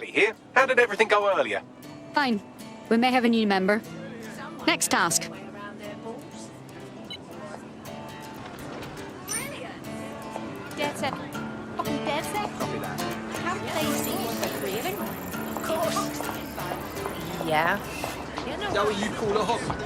Here. How did everything go earlier? Fine. We may have a new member. Next task. Dead set. Fucking dead set. Copy that. How did they see you for raving? Of course. Yeah. Is that what you call a hobby?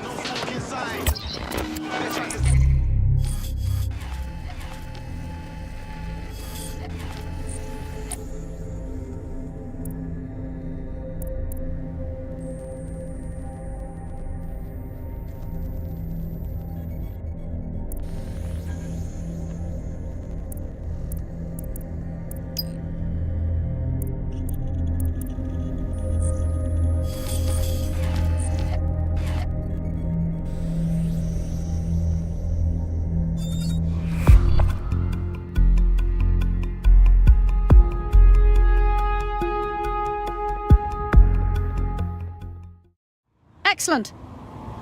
Excellent.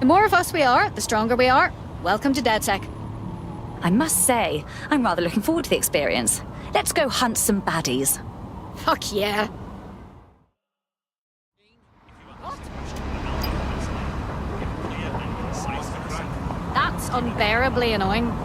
The more of us we are, the stronger we are. Welcome to DedSec. I must say, I'm rather looking forward to the experience. Let's go hunt some baddies. Fuck yeah. That's unbearably annoying.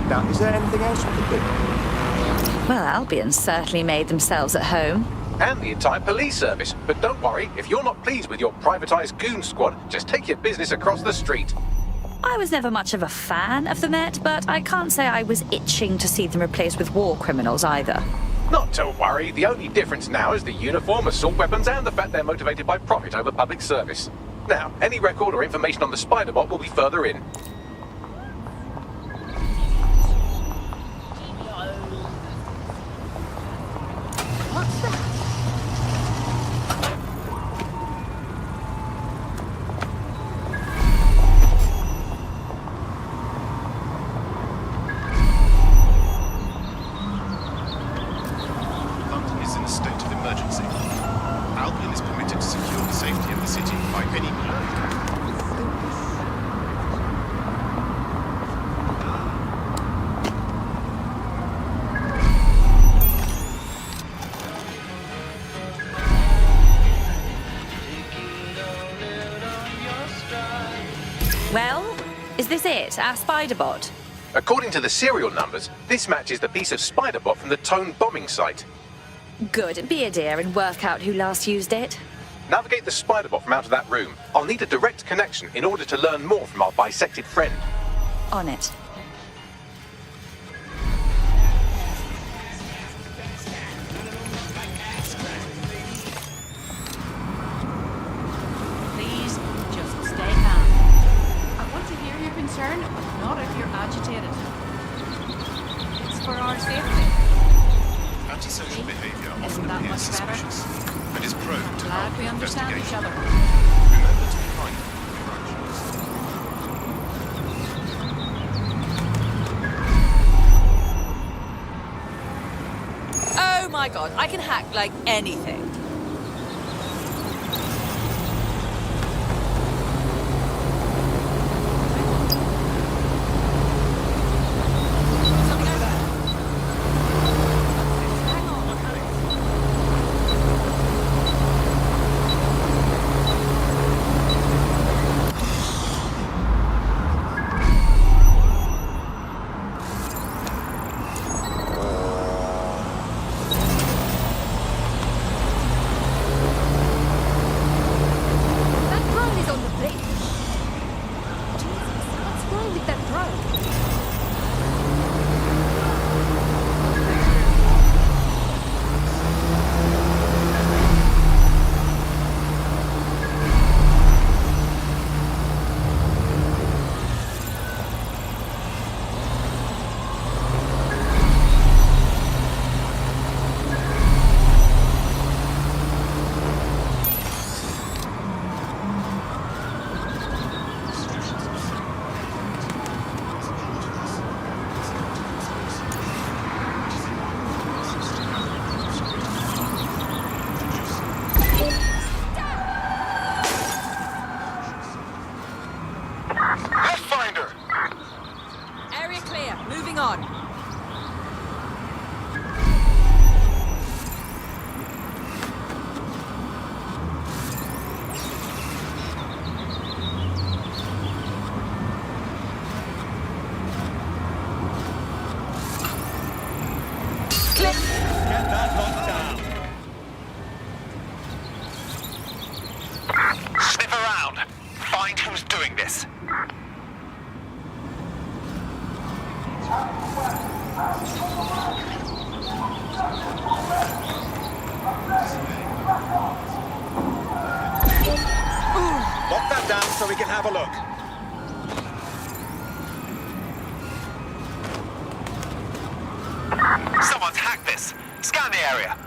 Now, is there anything else we can do? Well, Albion certainly made themselves at home. And the entire police service. But don't worry, if you're not pleased with your privatised goon squad, just take your business across the street. I was never much of a fan of the Met, but I can't say I was itching to see them replaced with war criminals either. Not to worry, the only difference now is the uniform, assault weapons, and the fact they're motivated by profit over public service. Now, any record or information on the spider bot will be further in. What's that? it, our spider bot? According to the serial numbers, this matches the piece of spider bot from the Tone bombing site. Good. Be a dear and work out who last used it. Navigate the spider bot from out of that room. I'll need a direct connection in order to learn more from our bisected friend. On it. Please, just stay calm. I want to hear your concern, but not if you're agitated. It's for our safety. Antisocial behaviour Isn't often that appears much better? suspicious and is prone to Glad we understand each investigation. other. Remember to be mindful of your actions. Oh my god, I can hack like anything. That drone is on the bridge. Jesus, what's wrong with that drone? Let's find her! Area clear, moving on. Sniff around. Find who's doing this. Lock that down so we can have a look. Someone's hacked this. Scan the area.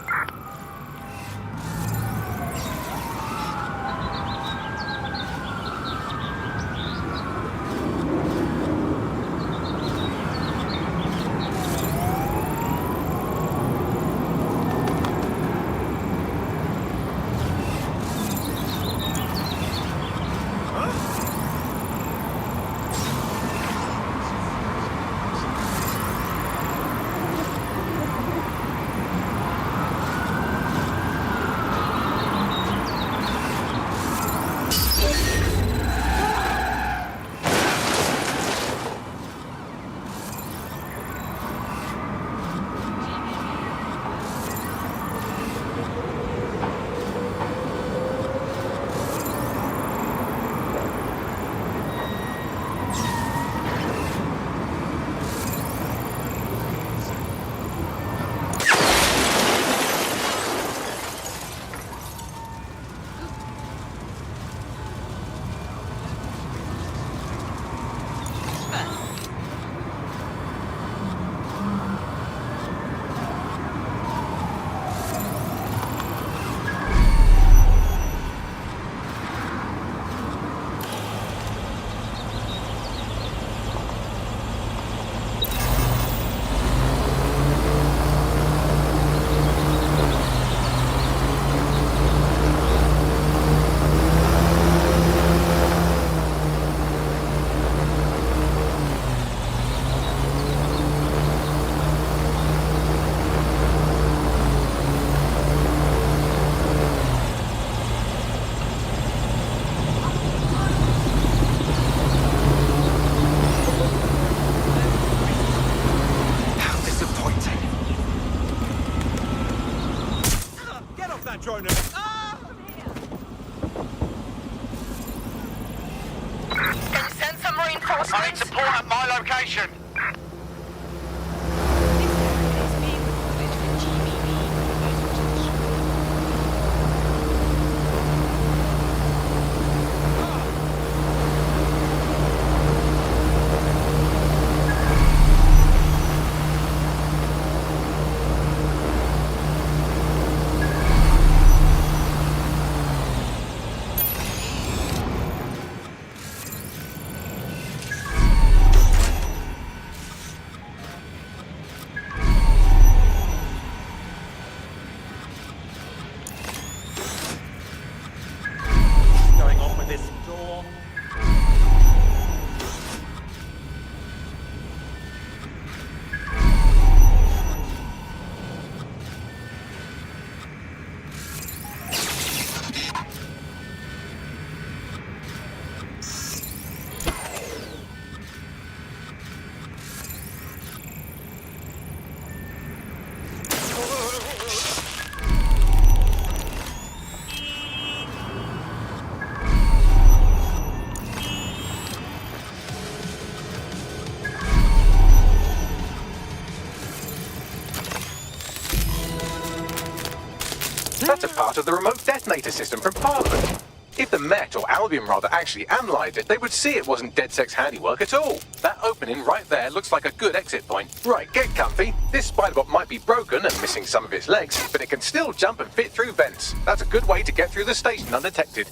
drone. I need support at my location. This being recorded for GBB purposes. What's going on with this door? That's a part of the remote detonator system from Parliament. If the Met, or Albion rather, actually analysed it, they would see it wasn't DedSec's handiwork at all. That opening right there looks like a good exit point. Right, get comfy. This spider-bot might be broken and missing some of its legs, but it can still jump and fit through vents. That's a good way to get through the station undetected.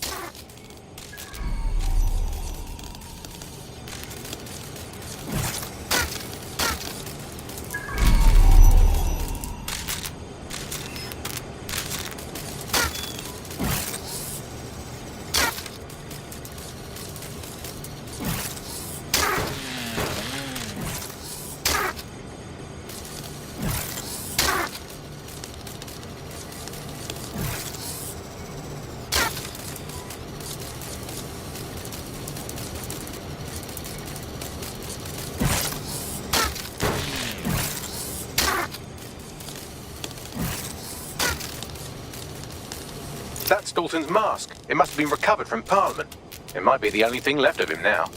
That's Dalton's mask. It must have been recovered from Parliament. It might be the only thing left of him now.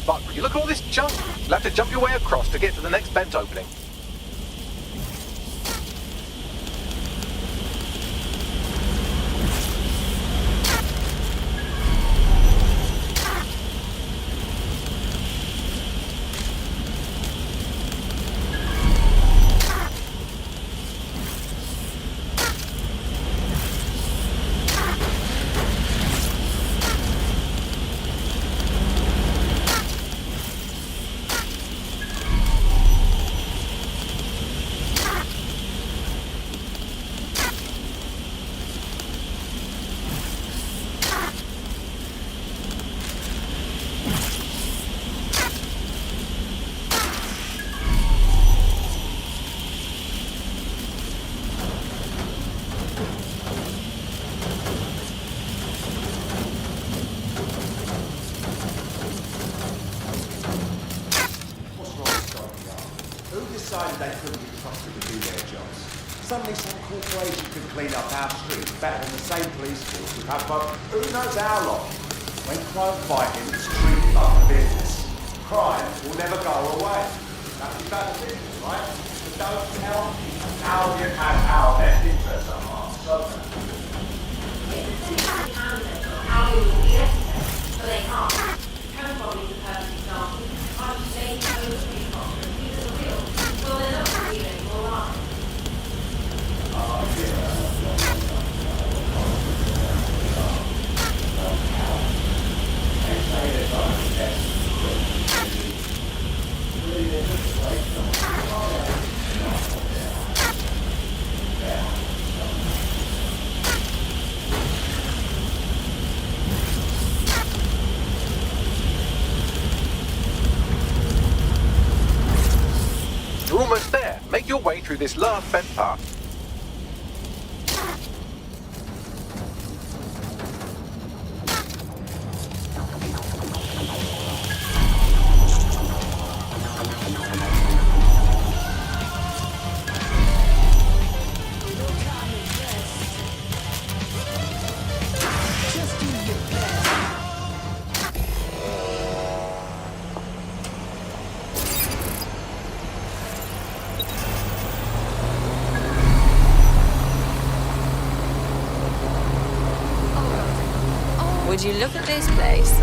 But you look at all this junk. You'll have to jump your way across to get to the next vent opening. Decided they couldn't be trusted to do their jobs. Suddenly some corporation could clean up our streets better than the same police force would have for who knows how long. When crime fighting is treated like a business, crime will never go away. That's about the business, right? But don't tell me Albion has our best interests at heart. So Albion will be yesterday, but they can't. Transbody is a perfect example. Aren't you saying over the helicopter and these are real? Well, they're not real anymore, are they? your way through this last vent path. Would you look at this place?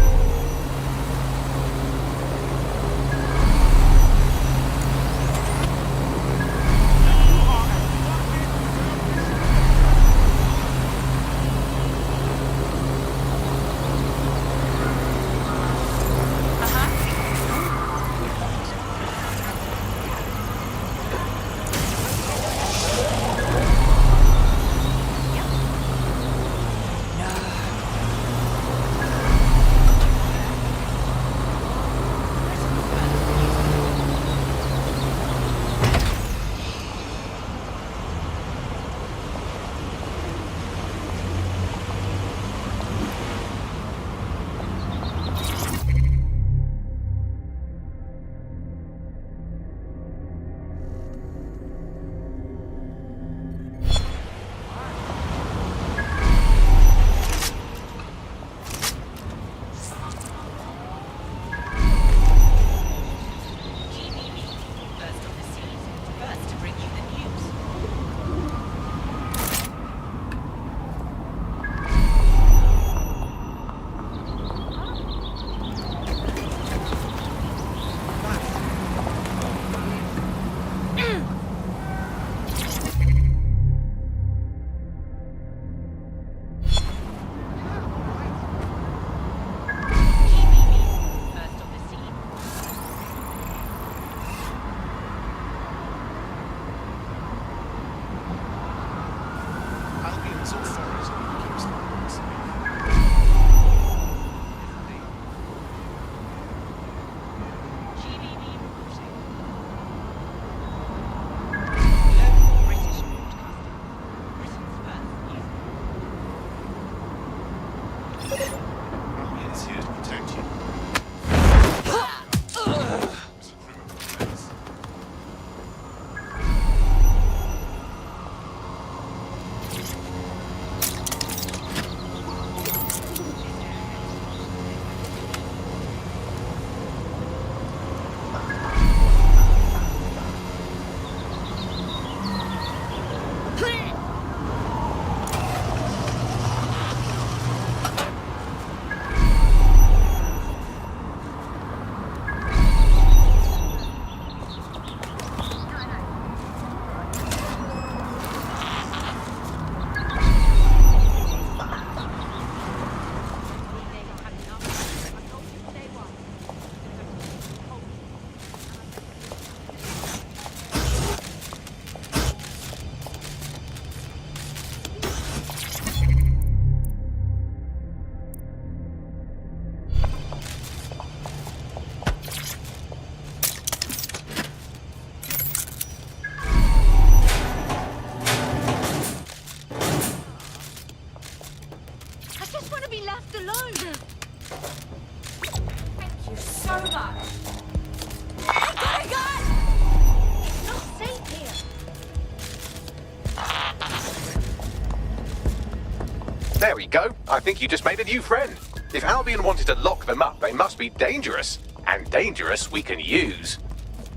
There we go. I think you just made a new friend. If Albion wanted to lock them up, they must be dangerous. And dangerous we can use.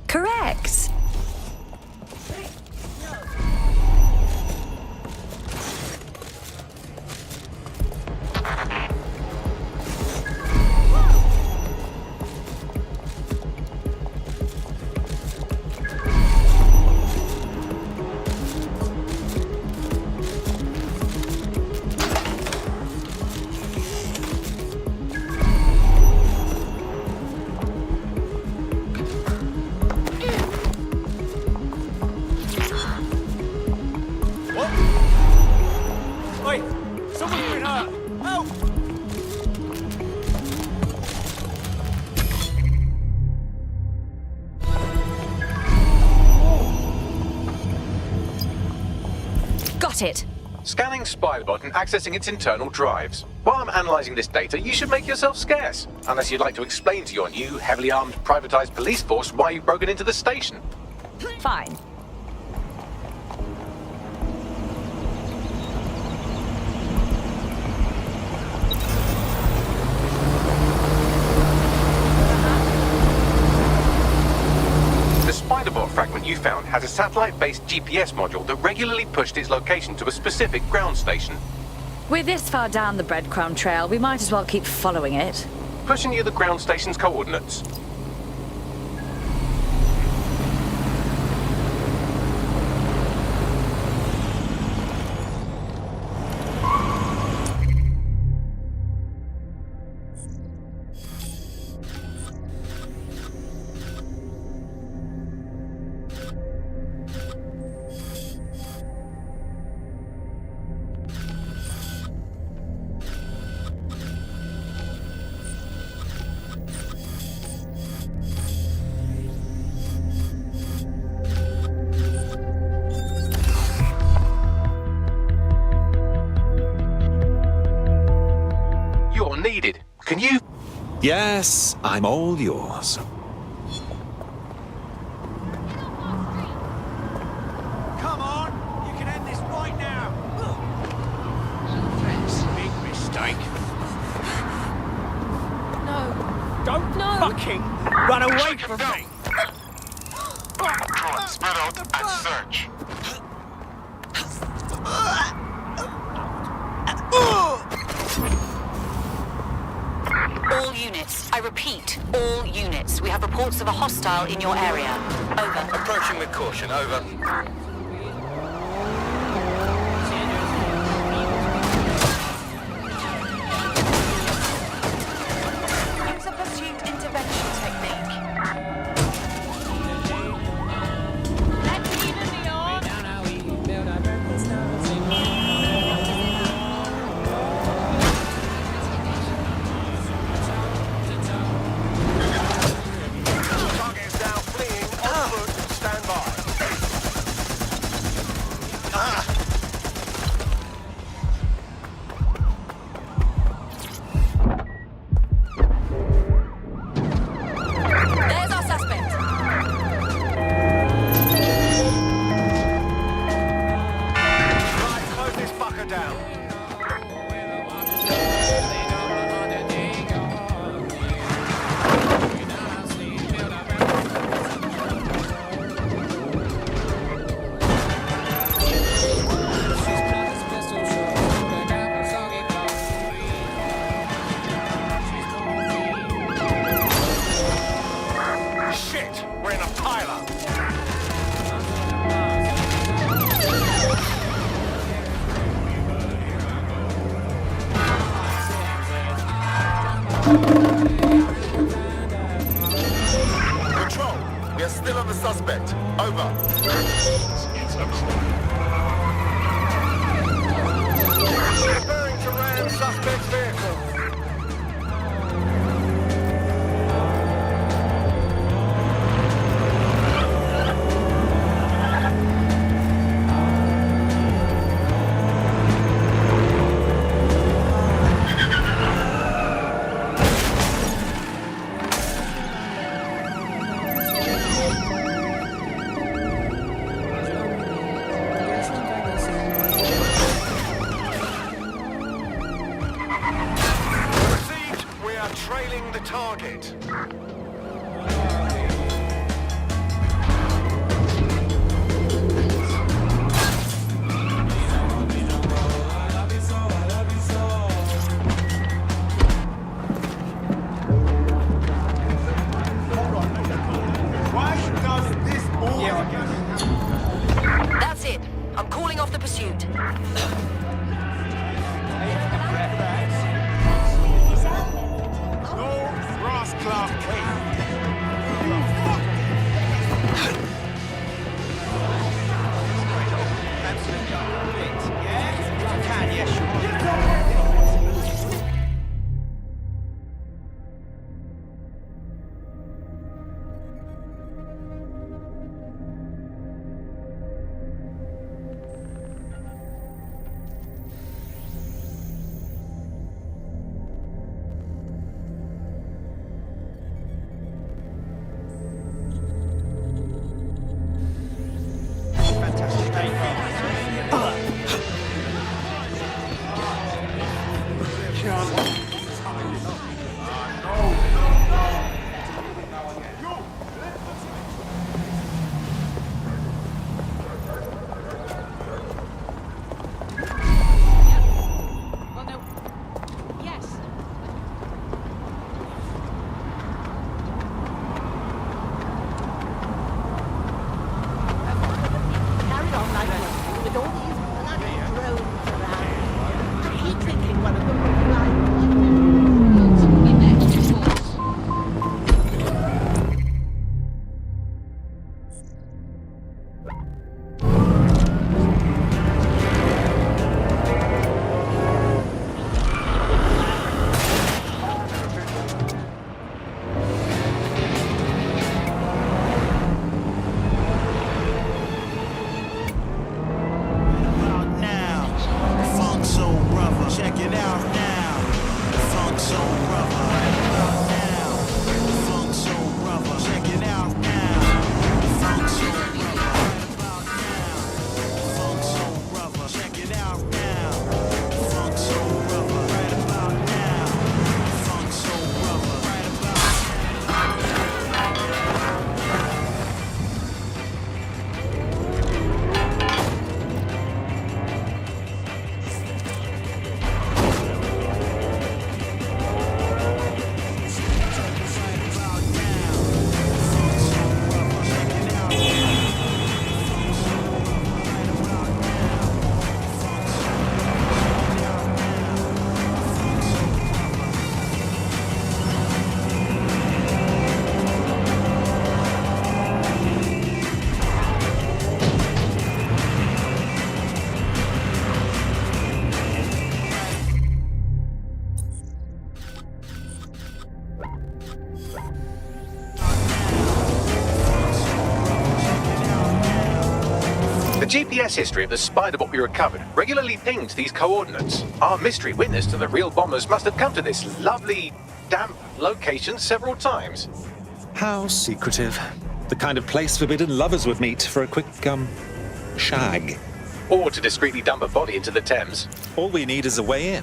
Correct. Got it. Scanning Spiderbot and accessing its internal drives. While I'm analysing this data, you should make yourself scarce. Unless you'd like to explain to your new, heavily armed, privatised police force why you've broken into the station. Fine. The Spiderbot fragment you found has a satellite-based GPS module that regularly pushed its location to a specific ground station. We're this far down the breadcrumb trail, we might as well keep following it. Pushing you the ground station's coordinates. You're needed. Can you? Yes, I'm all yours. Come on! You can end this right now! Big mistake. No. Don't fucking run away from me! Drone, spread out and search. All units. I repeat, all units. We have reports of a hostile in your area. Over. Approaching with caution, over. Use a pursuit intervention technique. Target is now fleeing on foot. Stand by. There's our suspect. Right, close this fucker down. Shit, we're in a pile-up. Control, we are still on the suspect. Over. Referring to ram suspect's vehicle. Received, we are trailing the target. Why does this always That's it. I'm calling off the pursuit. No brass cloth cake. The GPS history of the spider bot we recovered regularly pinged these coordinates. Our mystery witness to the real bombers must have come to this lovely, damp location several times. How secretive. The kind of place forbidden lovers would meet for a quick, shag. Or to discreetly dump a body into the Thames. All we need is a way in.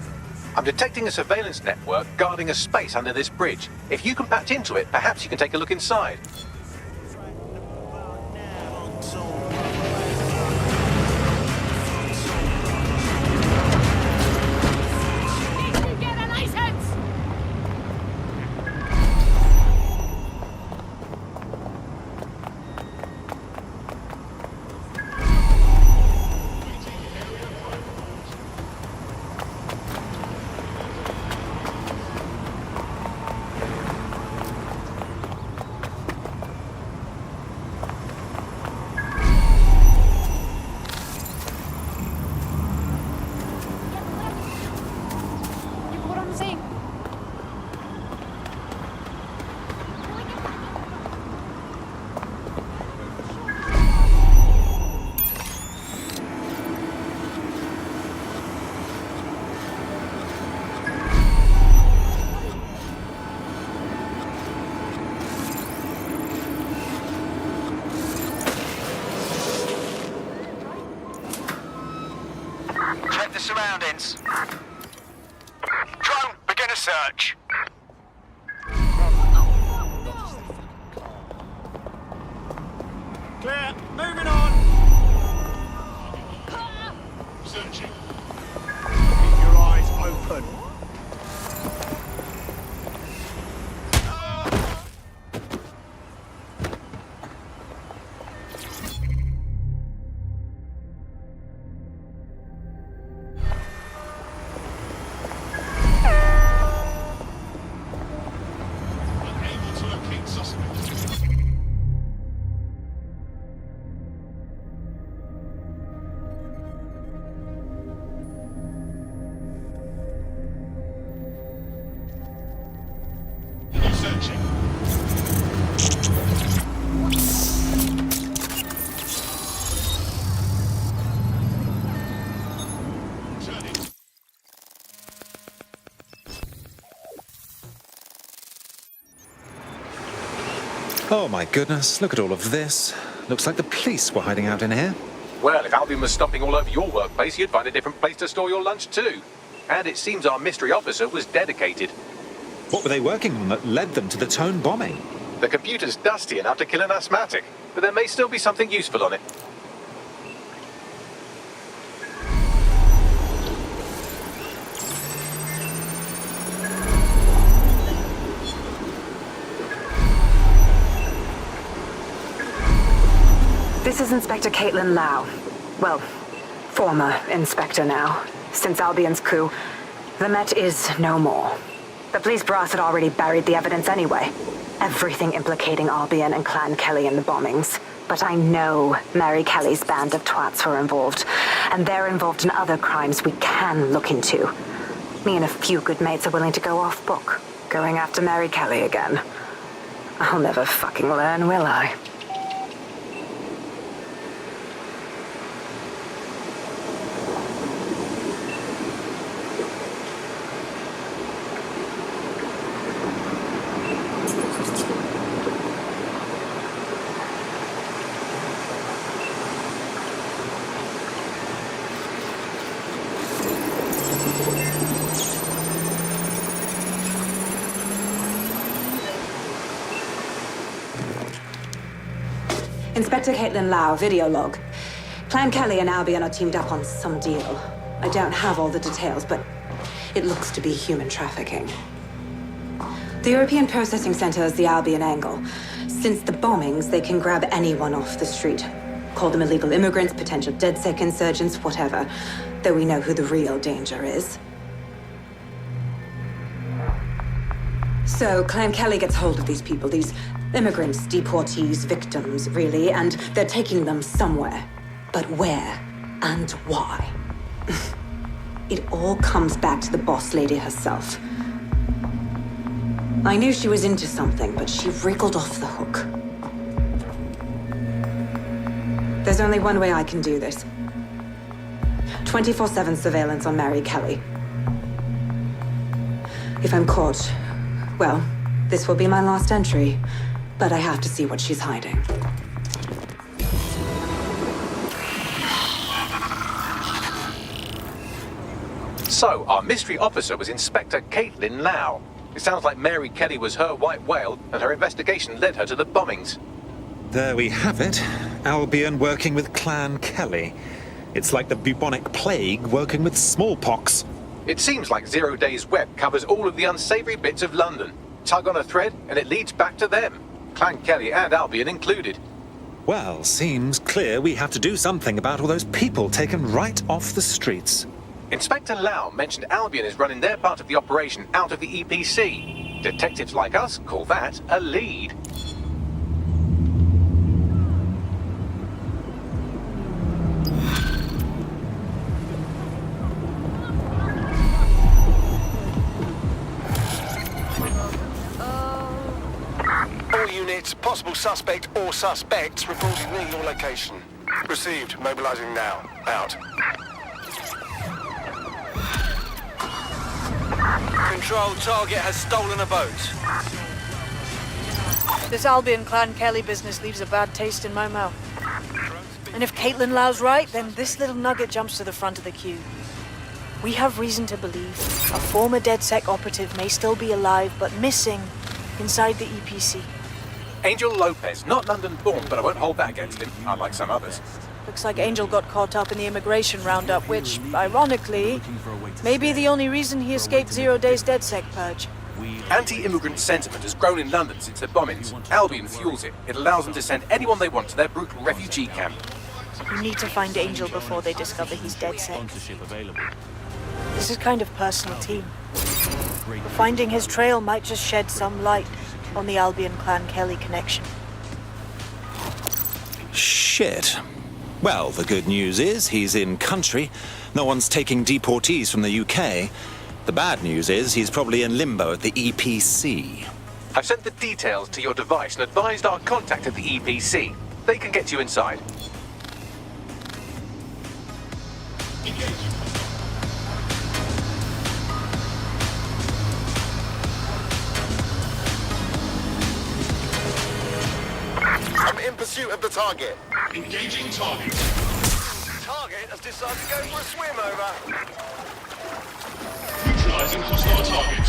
I'm detecting a surveillance network guarding a space under this bridge. If you can patch into it, perhaps you can take a look inside. Check the surroundings. Drone, begin a search. Clear. Moving on. Searching. Keep your eyes open. Unable to locate suspect. Searching. Turning. Oh my goodness, look at all of this. Looks like the police were hiding out in here. Well, if Albion was stomping all over your workplace, you'd find a different place to store your lunch too. And it seems our mystery officer was dedicated. What were they working on that led them to the Tone bombing? The computer's dusty enough to kill an asthmatic, but there may still be something useful on it. This is Inspector Caitlin Lau. Well, former inspector now. Since Albion's coup, the Met is no more. The police brass had already buried the evidence anyway. Everything implicating Albion and Clan Kelly in the bombings. But I know Mary Kelly's band of twats were involved, and they're involved in other crimes we can look into. Me and a few good mates are willing to go off book, going after Mary Kelly again. I'll never fucking learn, will I? Inspector Caitlin Lau, video log. Clan Kelly and Albion are teamed up on some deal. I don't have all the details, but it looks to be human trafficking. The European Processing Center is the Albion angle. Since the bombings, they can grab anyone off the street. Call them illegal immigrants, potential DedSec insurgents, whatever. Though we know who the real danger is. So, Clan Kelly gets hold of these people, these immigrants, deportees, victims, really, and they're taking them somewhere. But where and why? It all comes back to the boss lady herself. I knew she was into something, but she wriggled off the hook. There's only one way I can do this. 24/7 surveillance on Mary Kelly. If I'm caught, well, this will be my last entry. But I have to see what she's hiding. So, our mystery officer was Inspector Caitlin Lau. It sounds like Mary Kelly was her white whale, and her investigation led her to the bombings. There we have it. Albion working with Clan Kelly. It's like the bubonic plague working with smallpox. It seems like Zero Days Web covers all of the unsavory bits of London. Tug on a thread, and it leads back to them. Clan Kelly and Albion included. Well, seems clear we have to do something about all those people taken right off the streets. Inspector Lau mentioned Albion is running their part of the operation out of the EPC. Detectives like us call that a lead. All units, possible suspect or suspects reporting near your location. Received. Mobilizing now. Out. Control, target has stolen a boat. This Albion Clan Kelly business leaves a bad taste in my mouth. And if Caitlin Lau's right, then this little nugget jumps to the front of the queue. We have reason to believe a former DedSec operative may still be alive, but missing inside the EPC. Angel Lopez, not London-born, but I won't hold that against him, unlike some others. Looks like Angel got caught up in the immigration roundup, which, ironically, may be the only reason he escaped 0 Days DedSec purge. Anti-immigrant sentiment has grown in London since the bombings. Albion fuels it. It allows them to send anyone they want to their brutal refugee camp. We need to find Angel before they discover he's DedSec. This is kind of personal team. Finding his trail might just shed some light on the Albion Clan Kelly connection. Shit. Well, the good news is he's in country. No one's taking deportees from the UK. The bad news is he's probably in limbo at the EPC. I've sent the details to your device and advised our contact at the EPC. They can get you inside. I'm in pursuit of the target. Engaging target. Target has decided to go for a swim over. Neutralizing hostile target.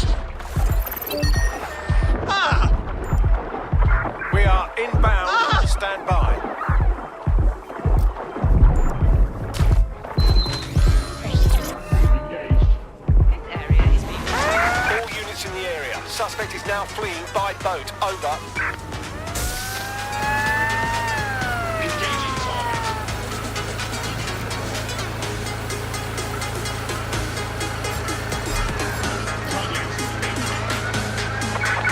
We are inbound. Stand by. All units in the area. Suspect is now fleeing by boat. Over. Engaging target.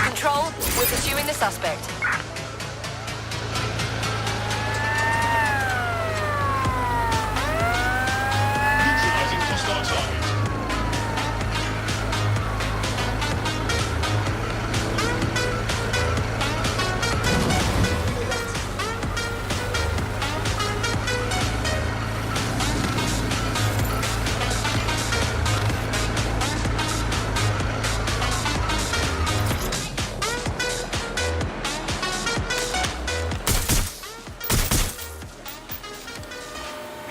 Control, we're pursuing the suspect. Neutralizing hostile target.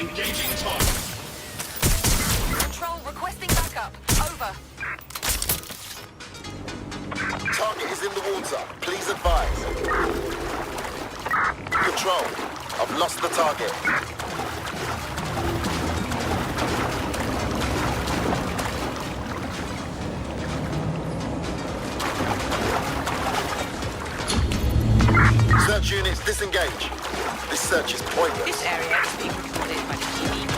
Engaging target. Control, requesting backup. Over. Target is in the water. Please advise. Control. I've lost the target. Search units disengage. This search is pointless. This area is being recorded by the TV.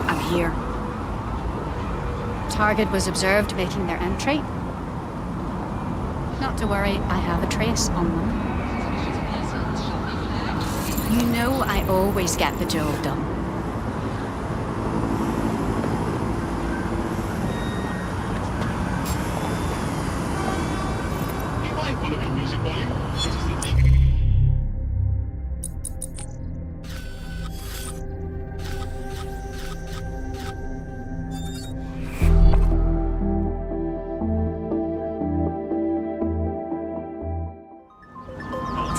I'm here. Target was observed making their entry. Not to worry, I have a trace on them. You know I always get the job done.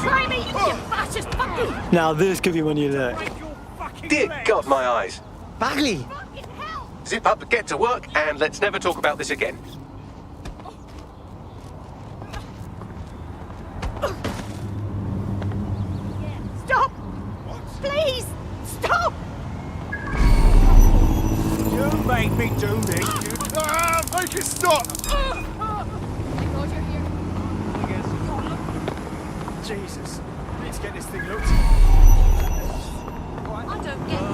Try me, you fascist fucking... Now this could be when you look. Dear God, my eyes. Bagley! Zip up, get to work, and let's never talk about this again. Stop! Please, stop! You made me do this. Make it stop! Thank God you're here. Jesus. Let's get this thing looked. I don't get it.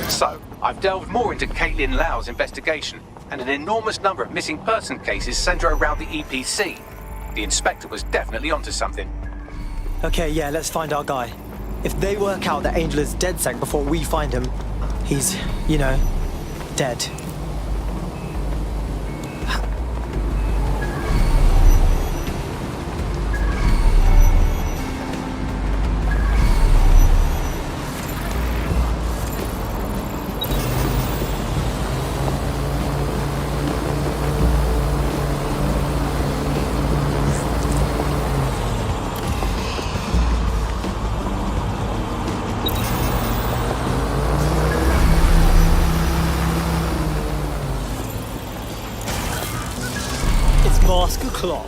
So, I've delved more into Caitlin Lau's investigation, and an enormous number of missing person cases centre around the EPC. The inspector was definitely onto something. Okay, yeah, let's find our guy. If they work out that Angel is DedSec before we find him, he's, you know, dead. Mask o'clock.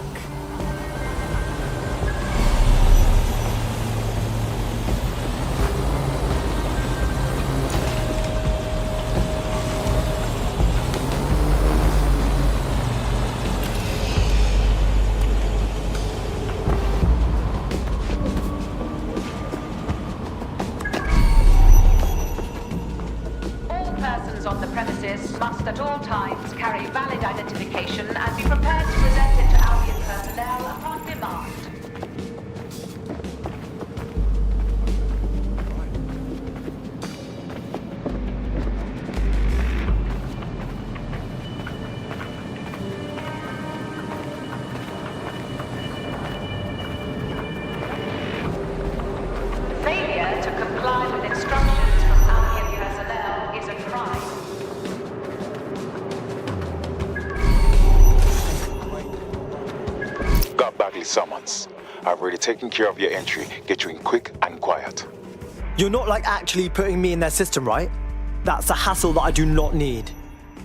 All persons on the premises must at all times carry valid identification and be prepared to present it to Albion personnel upon demand. Failure to comply with instructions from Albion personnel is a crime. Got Bagley summons. I've already taken care of your entry. Get you in quick and quiet. You're not like actually putting me in their system, right? That's a hassle that I do not need.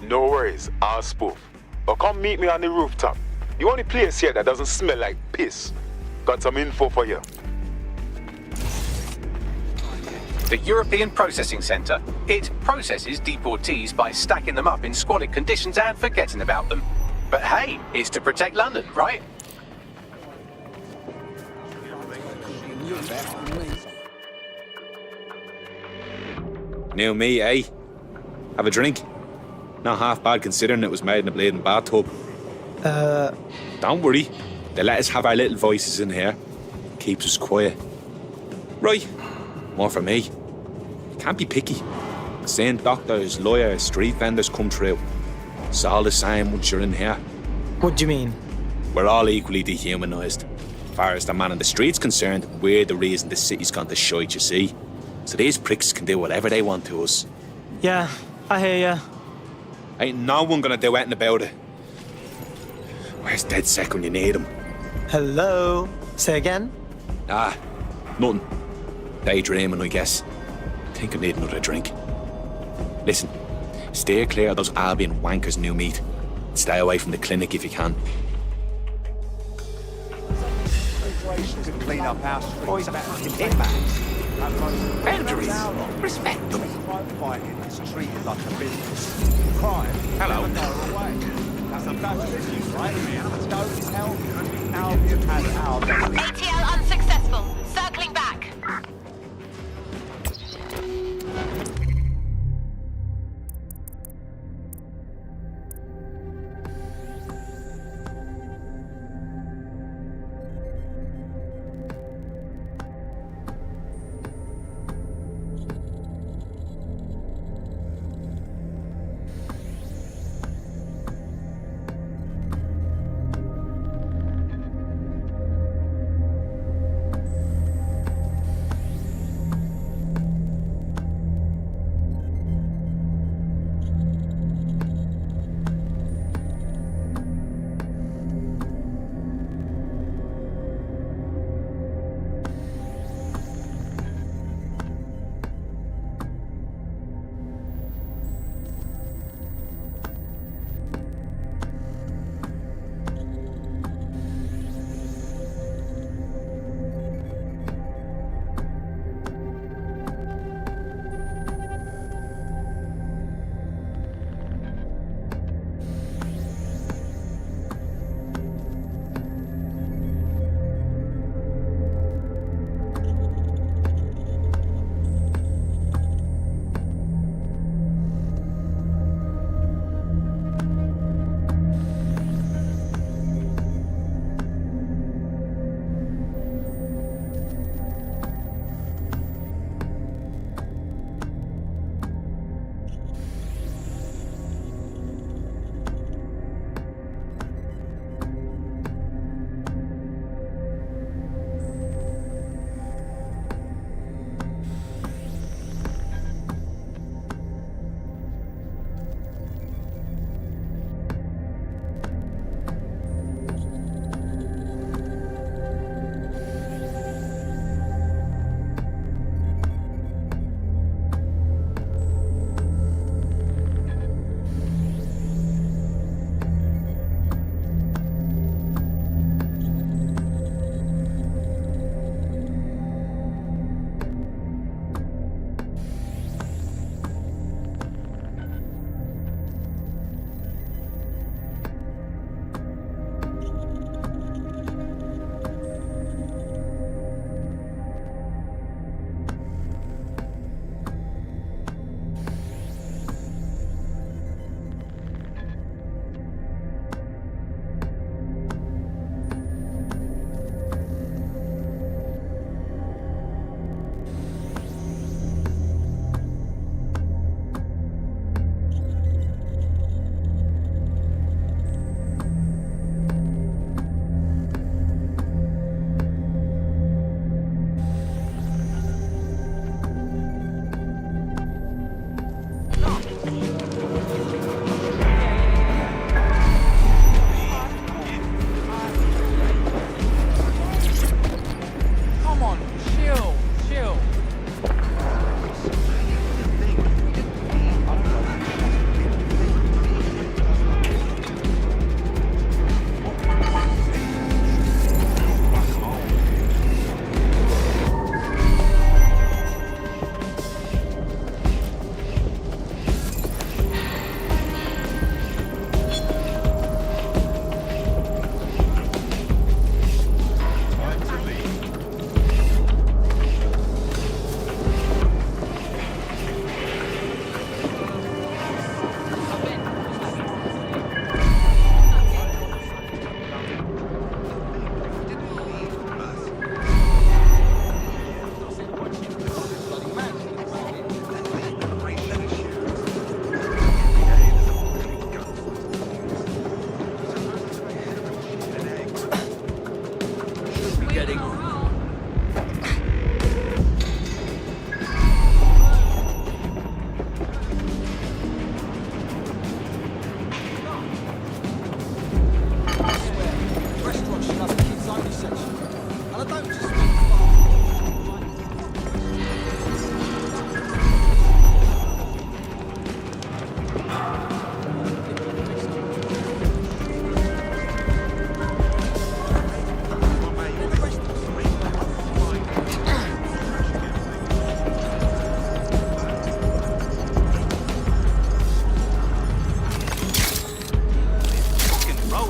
No worries, I'll spoof. But come meet me on the rooftop. The only place here that doesn't smell like piss. Got some info for you. The European Processing Centre. It processes deportees by stacking them up in squalid conditions and forgetting about them. But hey, it's to protect London, right? New me, eh? Have a drink? Not half bad considering it was made in a bleeding bathtub. Don't worry. They let us have our little voices in here. Keeps us quiet. Right. More for me. Can't be picky. Seeing doctors, lawyers, street vendors come through. It's all the same once you're in here. What do you mean? We're all equally dehumanised. As far as the man on the street's concerned, we're the reason the city's gone to shite, you see. So these pricks can do whatever they want to us. Yeah, I hear ya. Ain't no one gonna do anything about it. Where's DedSec when you need him? Hello? Say again? Ah, nothing. Daydreaming, I guess. Think I need another drink. Listen, Steer clear of those Albion wankers, new meat. Stay away from the clinic if you can. Corporation could clean up our streets better than hitmans. Boundaries. Respect them. Crime fighting is treated like a business. Crime. Hello. Never go away. That's a bad business, right? Don't tell me Albion has our best. ATL unsuccessful. Circling back.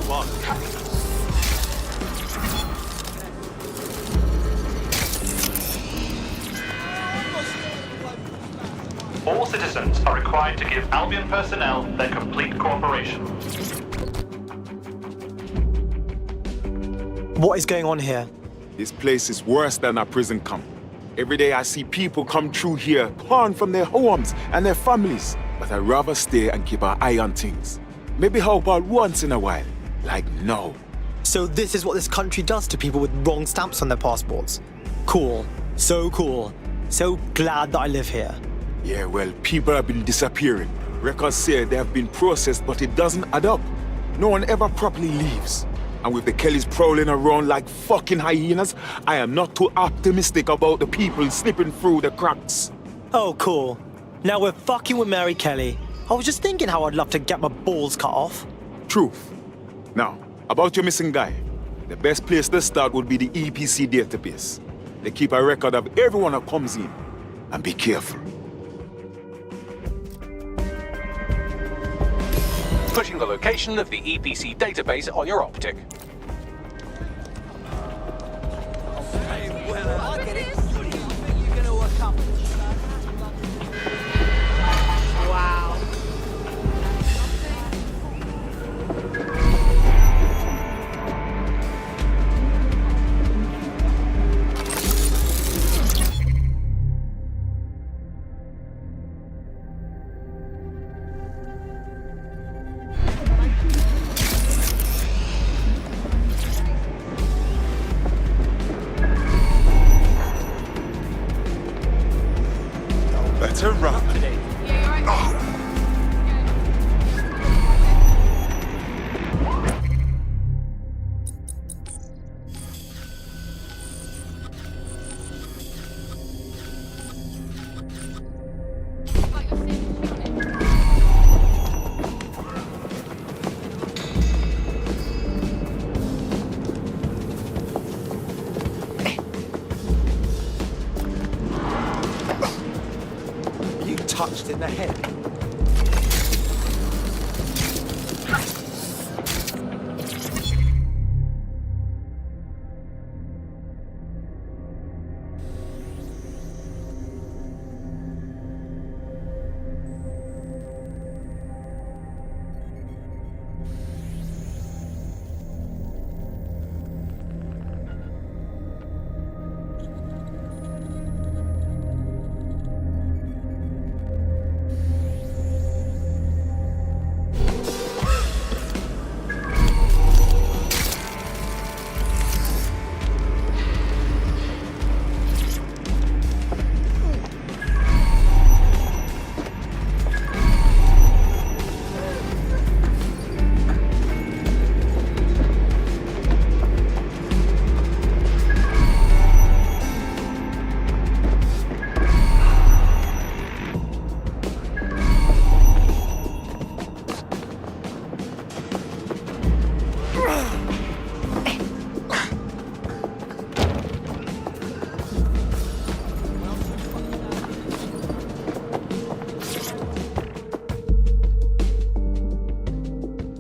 All citizens are required to give Albion personnel their complete cooperation. What is going on here? This place is worse than a prison camp. Every day I see people come through here, torn from their homes and their families. But I'd rather stay and keep an eye on things. Maybe help out once in a while, like now. So this is what this country does to people with wrong stamps on their passports. Cool. So cool. So glad that I live here. Yeah, well, people have been disappearing. Records say they have been processed, but it doesn't add up. No one ever properly leaves. And with the Kellys prowling around like fucking hyenas, I am not too optimistic about the people slipping through the cracks. Oh, cool. Now we're fucking with Mary Kelly. I was just thinking how I'd love to get my balls cut off. Truth. Now, about your missing guy. The best place to start would be the EPC database. They keep a record of everyone that comes in. And be careful. Putting the location of the EPC database on your optic. Wow. Better run. Touched in the head.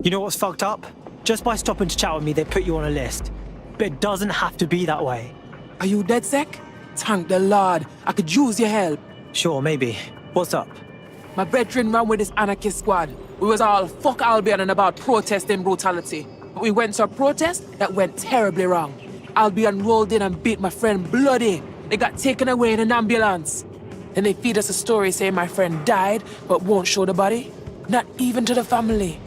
You know what's fucked up? Just by stopping to chat with me, they put you on a list. But it doesn't have to be that way. Are you dead sick? Thank the Lord. I could use your help. Sure, maybe. What's up? My brethren ran with this anarchist squad. We was all fuck Albion and about protesting brutality. But we went to a protest that went terribly wrong. Albion rolled in and beat my friend bloody. They got taken away in an ambulance. Then they feed us a story saying my friend died, but won't show the body. Not even to the family.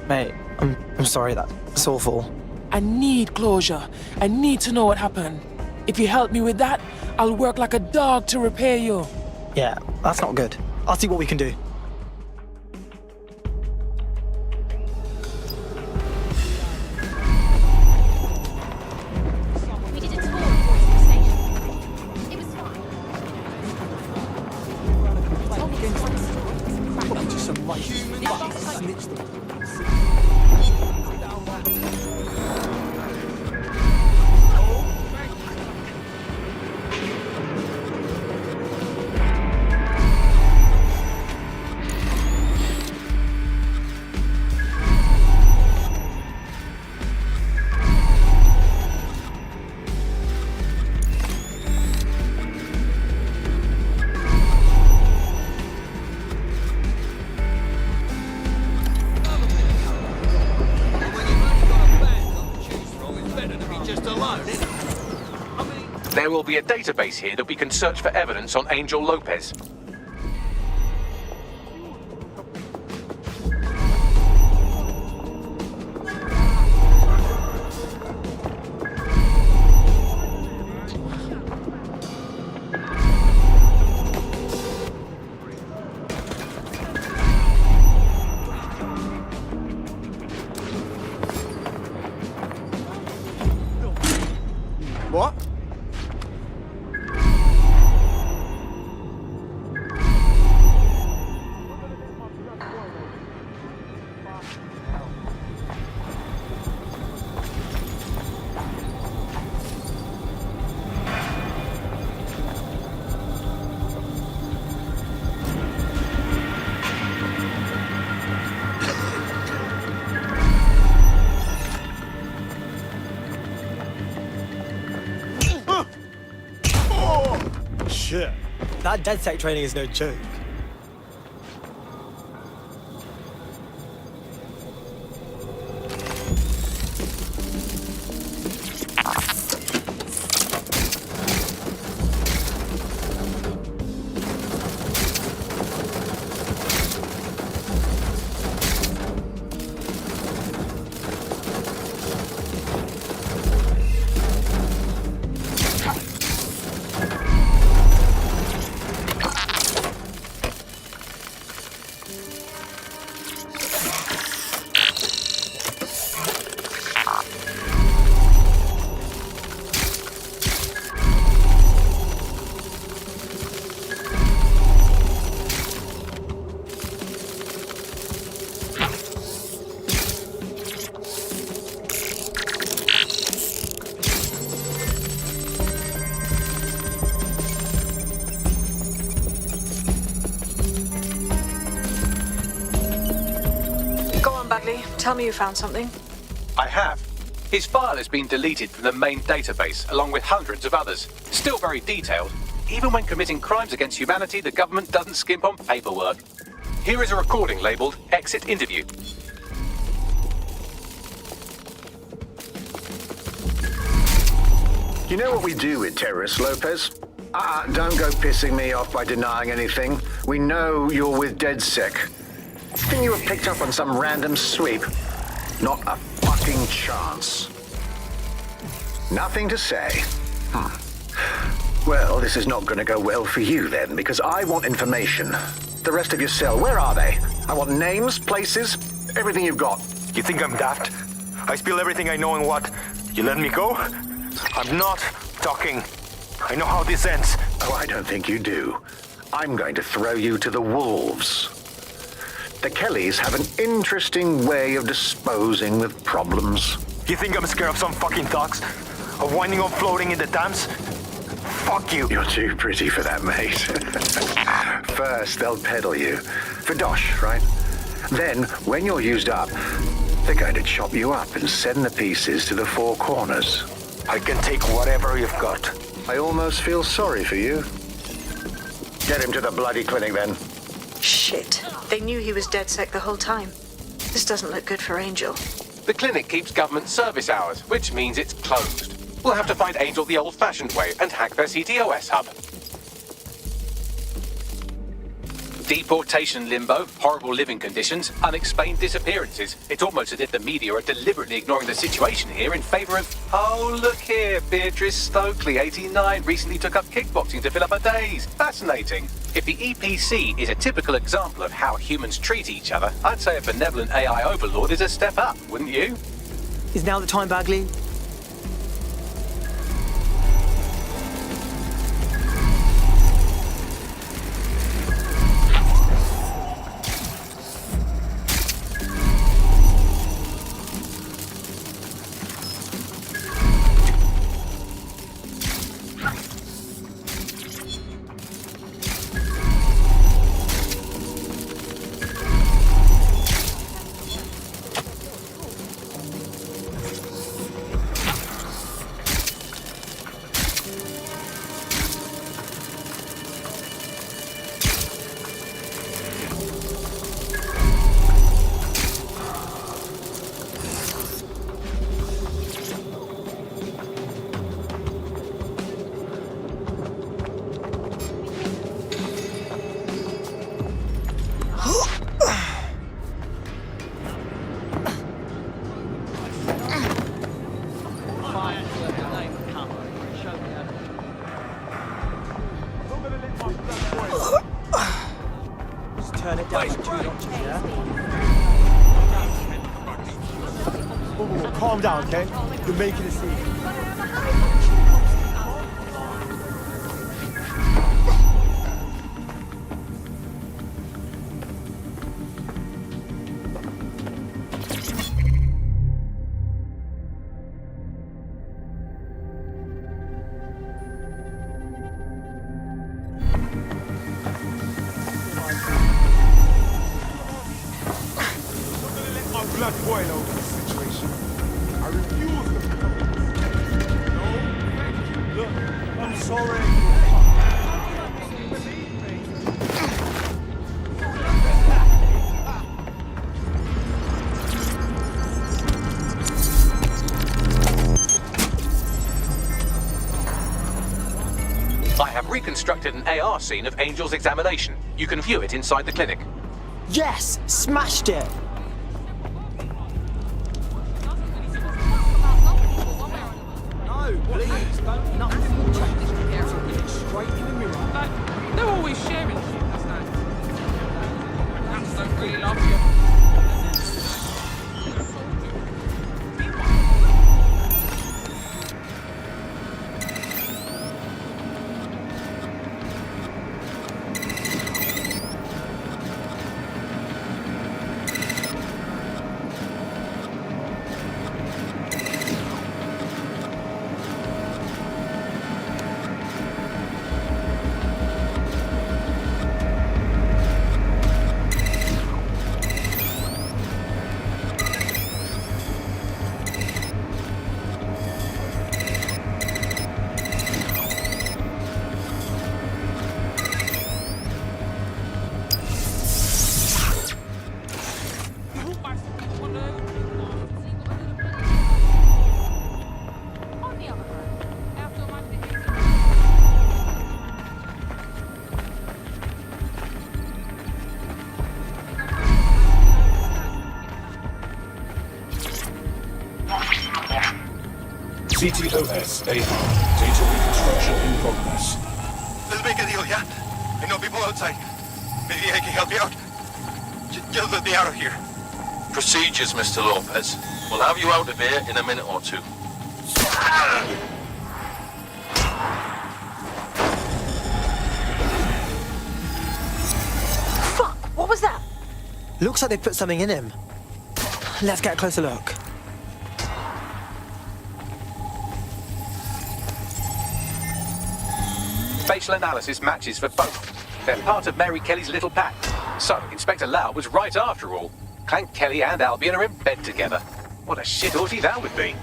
Mate, I'm sorry, that's awful. I need closure. I need to know what happened. If you help me with that, I'll work like a dog to repay you. Yeah, that's not good. I'll see what we can do. We did a tour towards the station. It was fine. will be a database here that we can search for evidence on Angel Lopez. What? Shit. That DedSec training is no joke. Tell me you found something. I have. His file has been deleted from the main database, along with hundreds of others. Still very detailed. Even when committing crimes against humanity, the government doesn't skimp on paperwork. Here is a recording labeled Exit Interview. You know what we do with terrorists, Lopez? Don't go pissing me off by denying anything. We know you're with DedSec. Think you were picked up on some random sweep? Not a fucking chance. Nothing to say. Well, this is not going to go well for you then, because I want information. The rest of your cell, where are they? I want names, places, everything you've got. You think I'm daft? I spill everything I know and what? You let me go? I'm not talking. I know how this ends. Oh, I don't think you do. I'm going to throw you to the wolves. The Kellys have an interesting way of disposing with problems. You think I'm scared of some fucking thugs? Of winding up floating in the Thames? Fuck you. You're too pretty for that, mate. First, they'll peddle you. For dosh, right? Then, when you're used up, they're going to chop you up and send the pieces to the four corners. I can take whatever you've got. I almost feel sorry for you. Get him to the bloody clinic, then. Shit. They knew he was DedSec the whole time. This doesn't look good for Angel. The clinic keeps government service hours, which means it's closed. We'll have to find Angel the old-fashioned way and hack their CTOS hub. Deportation limbo, horrible living conditions, unexplained disappearances. It's almost as if the media are deliberately ignoring the situation here in favor of... Oh, look here, Beatrice Stokely, 89, recently took up kickboxing to fill up her days. Fascinating. If the EPC is a typical example of how humans treat each other, I'd say a benevolent AI overlord is a step up, wouldn't you? Is now the time, Bagley? Calm down, okay? You're making a scene. My blood boil over this situation. I refuse to pick up this. No, thank you. Look, I'm sorry. I have reconstructed an AR scene of Angel's examination. You can view it inside the clinic. Yes! Smashed it! No, please, don't nothing straight in the mirror. Like, they're always sharing shit, that's nice. Cats don't really love you. CTOS AR. Data reconstruction in progress. Let's make a deal, yeah? I know people outside. Maybe I can help you out. Just let me out of here. Procedures, Mr. Lopez. We'll have you out of here in a minute or two. Fuck! What was that? Looks like they put something in him. Let's get a closer look. Facial analysis matches for both. They're part of Mary Kelly's little pack. So, Inspector Lau was right after all. Clank Kelly and Albion are in bed together. What a shit orgy that would be.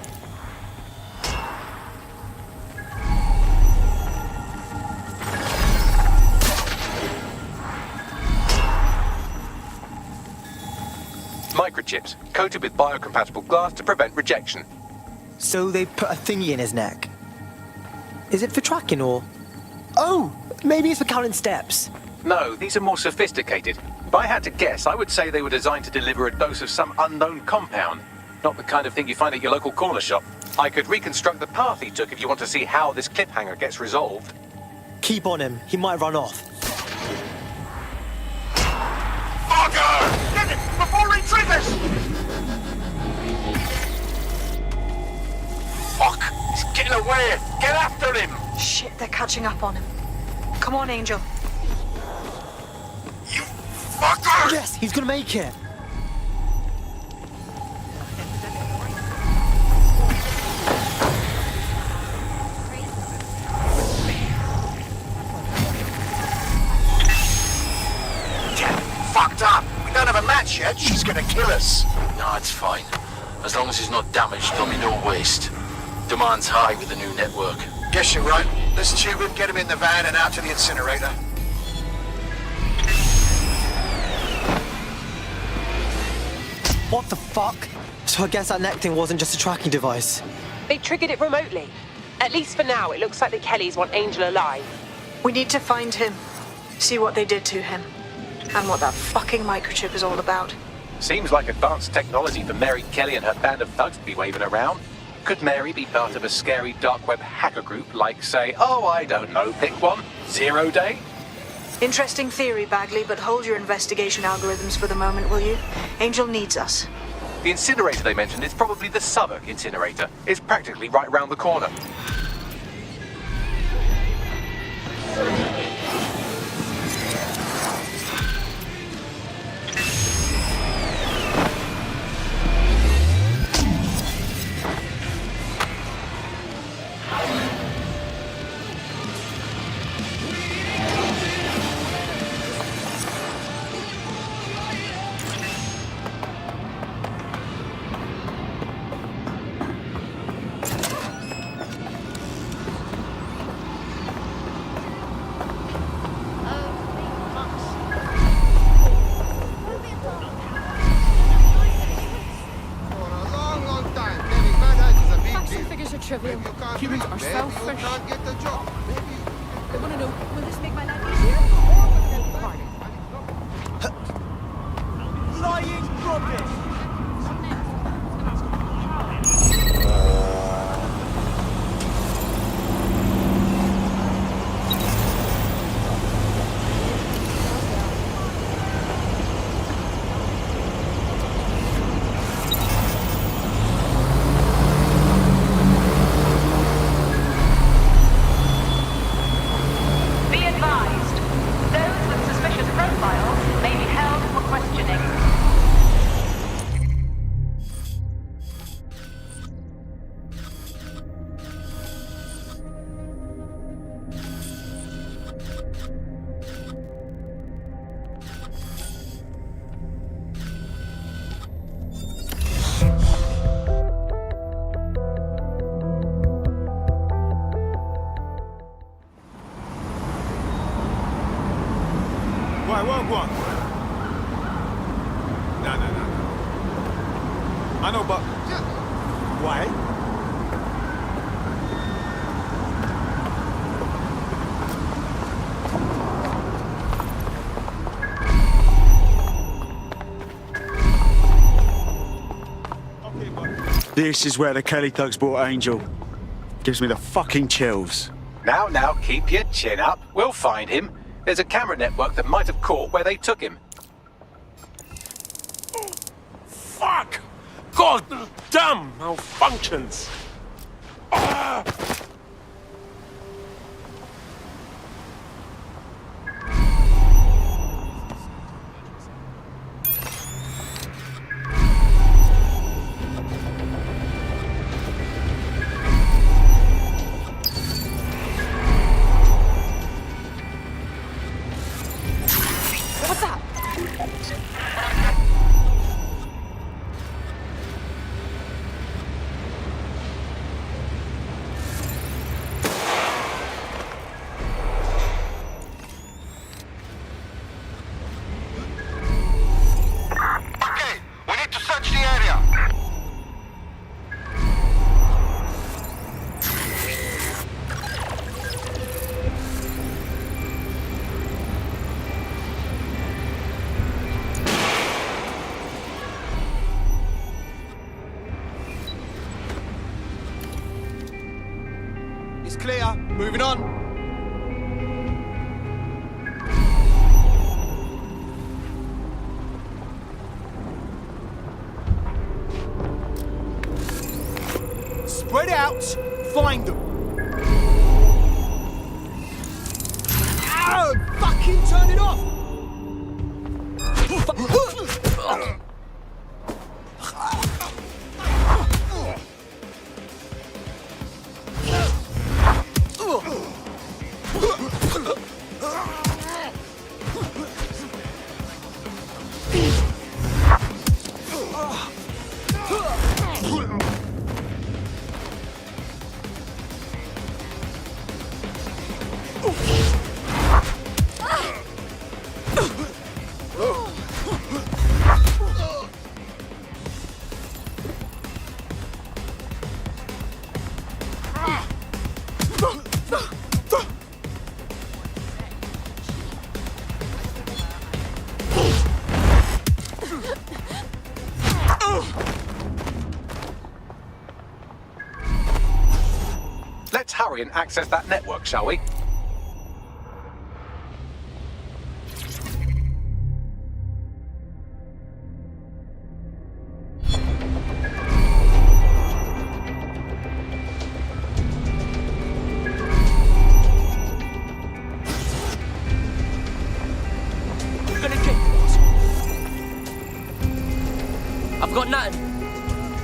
Microchips, coated with biocompatible glass to prevent rejection. So they put a thingy in his neck. Is it for tracking or... Oh! Maybe it's for counting steps. No, these are more sophisticated. If I had to guess, I would say they were designed to deliver a dose of some unknown compound. Not the kind of thing you find at your local corner shop. I could reconstruct the path he took if you want to see how this cliffhanger gets resolved. Keep on him. He might run off. Fucker! Get it! Before he triggers! Fuck! He's getting away! Get after him! Shit, they're catching up on him. Come on, Angel. You fucker! Yes, he's gonna make it. Fucked up! We don't have a match yet. She's gonna kill us. No, it's fine. As long as he's not damaged, there'll be no waste. Demand's high with the new network. Guess you're right. Let's tube him, get him in the van and out to the incinerator. What the fuck? So I guess that neck thing wasn't just a tracking device. They triggered it remotely. At least for now, it looks like the Kellys want Angel alive. We need to find him. See what they did to him. And what that fucking microchip is all about. Seems like advanced technology for Mary Kelly and her band of thugs to be waving around. Could Mary be part of a scary dark web hacker group like, say, oh, I don't know, pick one, 0 Day? Interesting theory, Bagley, but hold your investigation algorithms for the moment, will you? Angel needs us. The incinerator they mentioned is probably the Southwark incinerator. It's practically right round the corner. Trivial. Humans are selfish. I want to know, will this make my life easier or harder? Lying rubbish! Why, what one? No. I know, but... Why? This is where the Kelly thugs brought Angel. Gives me the fucking chills. Now, keep your chin up. We'll find him. There's a camera network that might have caught where they took him. Fuck! God damn malfunctions! Ah! What's that? Okay, we need to search the area. It's clear. Moving on. Spread out. Find them. Oh, fucking turn it off. Let's hurry and access that network, shall we?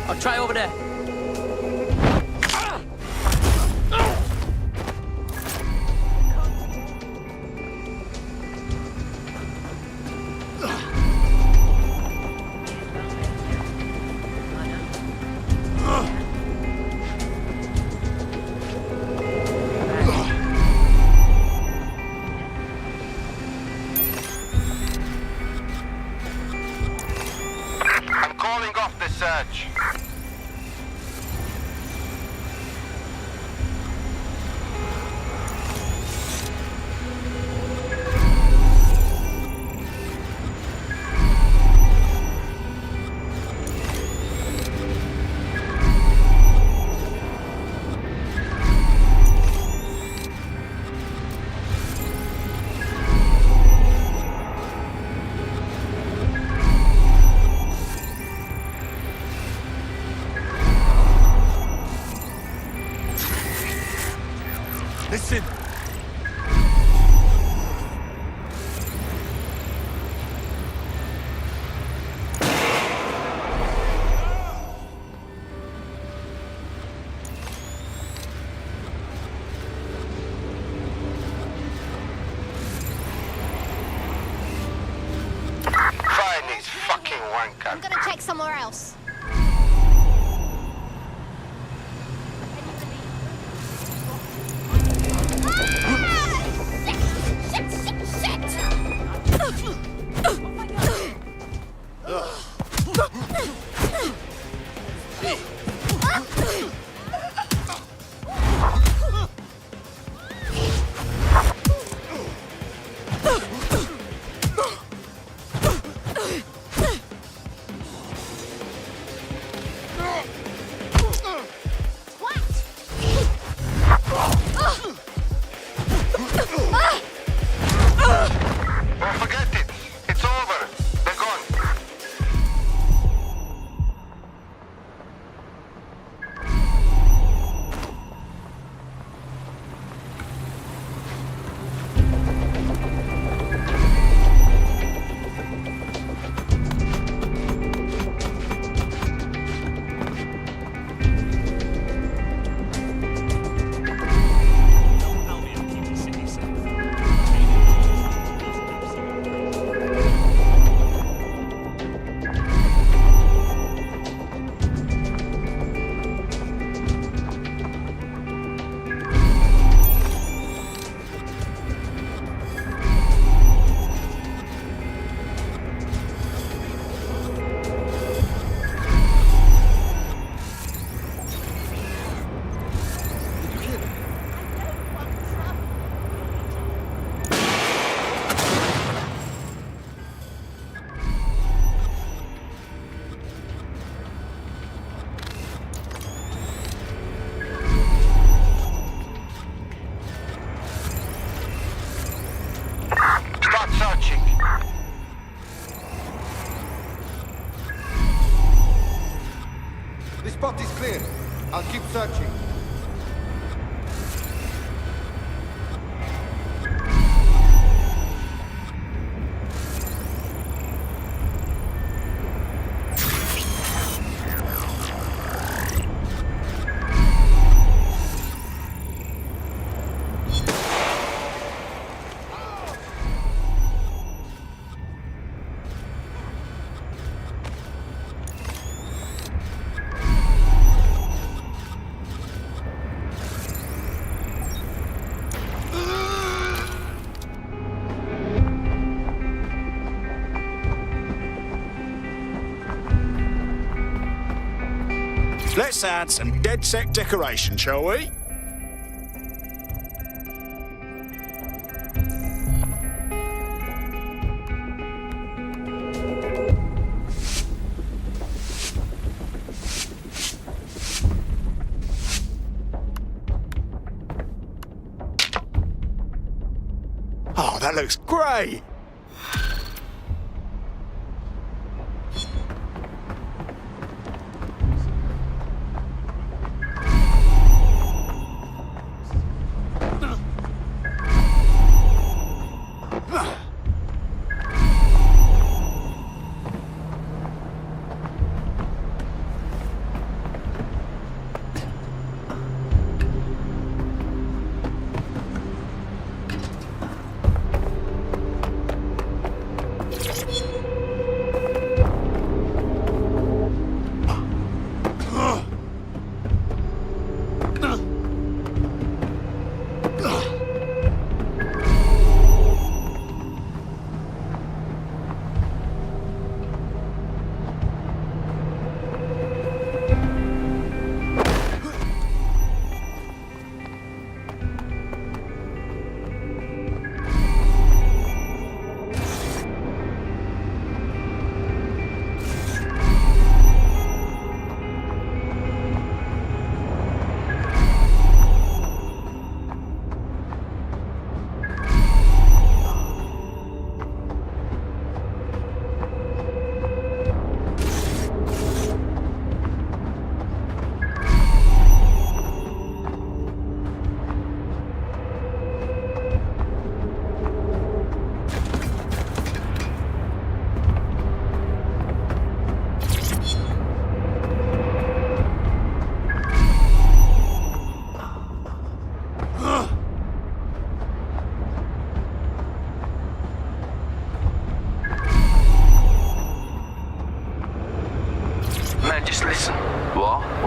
I'll try over there. I'm calling off the search. Listen. Find these fucking wanker. I'm gonna check somewhere else. Well, forget it. It's over. They're gone. Start searching. This spot is clear. I'll keep searching. Let's add some DedSec decoration, shall we? Oh, that looks great!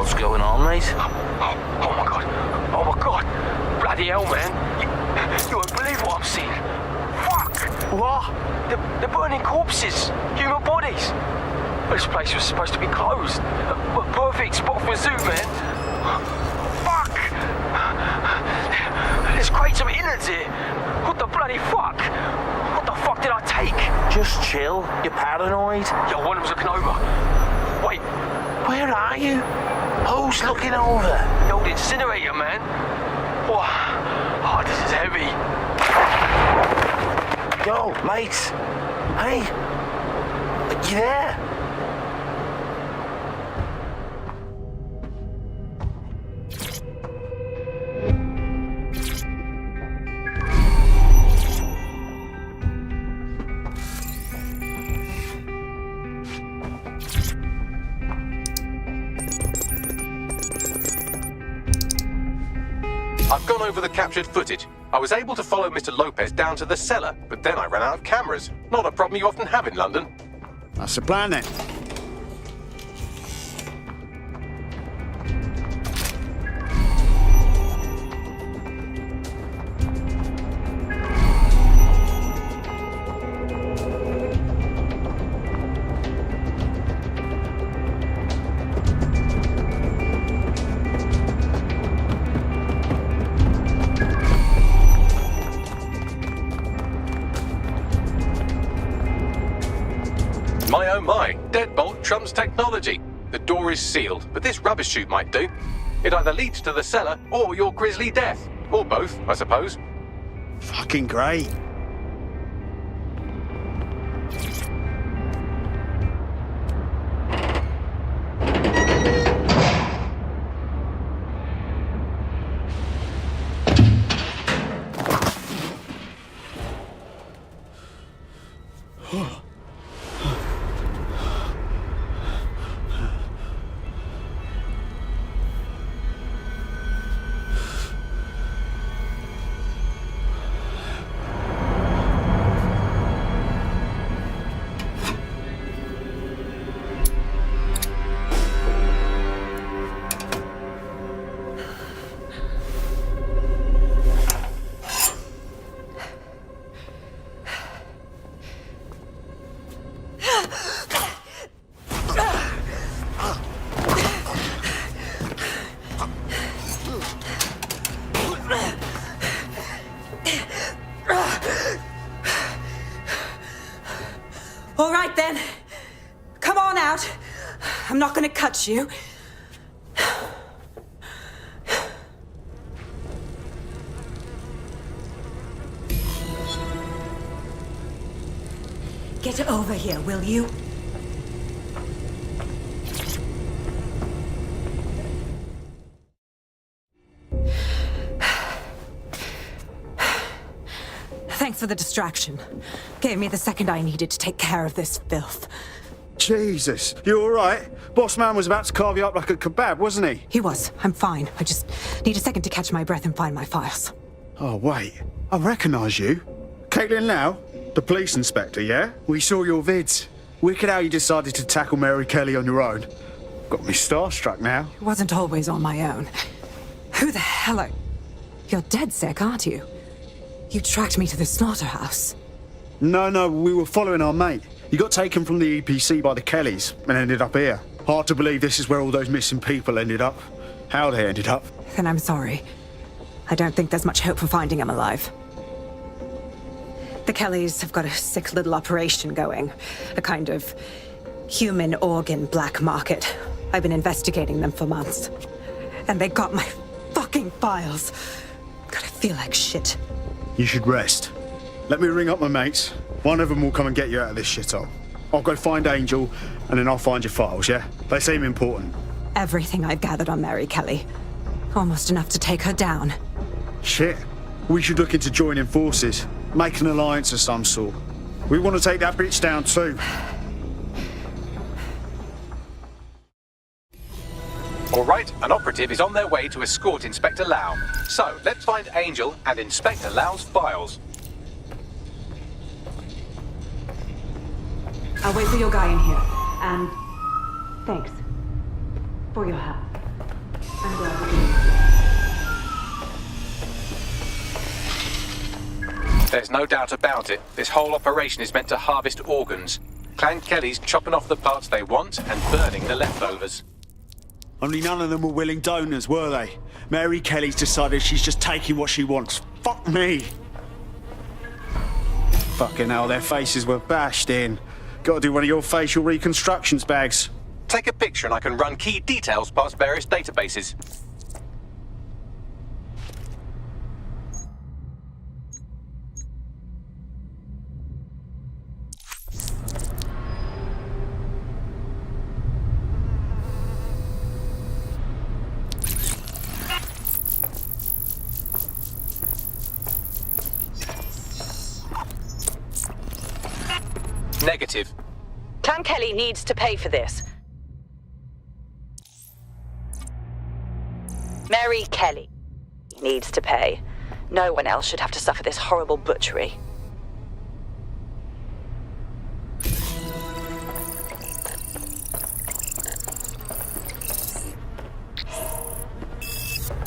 What's going on, mate? Oh my god. Oh my god. Bloody hell, man. You won't believe what I'm seeing. Fuck! What? They're burning corpses. Human bodies. This place was supposed to be closed. A perfect spot for a zoo, man. Fuck! There's crates of innards here. What the bloody fuck? What the fuck did I take? Just chill. You're paranoid. Yo, one of them's looking over. Wait. Where are you? Who's looking over? The old incinerator, man. Whoa. Oh, this is heavy. Yo, mate. Hey. You there? I've gone over the captured footage. I was able to follow Mr. Lopez down to the cellar, but then I ran out of cameras. Not a problem you often have in London. That's the plan then. My oh my, deadbolt trumps technology. The door is sealed, but this rubbish chute might do. It either leads to the cellar or your grisly death. Or both, I suppose. Fucking great. All right then. Come on out. I'm not gonna cut you. Get over here, will you? Thanks for the distraction. Gave me the second I needed to take care of this filth. Jesus, you all right? Boss man was about to carve you up like a kebab, wasn't he? He was. I'm fine. I just need a second to catch my breath and find my files. Oh, wait. I recognise you. Caitlin Lau? The police inspector, yeah? We saw your vids. Wicked how you decided to tackle Mary Kelly on your own. Got me starstruck now. It wasn't always on my own. Who the hell are... You're dead sick, aren't you? You tracked me to the slaughterhouse. No, we were following our mate. He got taken from the EPC by the Kellys and ended up here. Hard to believe this is where all those missing people ended up. How they ended up. Then I'm sorry. I don't think there's much hope for finding him alive. The Kellys have got a sick little operation going. A kind of human organ black market. I've been investigating them for months. And they got my fucking files. God, I feel like shit. You should rest. Let me ring up my mates. One of them will come and get you out of this shithole. I'll go find Angel, and then I'll find your files, yeah? They seem important. Everything I've gathered on Mary Kelly. Almost enough to take her down. Shit. We should look into joining forces. Make an alliance of some sort. We want to take that bitch down too. All right, an operative is on their way to escort Inspector Lau. So, let's find Angel and Inspector Lau's files. I'll wait for your guy in here. And thanks for your help. There's no doubt about it. This whole operation is meant to harvest organs. Clan Kelly's chopping off the parts they want and burning the leftovers. Only none of them were willing donors, were they? Mary Kelly's decided she's just taking what she wants. Fuck me! Fucking hell, their faces were bashed in. Gotta do one of your facial reconstructions, Bags. Take a picture and I can run key details past various databases. Negative. Clan Kelly needs to pay for this. Mary Kelly needs to pay. No one else should have to suffer this horrible butchery.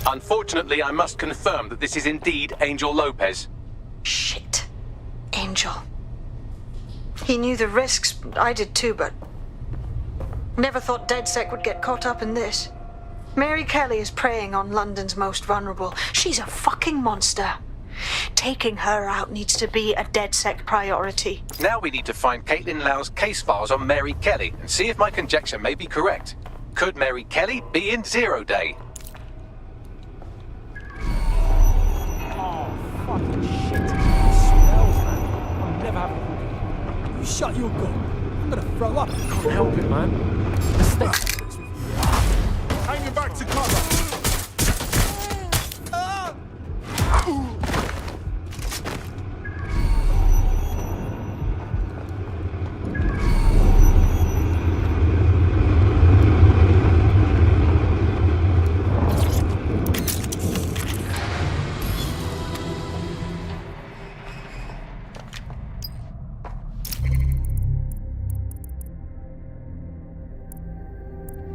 Unfortunately, I must confirm that this is indeed Angel Lopez. Shit. Angel. He knew the risks. I did too, but never thought DedSec would get caught up in this. Mary Kelly is preying on London's most vulnerable. She's a fucking monster. Taking her out needs to be a DedSec priority. Now we need to find Caitlin Lau's case files on Mary Kelly and see if my conjecture may be correct. Could Mary Kelly be in Zero Day? Oh, fucking shit. It smells, man. I'm never having a cookie. You shut your gun. I'm gonna throw up. Can't help it, man. The stench. Hanging back to cover.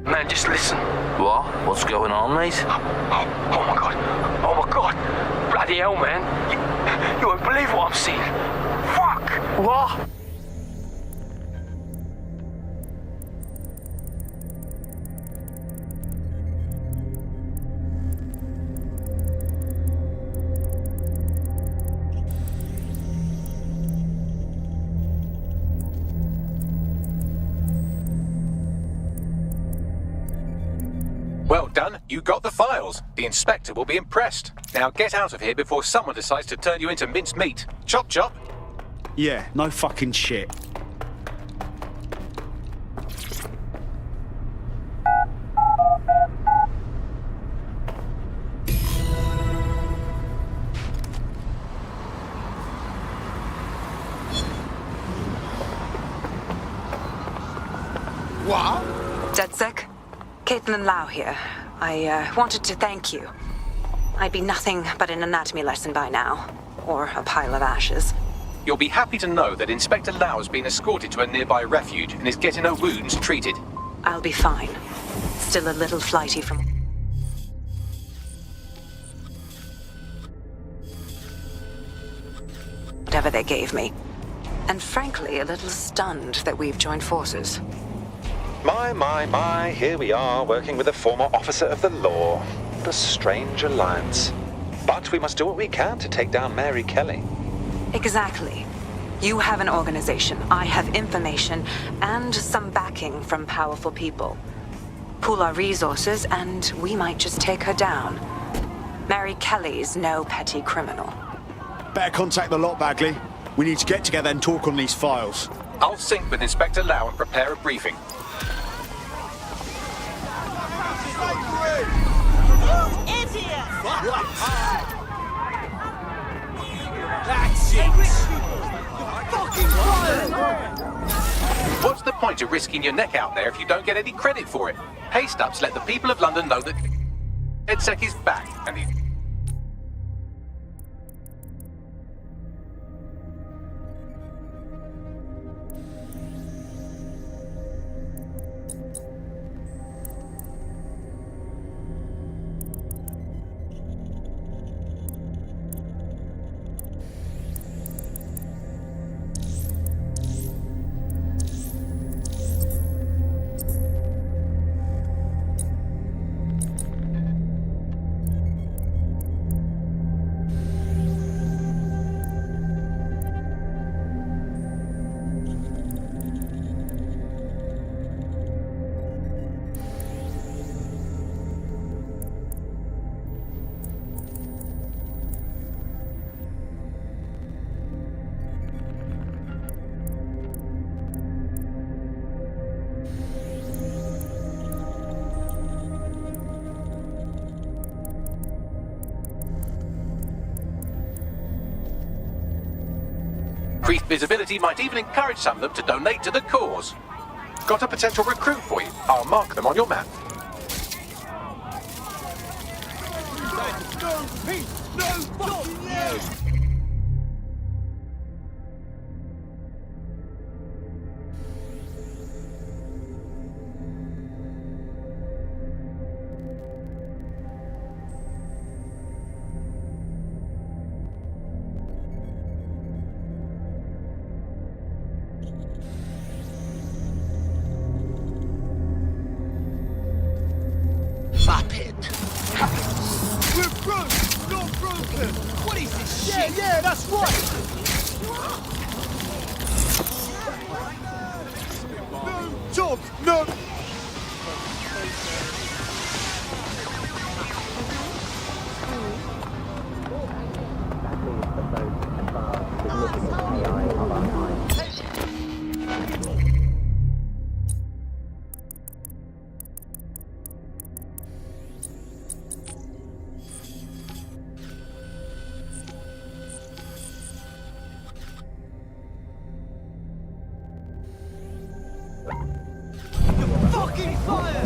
Man, just listen. What? What's going on, mate? Oh my god. Oh my god. Bloody hell, man. You won't believe what I'm seeing. Fuck. What? Well done, you got the files. The inspector will be impressed. Now get out of here before someone decides to turn you into minced meat. Chop chop. Yeah, no fucking shit. What? DedSec? Caitlin Lau here. I wanted to thank you. I'd be nothing but an anatomy lesson by now. Or a pile of ashes. You'll be happy to know that Inspector Lau has been escorted to a nearby refuge and is getting her wounds treated. I'll be fine. Still a little flighty from... whatever they gave me. And frankly, a little stunned that we've joined forces. My, here we are, working with a former officer of the law. The strange alliance. But we must do what we can to take down Mary Kelly. Exactly. You have an organization, I have information, and some backing from powerful people. Pool our resources, and we might just take her down. Mary Kelly's no petty criminal. Better contact the lot, Bagley. We need to get together and talk on these files. I'll sync with Inspector Lau and prepare a briefing. What's the point of risking your neck out there if you don't get any credit for it? Haste-ups let the people of London know that DedSec is back and he's... Increased visibility might even encourage some of them to donate to the cause. Got a potential recruit for you. I'll mark them on your map. No peace! No fucking yes! We're broke, not broken! What is this shit? Yeah, that's right! No, Tom, no! Fucking fire!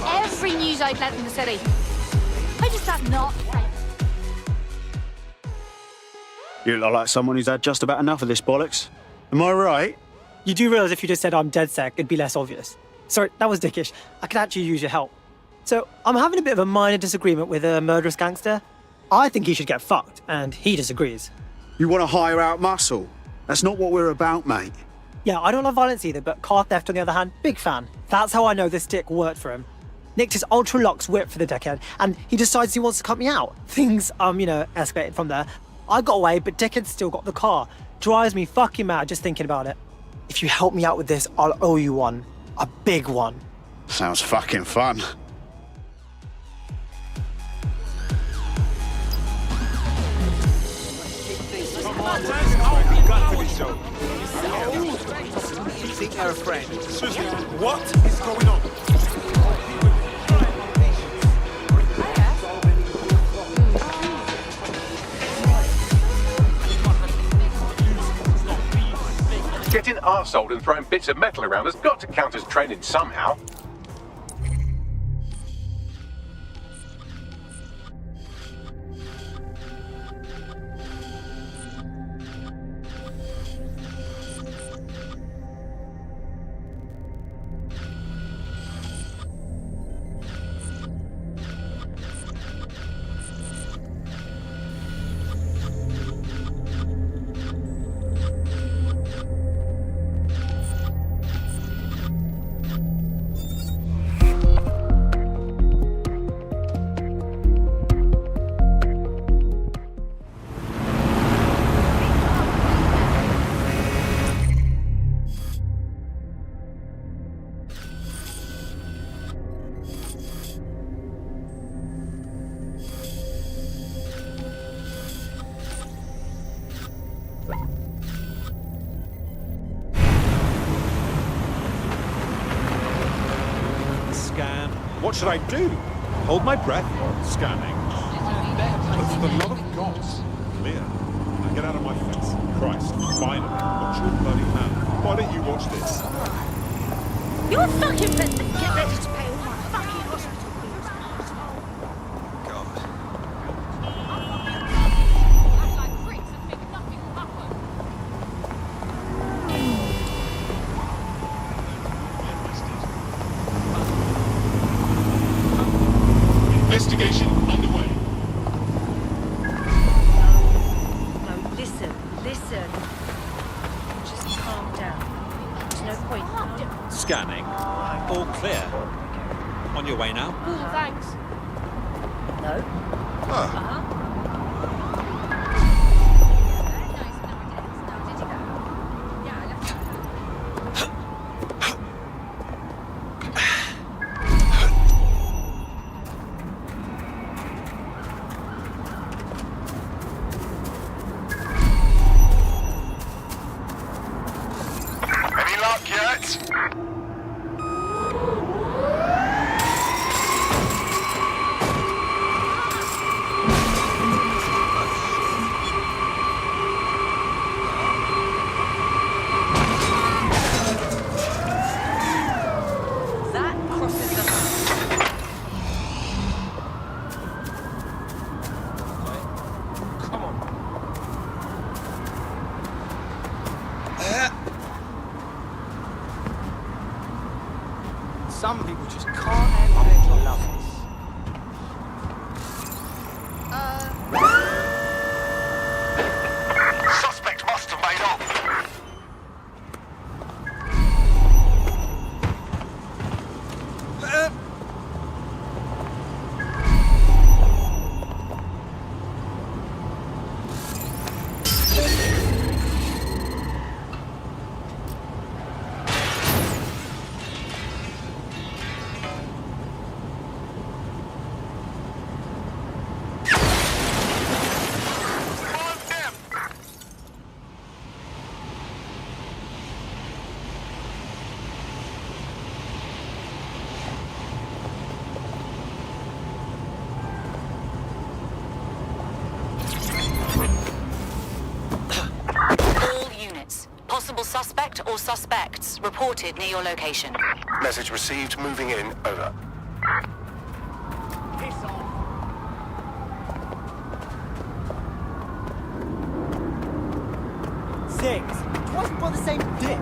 Every news outlet in the city. How does that not? You look like someone who's had just about enough of this bollocks. Am I right? You do realise if you just said I'm dead sec, it'd be less obvious. Sorry, that was dickish. I could actually use your help. So, I'm having a bit of a minor disagreement with a murderous gangster. I think he should get fucked, and he disagrees. You want to hire out muscle? That's not what we're about, mate. Yeah, I don't love violence either, but car theft on the other hand, big fan. That's how I know this stick worked for him. Nicked his ultra-lux whip for the dickhead, and he decides he wants to cut me out. Things, escalated from there. I got away, but dickhead's still got the car. Drives me fucking mad just thinking about it. If you help me out with this, I'll owe you one. A big one. Sounds fucking fun. You think they're a friend? Susie, what is going on? Getting arseholed and throwing bits of metal around has got to count as training somehow. Scan. What should I do? Hold my breath? Scanning. That's a lot of gods. Clear. Now get out of my face. Christ, finally. Watch your bloody hand. Why don't you watch this? You're fucking fit. Get ready to pay all my fucking hospital bills. Investigation underway. No, listen. Just calm down. There's no point. Scanning. All clear. On your way now? Oh, thanks. No. Any luck yet? That crosses the Come on. Some people just can't handle love. Suspect must have made off. All units. Possible suspect or suspects reported near your location. Message received. Moving in. Over. Six. Twice by the same dick.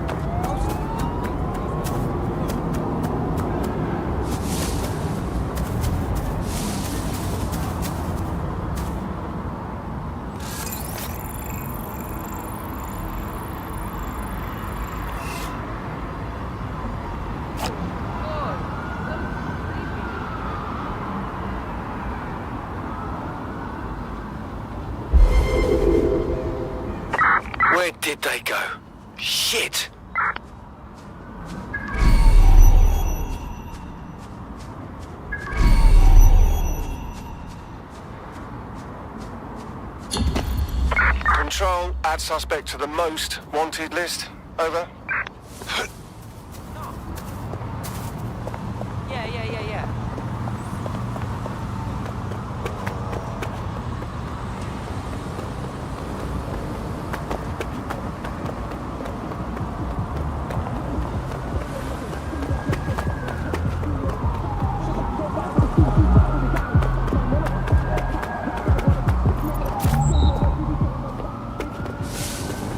Where did they go? Shit! Control, add suspect to the most wanted list. Over. Yeah.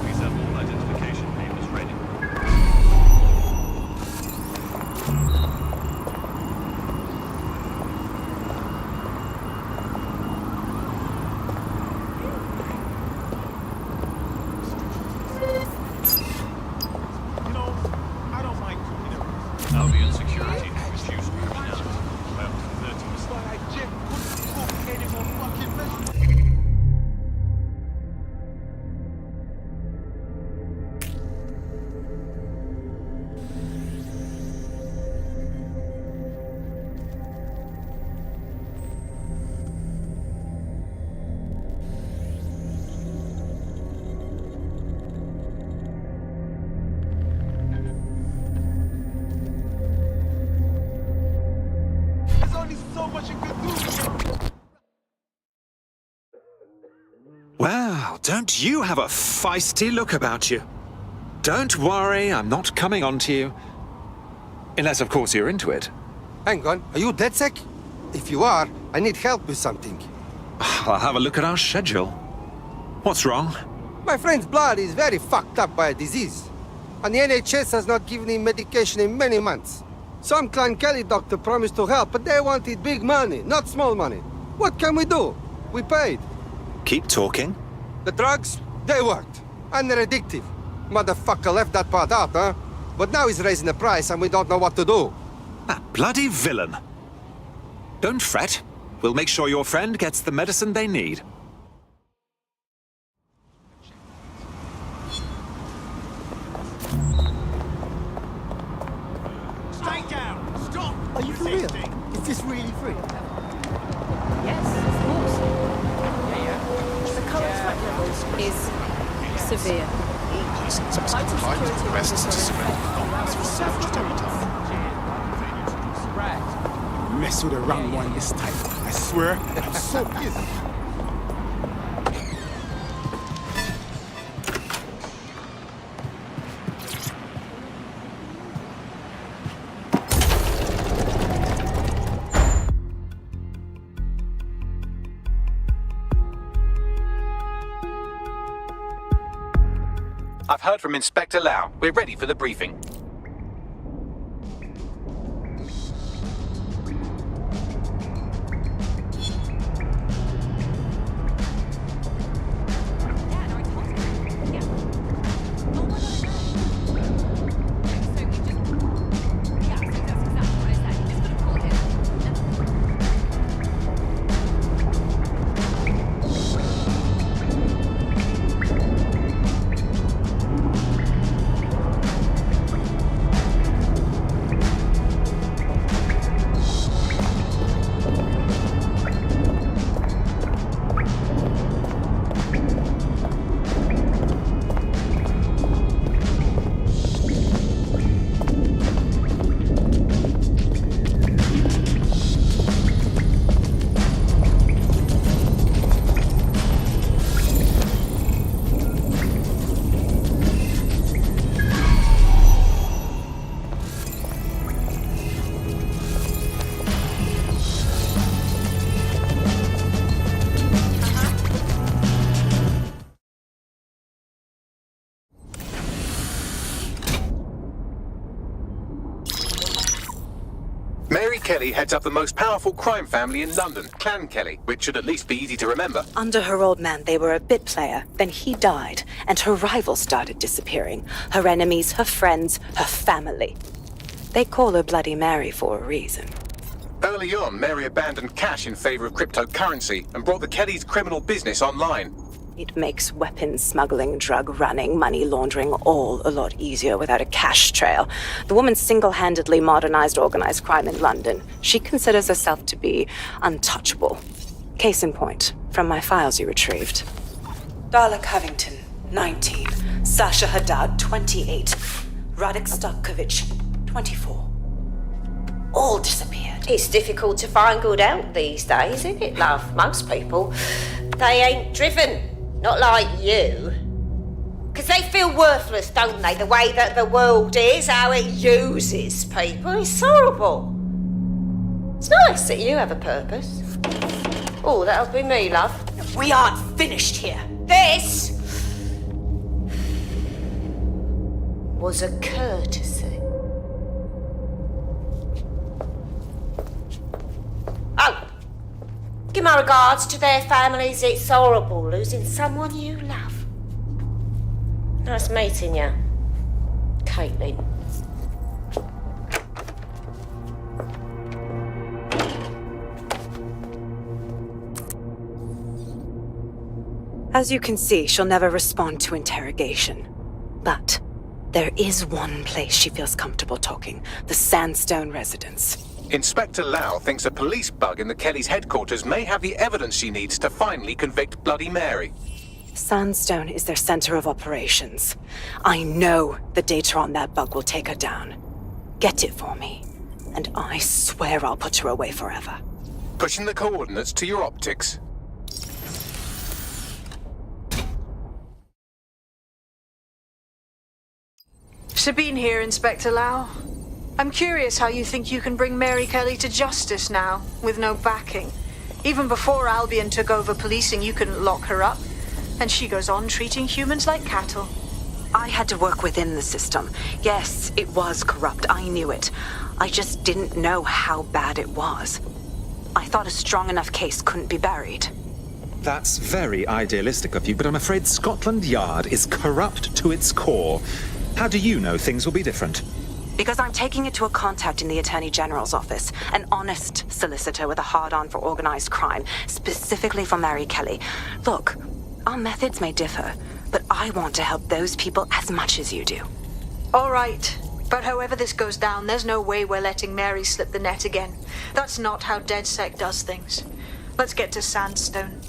Please have all identification papers ready. don't you have a feisty look about you? Don't worry, I'm not coming on to you. Unless, of course, you're into it. Hang on, are you DedSec? If you are, I need help with something. I'll have a look at our schedule. What's wrong? My friend's blood is very fucked up by a disease. And the NHS has not given him medication in many months. Some Clan Kelly doctor promised to help, but they wanted big money, not small money. What can we do? We paid. Keep talking. The drugs, they worked. And they're addictive. Motherfucker left that part out, huh? But now he's raising the price and we don't know what to do. That bloody villain. Don't fret. We'll make sure your friend gets the medicine they need. Stay down! Stop! Are you for real? Is this really free? Yes, of course. The current threat level is severe. Heightened security levels Mess with the wrong one this time. I swear, I'm so pissed. I've heard from Inspector Lau. We're ready for the briefing. Mary Kelly heads up the most powerful crime family in London, Clan Kelly, which should at least be easy to remember. Under her old man, they were a bit player. Then he died, and her rivals started disappearing. Her enemies, her friends, her family. They call her Bloody Mary for a reason. Early on, Mary abandoned cash in favor of cryptocurrency and brought the Kellys' criminal business online. It makes weapons smuggling, drug running, money laundering all a lot easier without a cash trail. The woman single-handedly modernized organized crime in London. She considers herself to be untouchable. Case in point, from my files you retrieved. Darla Covington, 19. Sasha Haddad, 28. Radek Starkovich, 24. All disappeared. It's difficult to find good help these days, isn't it, love? Most people, they ain't driven. Not like you. Because they feel worthless, don't they? The way that the world is, how it uses people. It's horrible. It's nice that you have a purpose. Oh, that'll be me, love. We aren't finished here. This was a courtesy. Oh, give my regards to their families. It's horrible losing someone you love. Nice meeting you, Caitlin. As you can see, she'll never respond to interrogation. But there is one place she feels comfortable talking, the Sandstone residence. Inspector Lau thinks a police bug in the Kellys' headquarters may have the evidence she needs to finally convict Bloody Mary. Sandstone is their center of operations. I know the data on that bug will take her down. Get it for me, and I swear I'll put her away forever. Pushing the coordinates to your optics. Sabine here, Inspector Lau. I'm curious how you think you can bring Mary Kelly to justice now, with no backing. Even before Albion took over policing, you couldn't lock her up. And she goes on treating humans like cattle. I had to work within the system. Yes, it was corrupt. I knew it. I just didn't know how bad it was. I thought a strong enough case couldn't be buried. That's very idealistic of you, but I'm afraid Scotland Yard is corrupt to its core. How do you know things will be different? Because I'm taking it to a contact in the Attorney General's office, an honest solicitor with a hard-on for organized crime, specifically for Mary Kelly. Look, our methods may differ, but I want to help those people as much as you do. All right. But however this goes down, there's no way we're letting Mary slip the net again. That's not how DedSec does things. Let's get to Sandstone.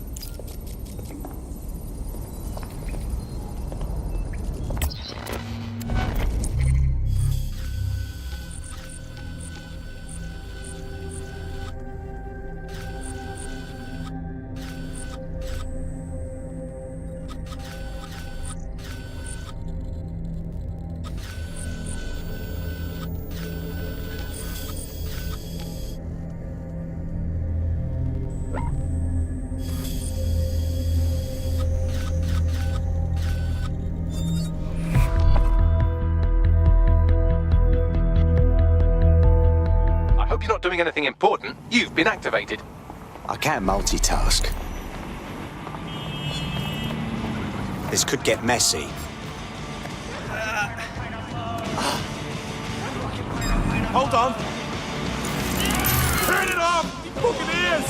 You're not doing anything important. You've been activated. I can't multitask. This could get messy. Hold on. Turn it off! You fucking ears!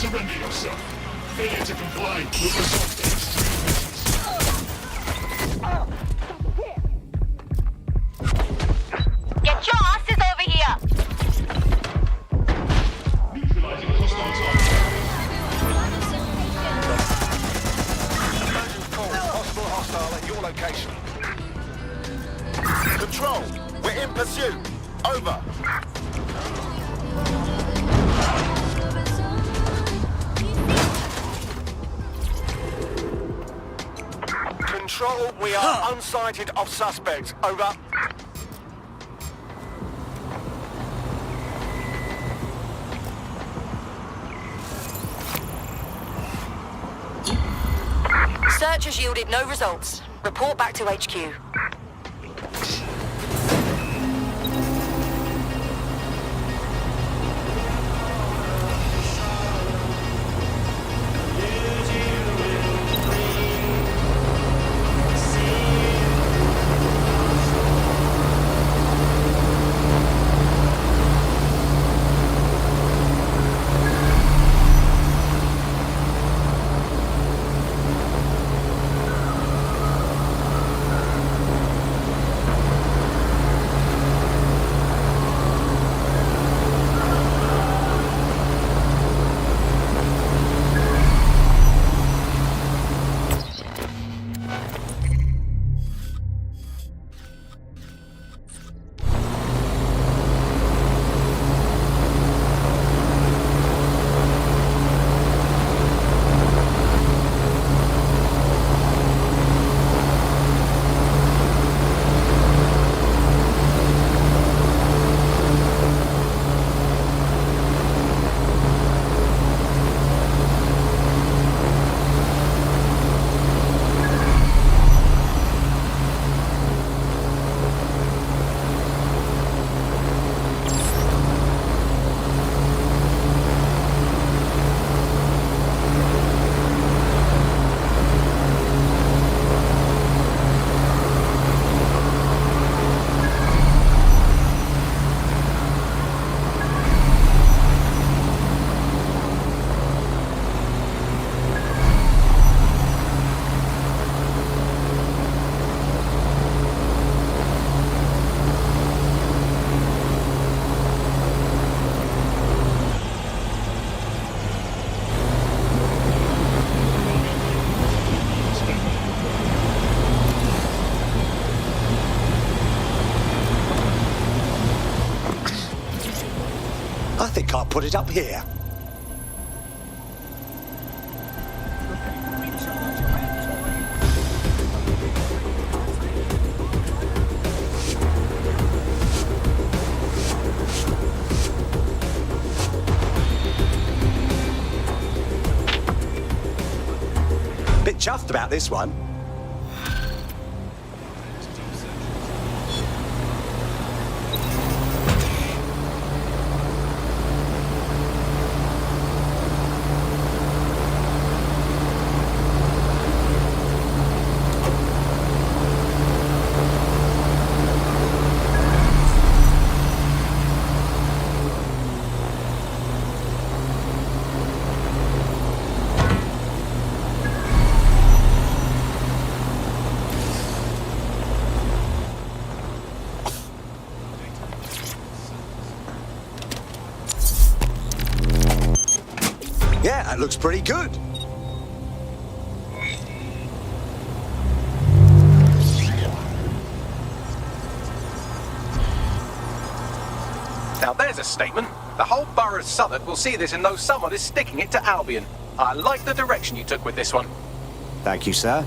Surrender yourself. Failure to comply will result in extreme. Get your asses over here! Neutralizing hostile Emergent call. Possible hostile at your location. Control, we're in pursuit. Over. Control, we are unsighted of suspects. Over. Search has yielded no results. Report back to HQ. I think I'll put it up here. chuffed about this one. Yeah, that looks pretty good. Now there's a statement. The whole borough of Southwark will see this and know someone is sticking it to Albion. I like the direction you took with this one. Thank you, sir.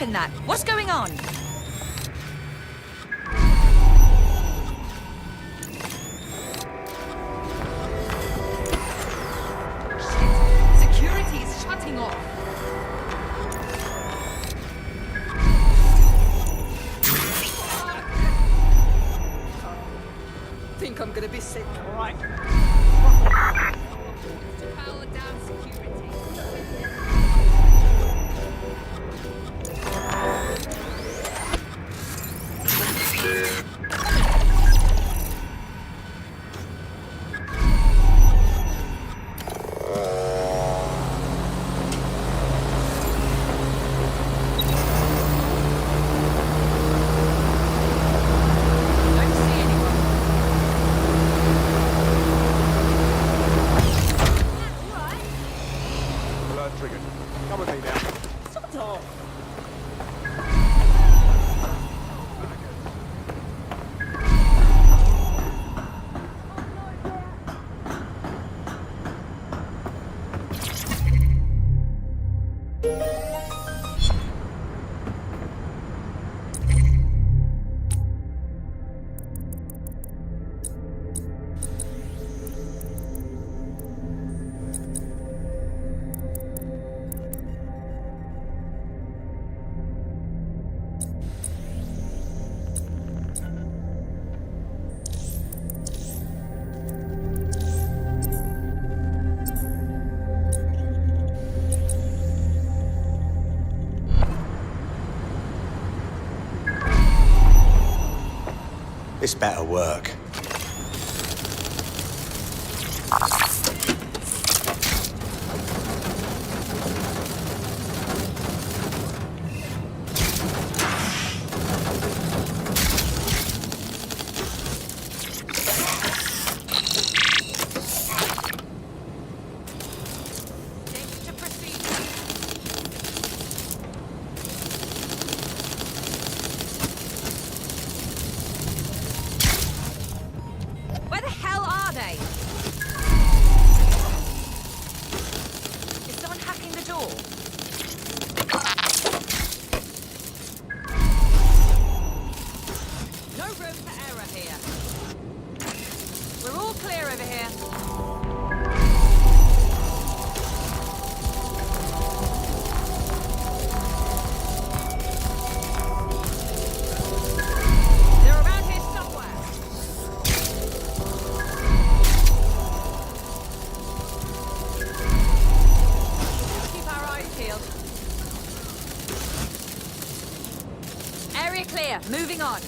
in that? What's going on? Security is shutting off. Think I'm gonna be sick, alright? Power down security. Alert triggered. Come with me now. Sort of. This better work. Where the hell are they? Is someone hacking the door? No room for error here. We're all clear over here. They're around here somewhere. Keep our eyes peeled. Area clear. Moving on.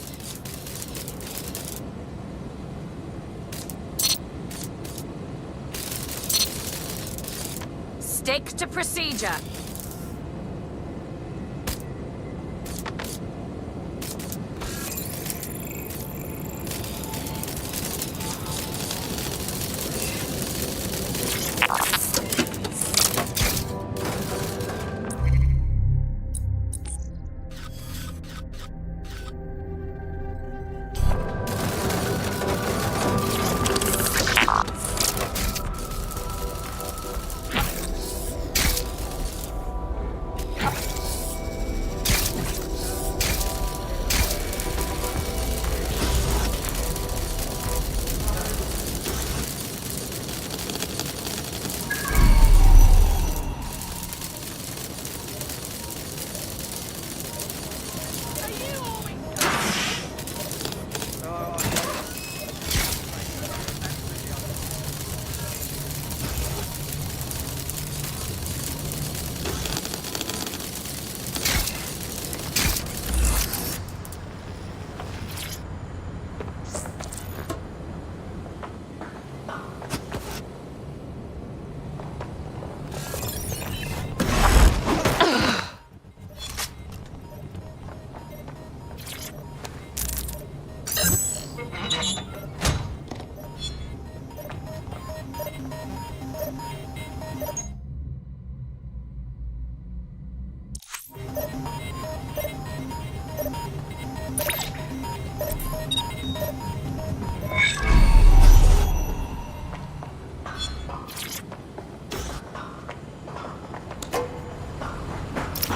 Stick to procedure.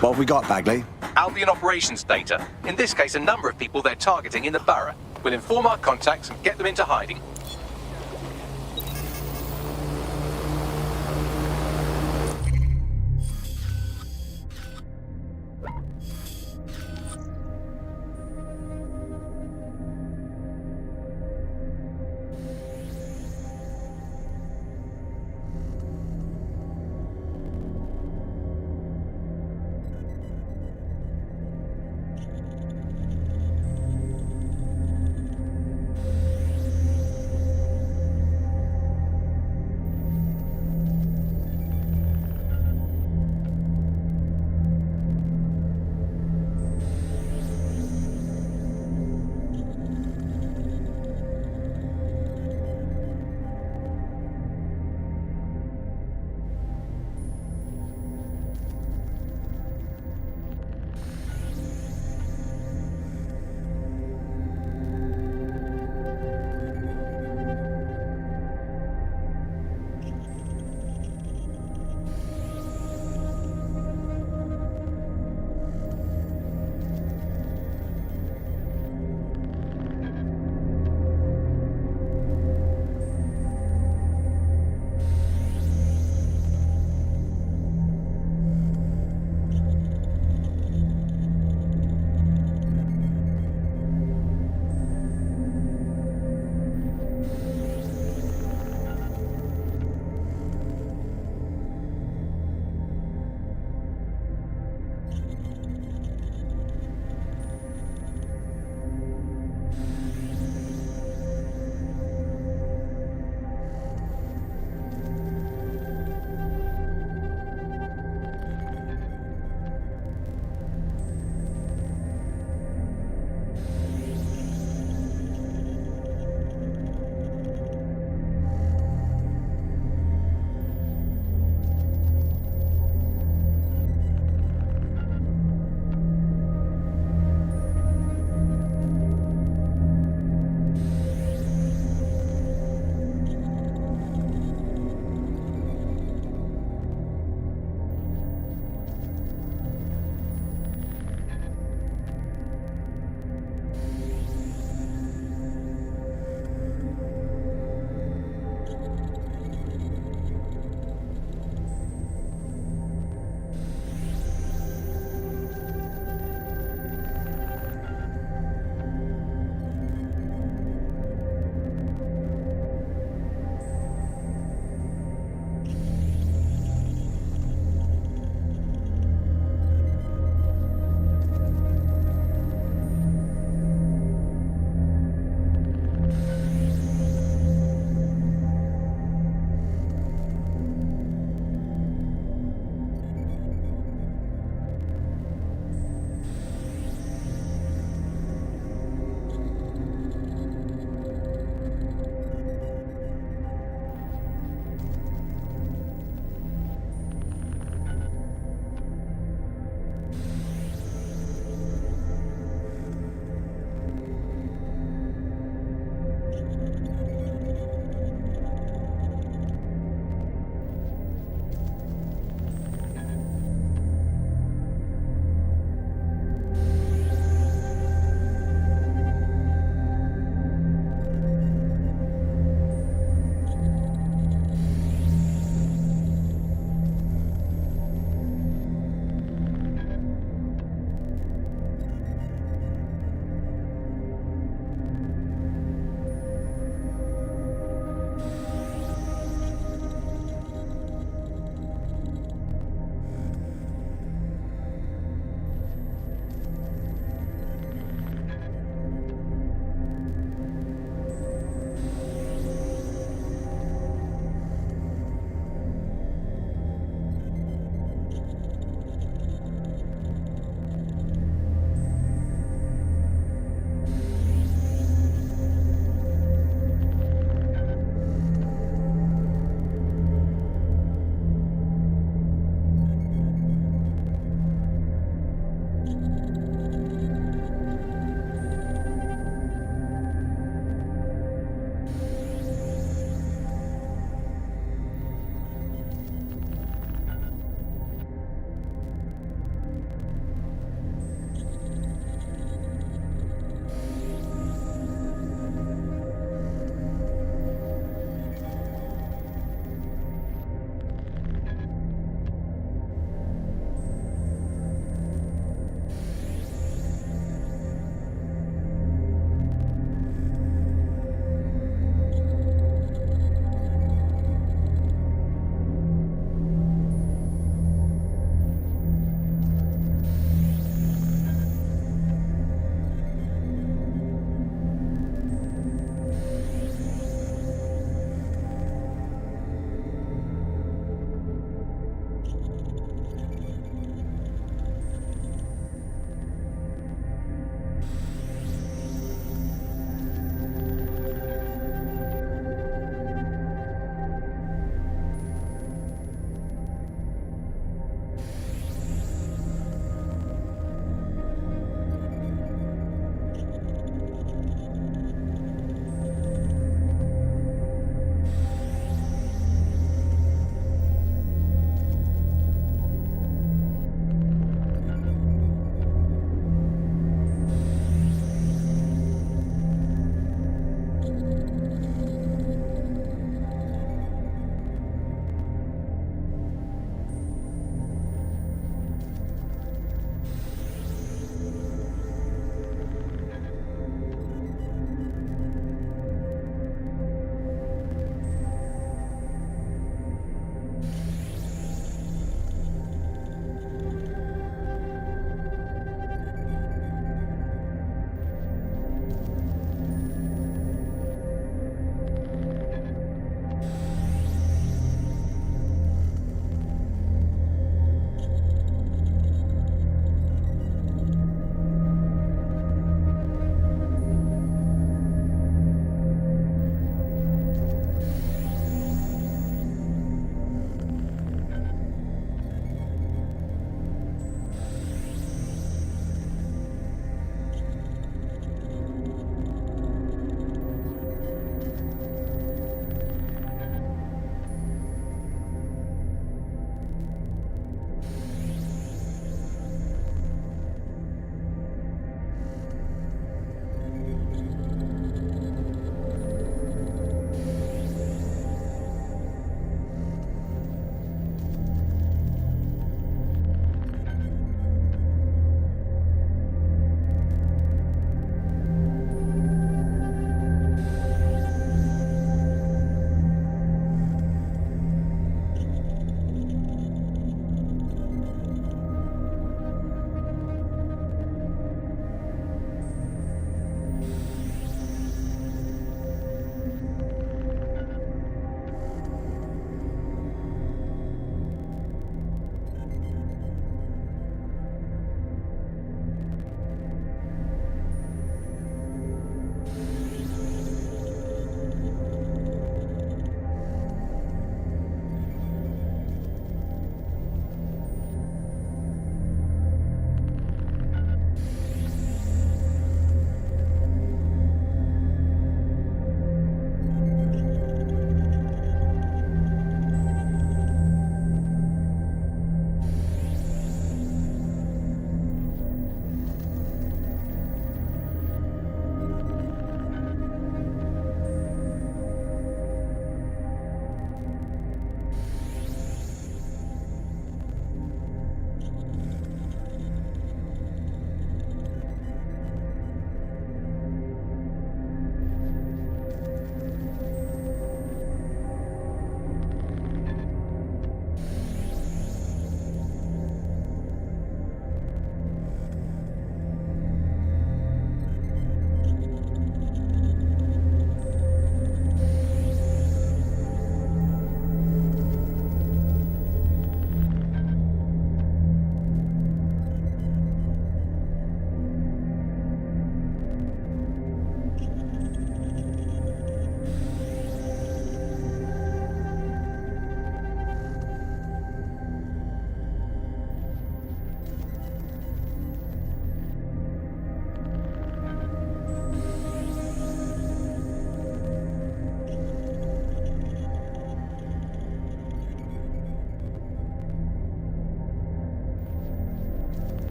What have we got, Bagley? Albion operations data, in this case a number of people they're targeting in the borough. We'll inform our contacts and get them into hiding.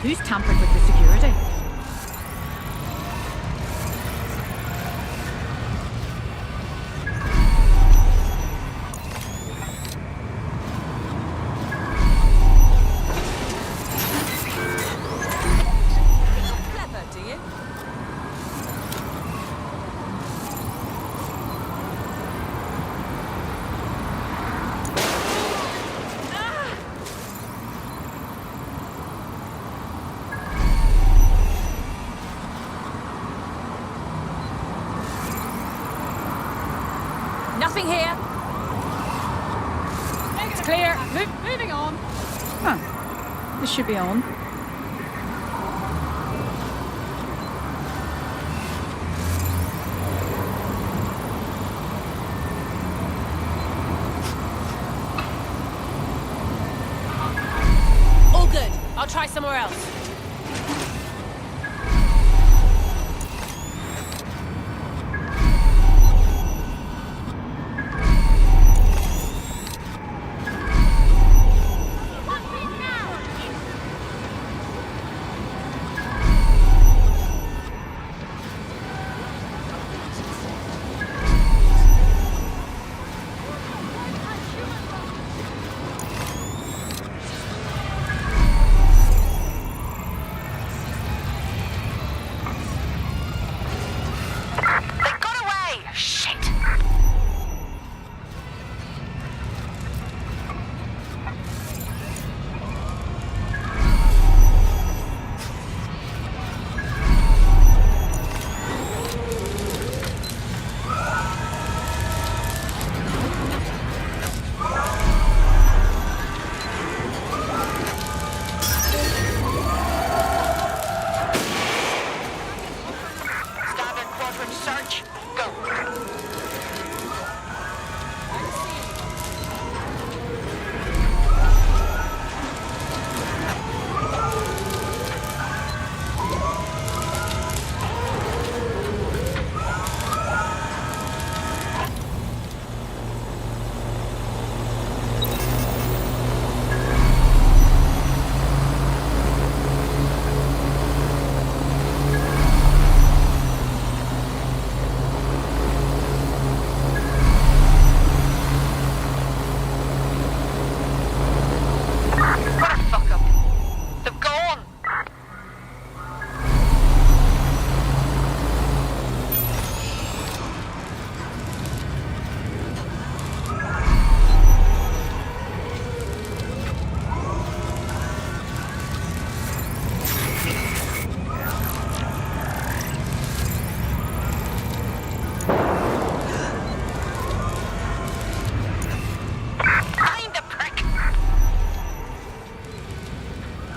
Who's tampered with the security? Clever, do you? Nothing here. It's clear. Moving on. Huh. This should be on. All good. I'll try somewhere else.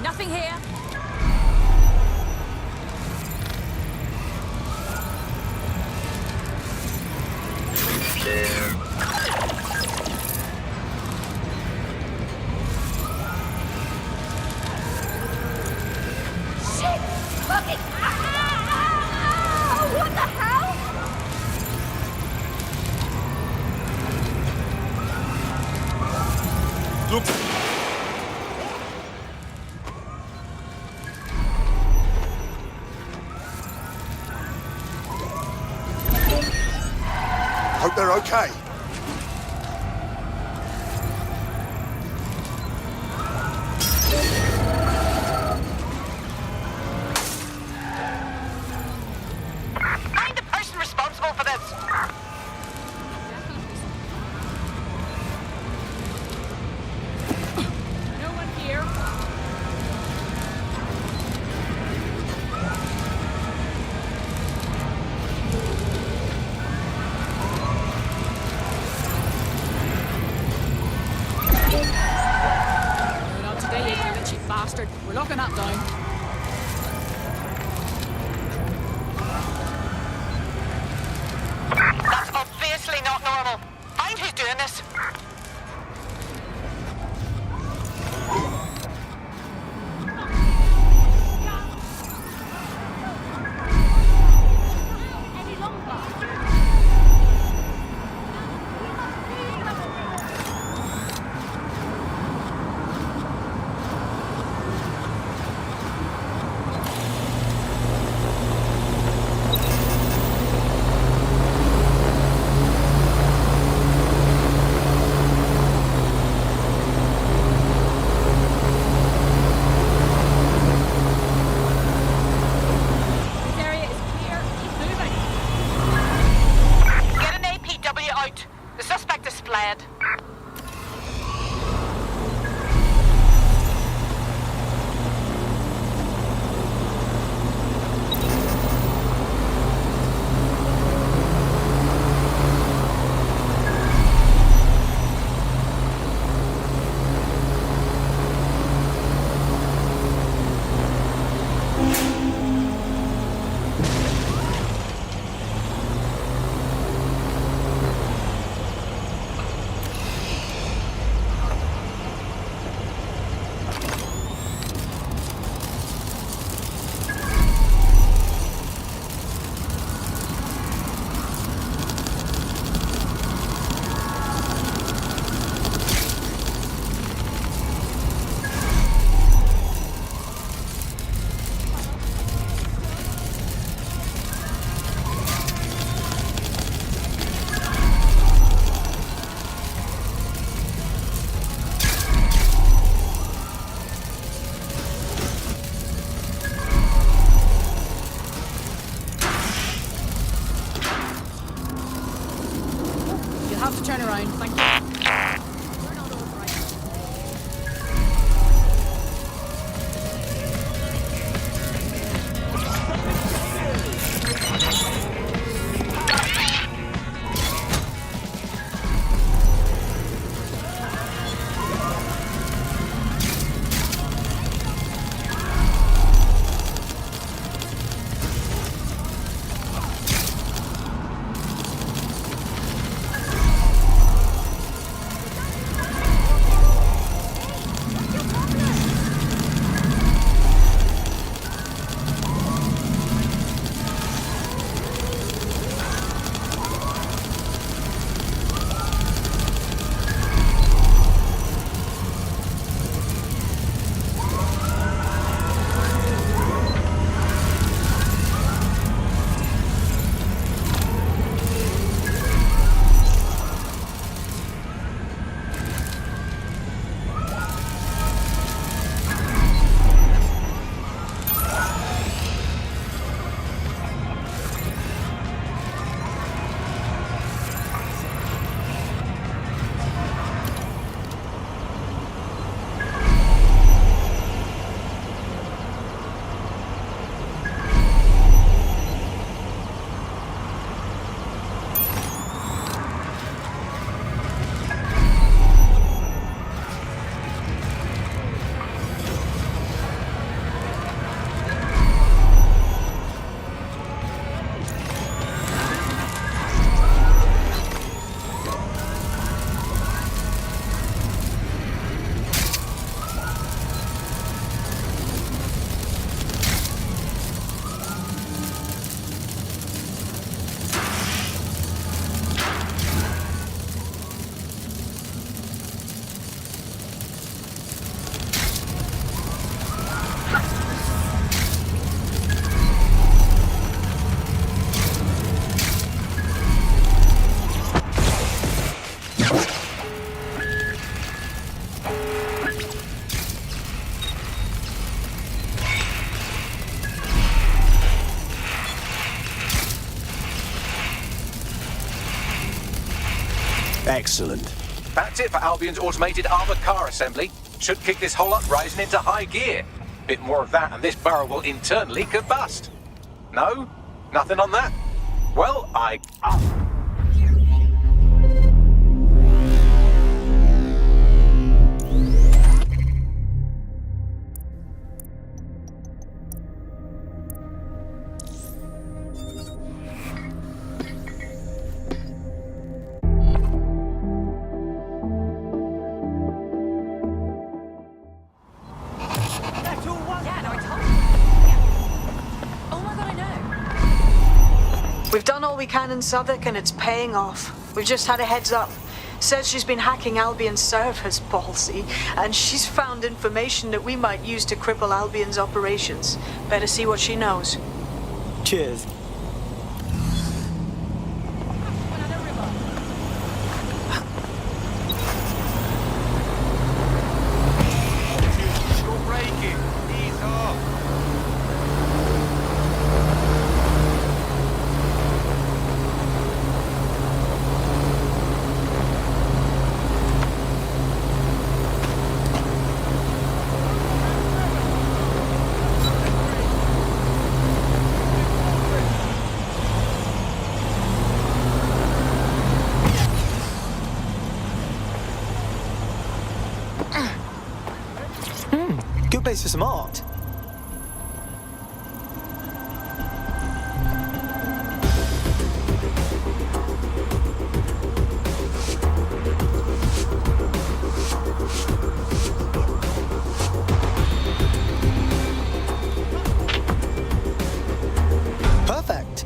Nothing here. Shit! Fucking... Ah! What the hell? Look. Hope they're okay. Find the person responsible for this. No one here. No, not today, you glitchy bastard. We're locking that down. That's obviously not normal. Find who's doing this. lad. You'll have to turn around, thank you. Excellent. That's it for Albion's automated armored car assembly. Should kick this whole uprising into high gear. Bit more of that and this barrel will internally combust. No? Nothing on that? Well, We've done all we can in Southwark and it's paying off. We've just had a heads up. Says she's been hacking Albion's servers, ballsy, and she's found information that we might use to cripple Albion's operations. Better see what she knows. Cheers. place for some art. Perfect.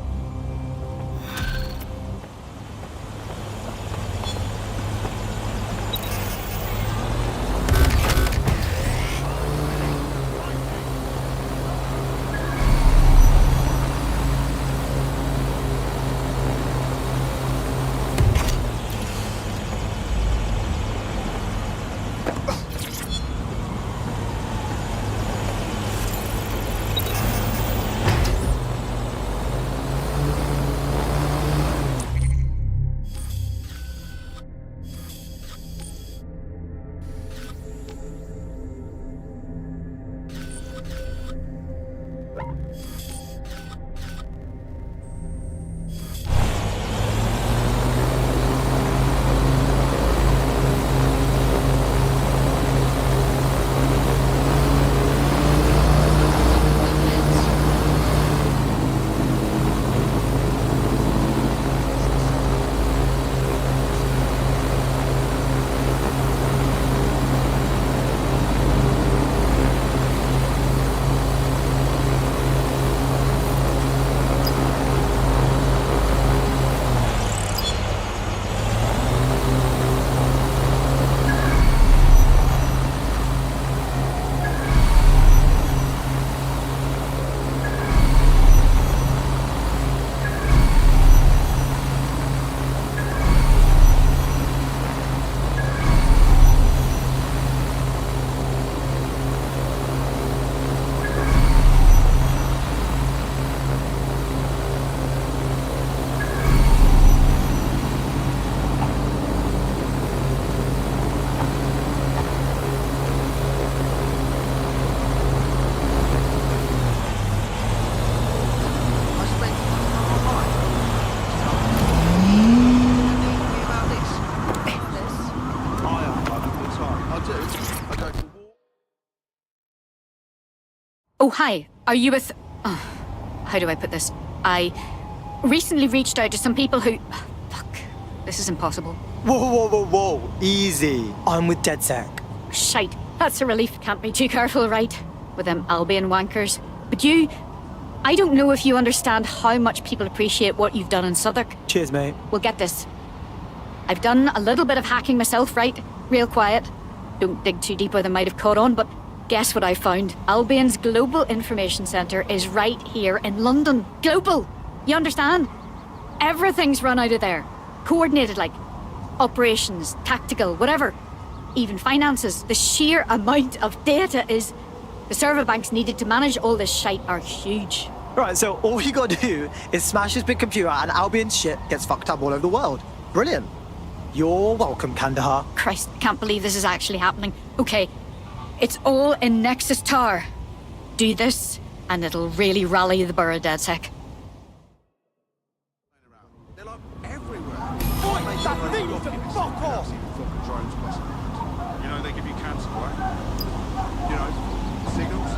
Oh, hi. Are you with... Oh, how do I put this? I recently reached out to some people who... Fuck. This is impossible. Whoa. Easy. I'm with DedSec. Shite. That's a relief. Can't be too careful, right? With them Albion wankers. But you... I don't know if you understand how much people appreciate what you've done in Southwark. Cheers, mate. Well, get this. I've done a little bit of hacking myself, right? Real quiet. Don't dig too deep or they might have caught on, but guess what I found? Albion's global information centre is right here in London. Global! You understand? Everything's run out of there. Coordinated, like operations, tactical, whatever. Even finances. The sheer amount of data is... The server banks needed to manage all this shite are huge. Right, so all you gotta do is smash this big computer and Albion's shit gets fucked up all over the world. Brilliant. You're welcome, Kandahar. Christ, can't believe this is actually happening. Okay, it's all in Nexus Tower. Do this, and it'll really rally the borough DedSec. They're like everywhere. Oi, that thing to fuck off! You know, they give you cancer, right? You know, signals.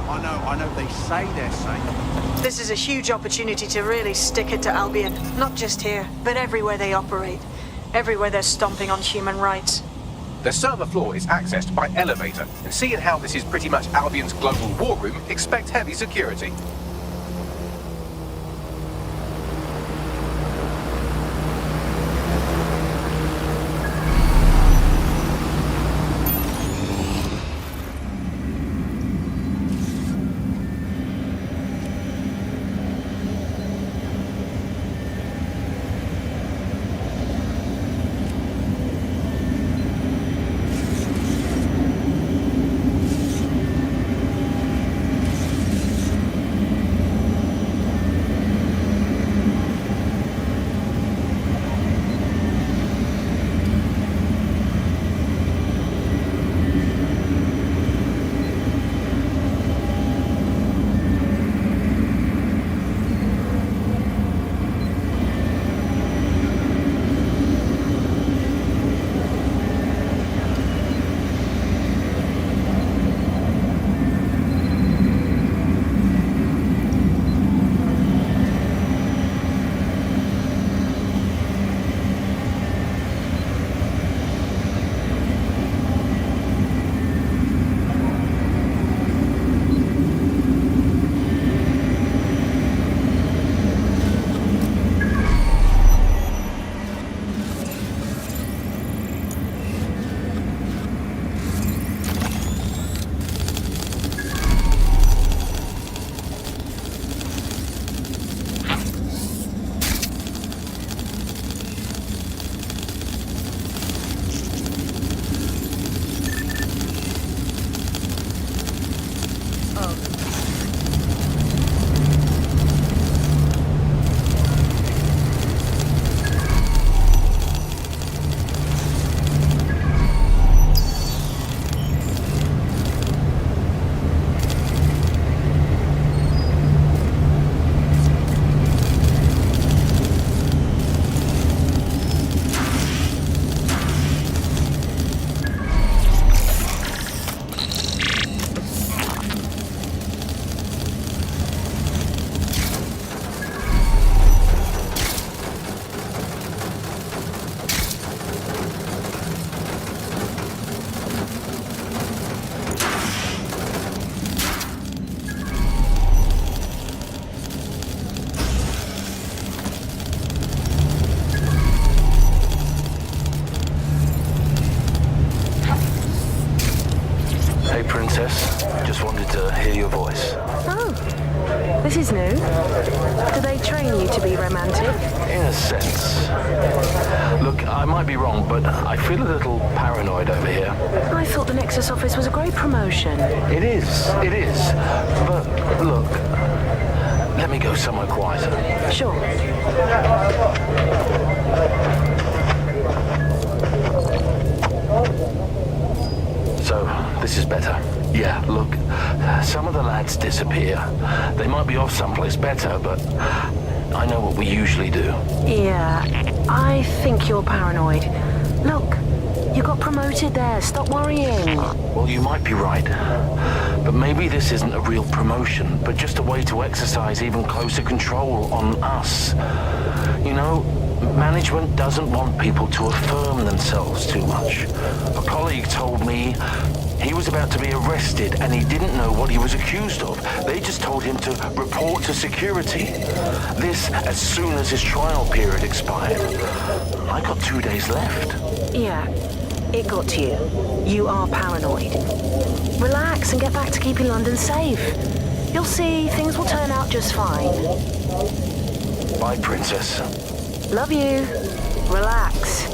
I know, they say they're safe. This is a huge opportunity to really stick it to Albion. Not just here, but everywhere they operate. Everywhere they're stomping on human rights. The server floor is accessed by elevator, and seeing how this is pretty much Albion's global war room, expect heavy security. Princess. Just wanted to hear your voice. Oh, this is new. Do they train you to be romantic? In a sense. Look, I might be wrong, but I feel a little paranoid over here. I thought the Nexus office was a great promotion. It is. But look, let me go somewhere quieter. Sure. So, this is better. Yeah, look, some of the lads disappear. They might be off someplace better, but I know what we usually do. Yeah, I think you're paranoid. Look, you got promoted there. Stop worrying. Well, you might be right. But maybe this isn't a real promotion, but just a way to exercise even closer control on us. You know, management doesn't want people to affirm themselves too much. A colleague told me he was about to be arrested and he didn't know what he was accused of. They just told him to report to security. This as soon as his trial period expired. I got 2 days left. Yeah, it got to you. You are paranoid. Relax and get back to keeping London safe. You'll see, things will turn out just fine. Bye, Princess. Love you. Relax.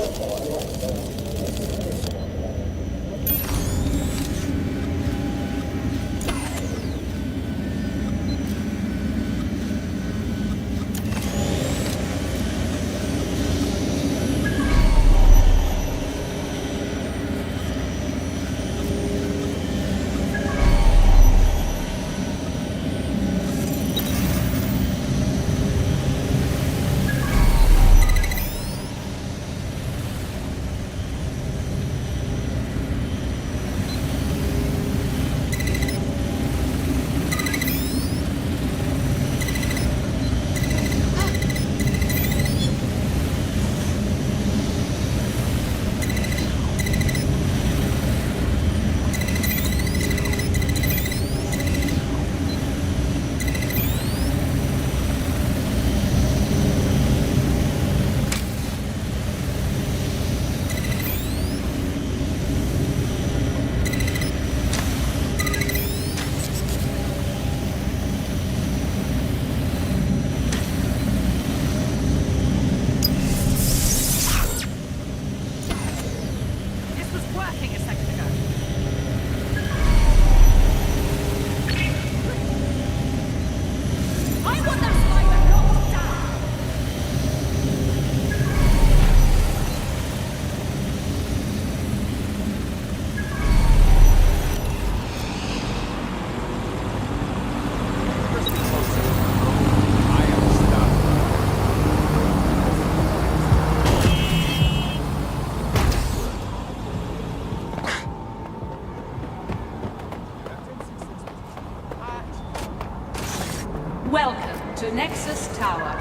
Welcome to Nexus Tower.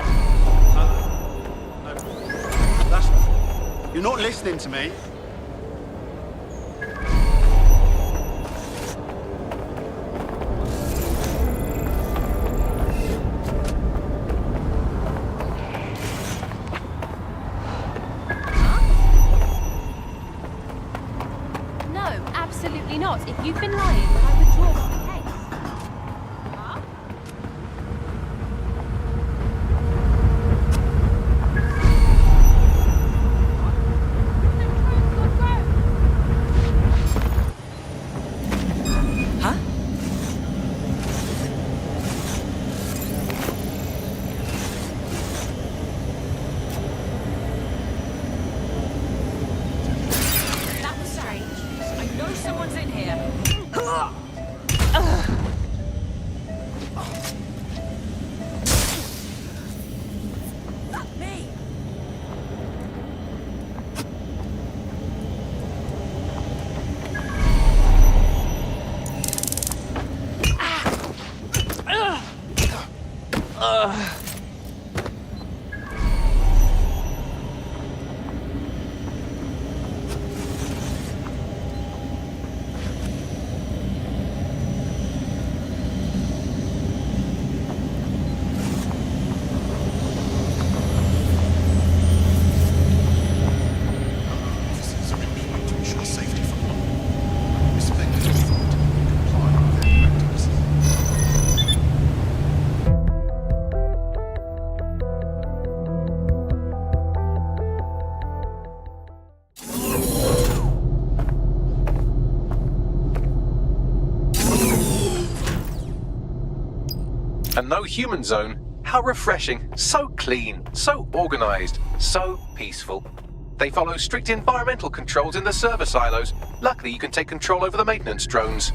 You're not listening to me. No, absolutely not. If you've been lying, then I withdraw from the case. That was strange. I know someone's in here. Me. no human zone. How refreshing. So clean, so organized, so peaceful. They follow strict environmental controls in the server silos. Luckily, you can take control over the maintenance drones.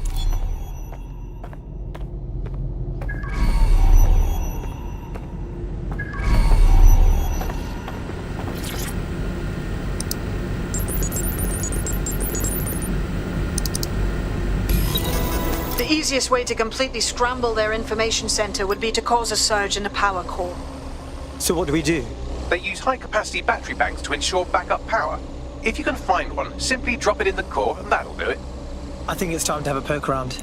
The easiest way to completely scramble their information center would be to cause a surge in the power core. So what do we do? They use high-capacity battery banks to ensure backup power. If you can find one, simply drop it in the core and that'll do it. I think it's time to have a poke around.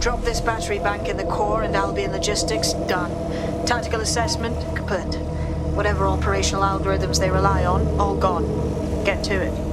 Drop this battery bank in the core and Albion logistics, done. Tactical assessment, kaput. Whatever operational algorithms they rely on, all gone. Get to it.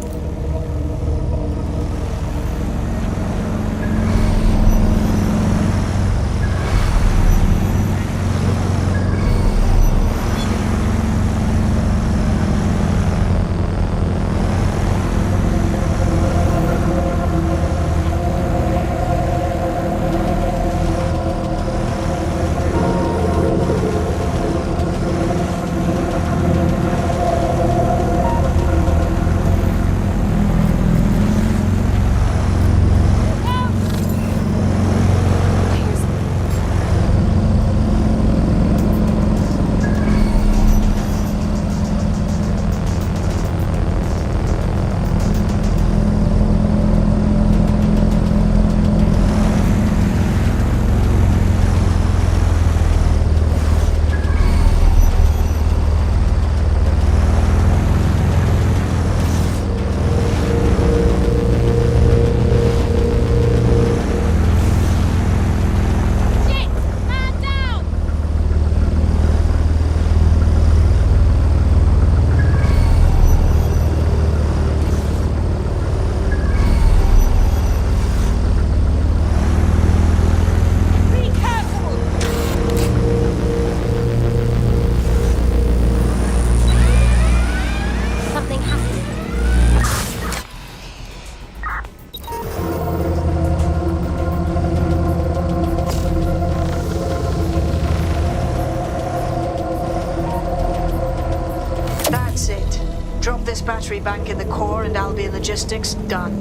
Drop this battery bank in the core and Albion logistics, done.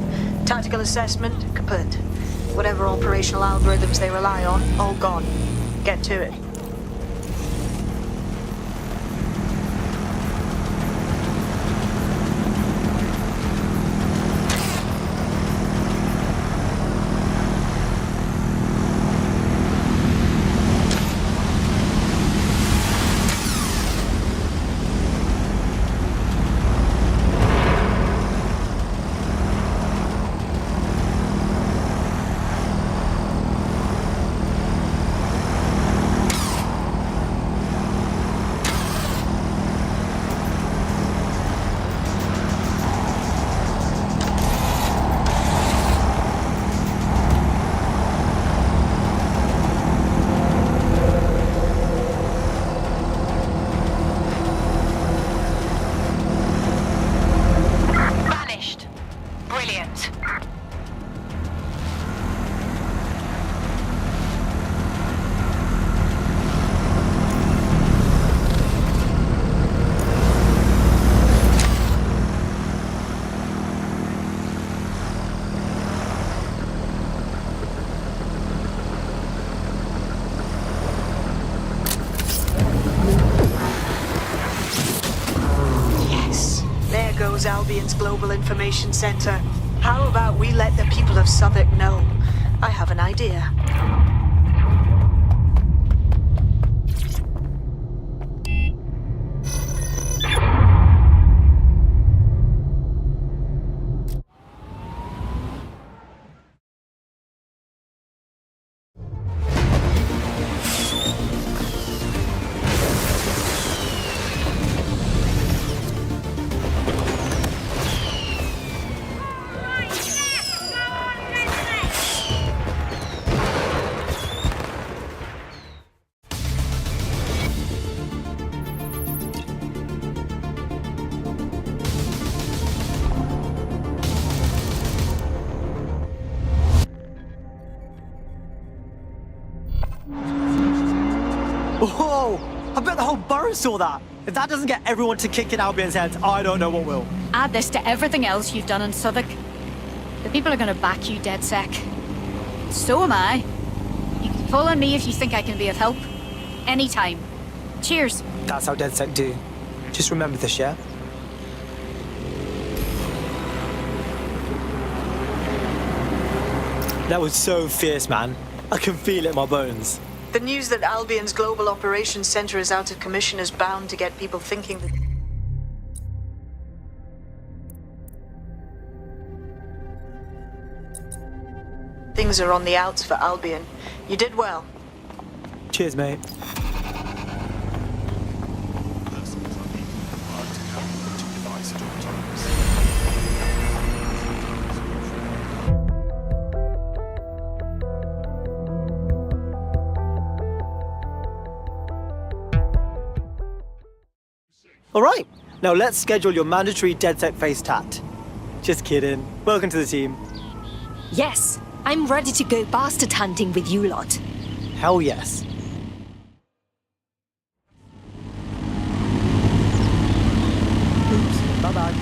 Tactical assessment, kaput. Whatever operational algorithms they rely on, all gone. Get to it. Albion's Global Information Center. How about we let the people of Southwark know? I have an idea. Whoa! I bet the whole borough saw that. If that doesn't get everyone to kick in Albion's heads, I don't know what will. Add this to everything else you've done in Southwark. The people are gonna back you, DedSec. So am I. You can call on me if you think I can be of help. Anytime. Cheers. That's how DedSec do. Just remember this, yeah? That was so fierce, man. I can feel it in my bones. The news that Albion's Global Operations Center is out of commission is bound to get people thinking that... things are on the outs for Albion. You did well. Cheers, mate. All right, now let's schedule your mandatory DedSec face tat. Just kidding. Welcome to the team. Yes, I'm ready to go bastard hunting with you lot. Hell yes. Oops, my bad.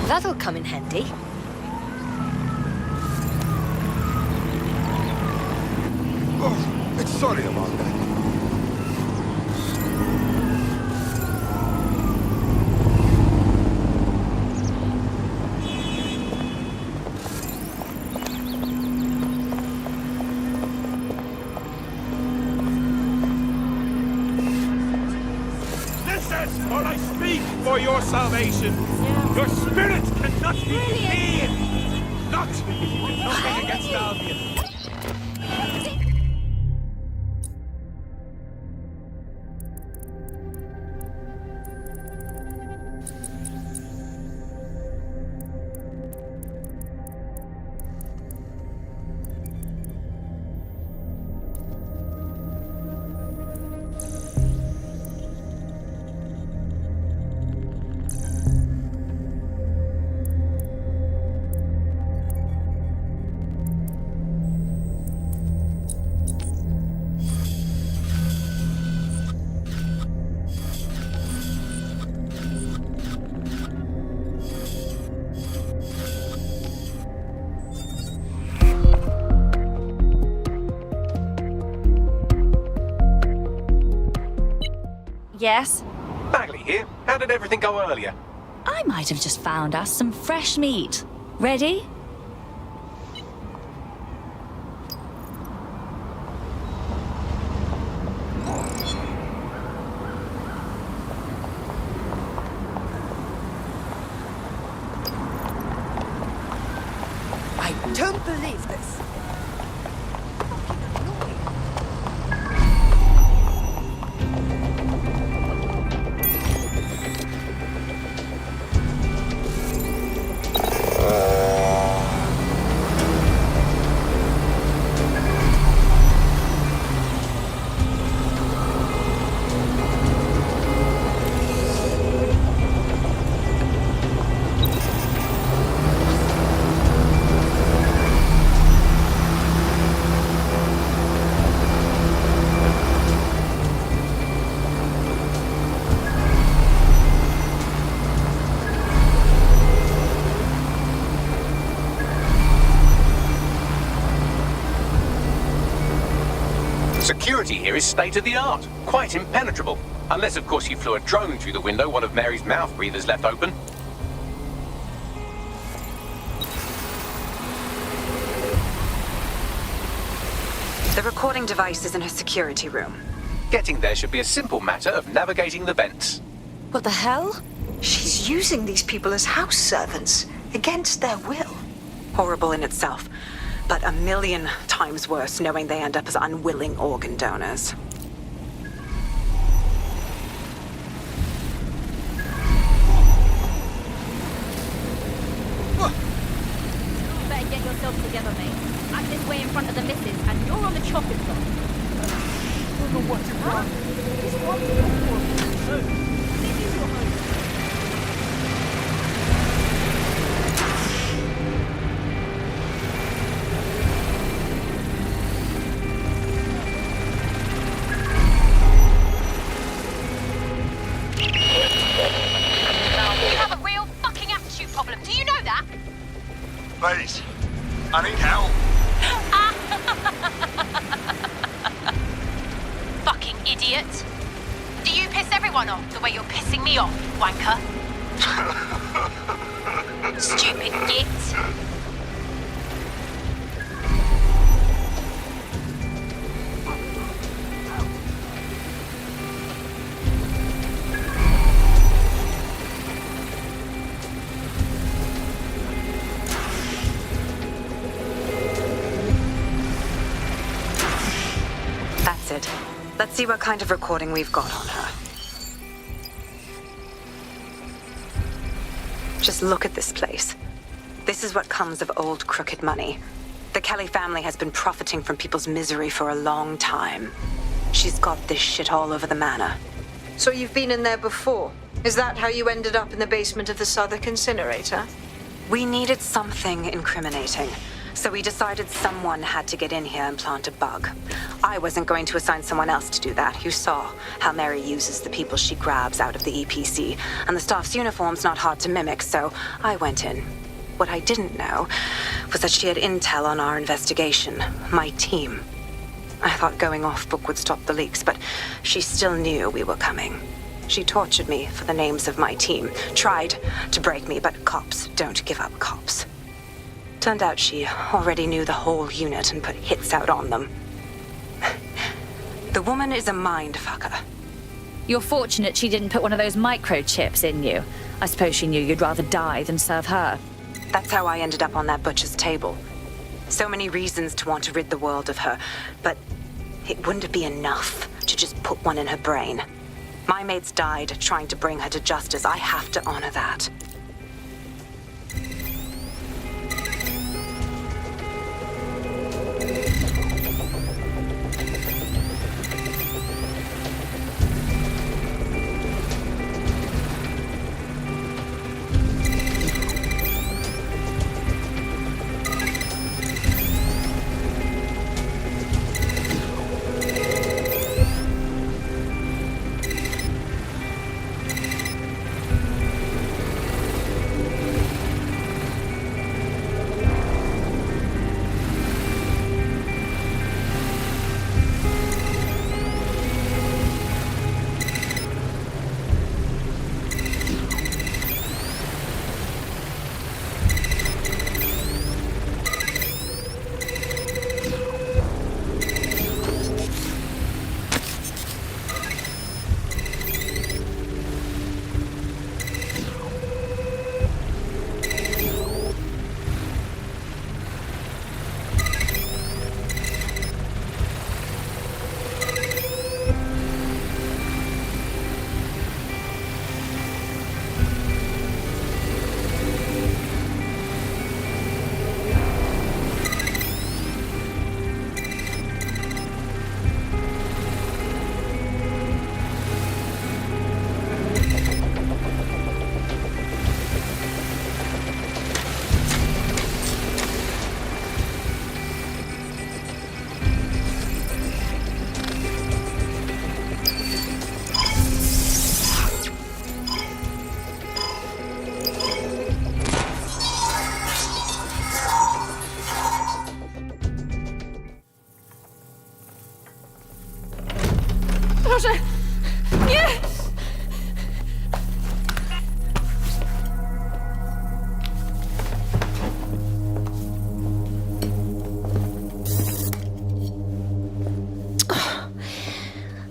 That'll come in handy. Oh, sorry about that. Listen, or I speak for your salvation. Your spirit cannot be clean! Not if you do nothing against Albion. Yes? Bagley here. How did everything go earlier? I might have just found us some fresh meat. Ready? I don't believe this. Security here is state-of-the-art, quite impenetrable. Unless, of course, you flew a drone through the window one of Mary's mouth breathers left open. The recording device is in her security room. Getting there should be a simple matter of navigating the vents. What the hell? She's using these people as house servants, against their will. Horrible in itself, but a million times worse knowing they end up as unwilling organ donors. Better get yourself together, mate. I'm this way in front of the missus, and you're on the chopping block. I don't know what to do. It's one for Leave you behind. You have a real fucking attitude problem. Do you know that? Please, I need help. Fucking idiot. Do you piss everyone off the way you're pissing me off, wanker? Stupid git. That's it. Let's see what kind of recording we've got on her. Just look at this place. This is what comes of old crooked money. The Kelly family has been profiting from people's misery for a long time. She's got this shit all over the manor. So you've been in there before? Is that how you ended up in the basement of the Southwark incinerator? We needed something incriminating, so we decided someone had to get in here and plant a bug. I wasn't going to assign someone else to do that. You saw how Mary uses the people she grabs out of the EPC, and the staff's uniform's not hard to mimic, so I went in. What I didn't know was that she had intel on our investigation, my team. I thought going off book would stop the leaks, but she still knew we were coming. She tortured me for the names of my team, tried to break me, but cops don't give up cops. Turned out she already knew the whole unit and put hits out on them. The woman is a mindfucker. You're fortunate she didn't put one of those microchips in you. I suppose she knew you'd rather die than serve her. That's how I ended up on that butcher's table. So many reasons to want to rid the world of her, but it wouldn't be enough to just put one in her brain. My mates died trying to bring her to justice. I have to honor that. Yes!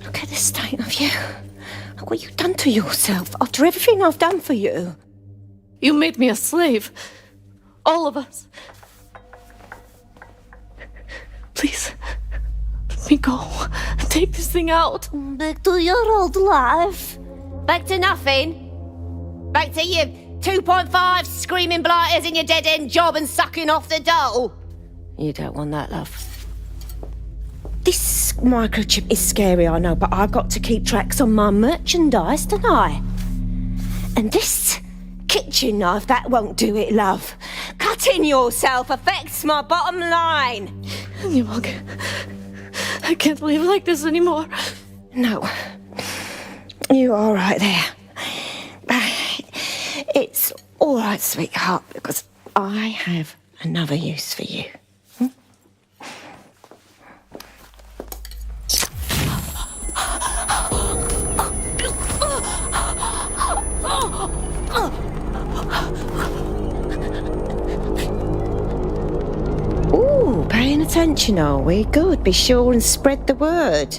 Look at the state of you. Look what you've done to yourself after everything I've done for you. You made me a slave. All of us. Please, let me go. Take this thing out. Back to your old life. Back to nothing. Back to your 2.5 screaming blighters in your dead-end job and sucking off the dole. You don't want that, love. This microchip is scary, I know, but I've got to keep tracks on my merchandise, don't I? And this kitchen knife, that won't do it, love. Cutting yourself affects my bottom line. You mug. I can't live like this anymore. No. You're all right there. It's all right, sweetheart, because I have another use for you. Ooh, paying attention, are we? Good. Be sure and spread the word.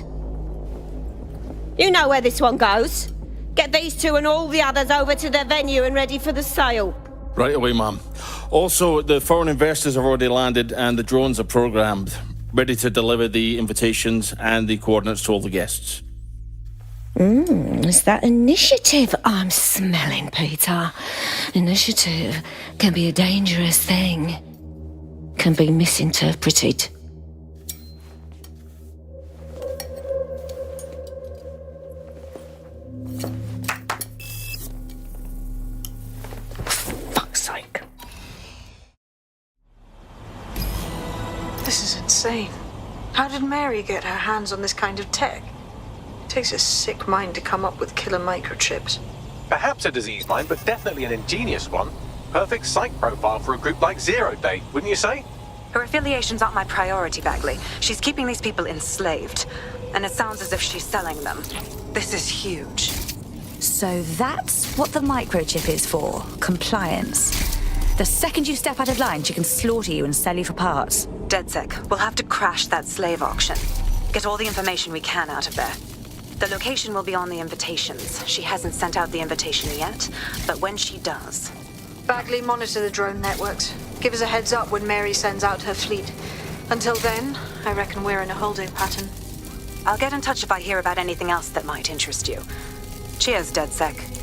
You know where this one goes. Get these two and all the others over to their venue and ready for the sale. Right away, ma'am. Also, the foreign investors have already landed and the drones are programmed, ready to deliver the invitations and the coordinates to all the guests. It's that initiative I'm smelling, Peter. Initiative can be a dangerous thing. Can be misinterpreted. Fuck's sake. This is insane. How did Mary get her hands on this kind of tech? It takes a sick mind to come up with killer microchips. Perhaps a disease mind, but definitely an ingenious one. Perfect psych profile for a group like Zero Day, wouldn't you say? Her affiliations aren't my priority, Bagley. She's keeping these people enslaved. And it sounds as if she's selling them. This is huge. So that's what the microchip is for. Compliance. The second you step out of line, she can slaughter you and sell you for parts. DedSec, we'll have to crash that slave auction. Get all the information we can out of there. The location will be on the invitations. She hasn't sent out the invitation yet, but when she does... Bagley, monitor the drone networks. Give us a heads up when Mary sends out her fleet. Until then, I reckon we're in a holding pattern. I'll get in touch if I hear about anything else that might interest you. Cheers, DedSec.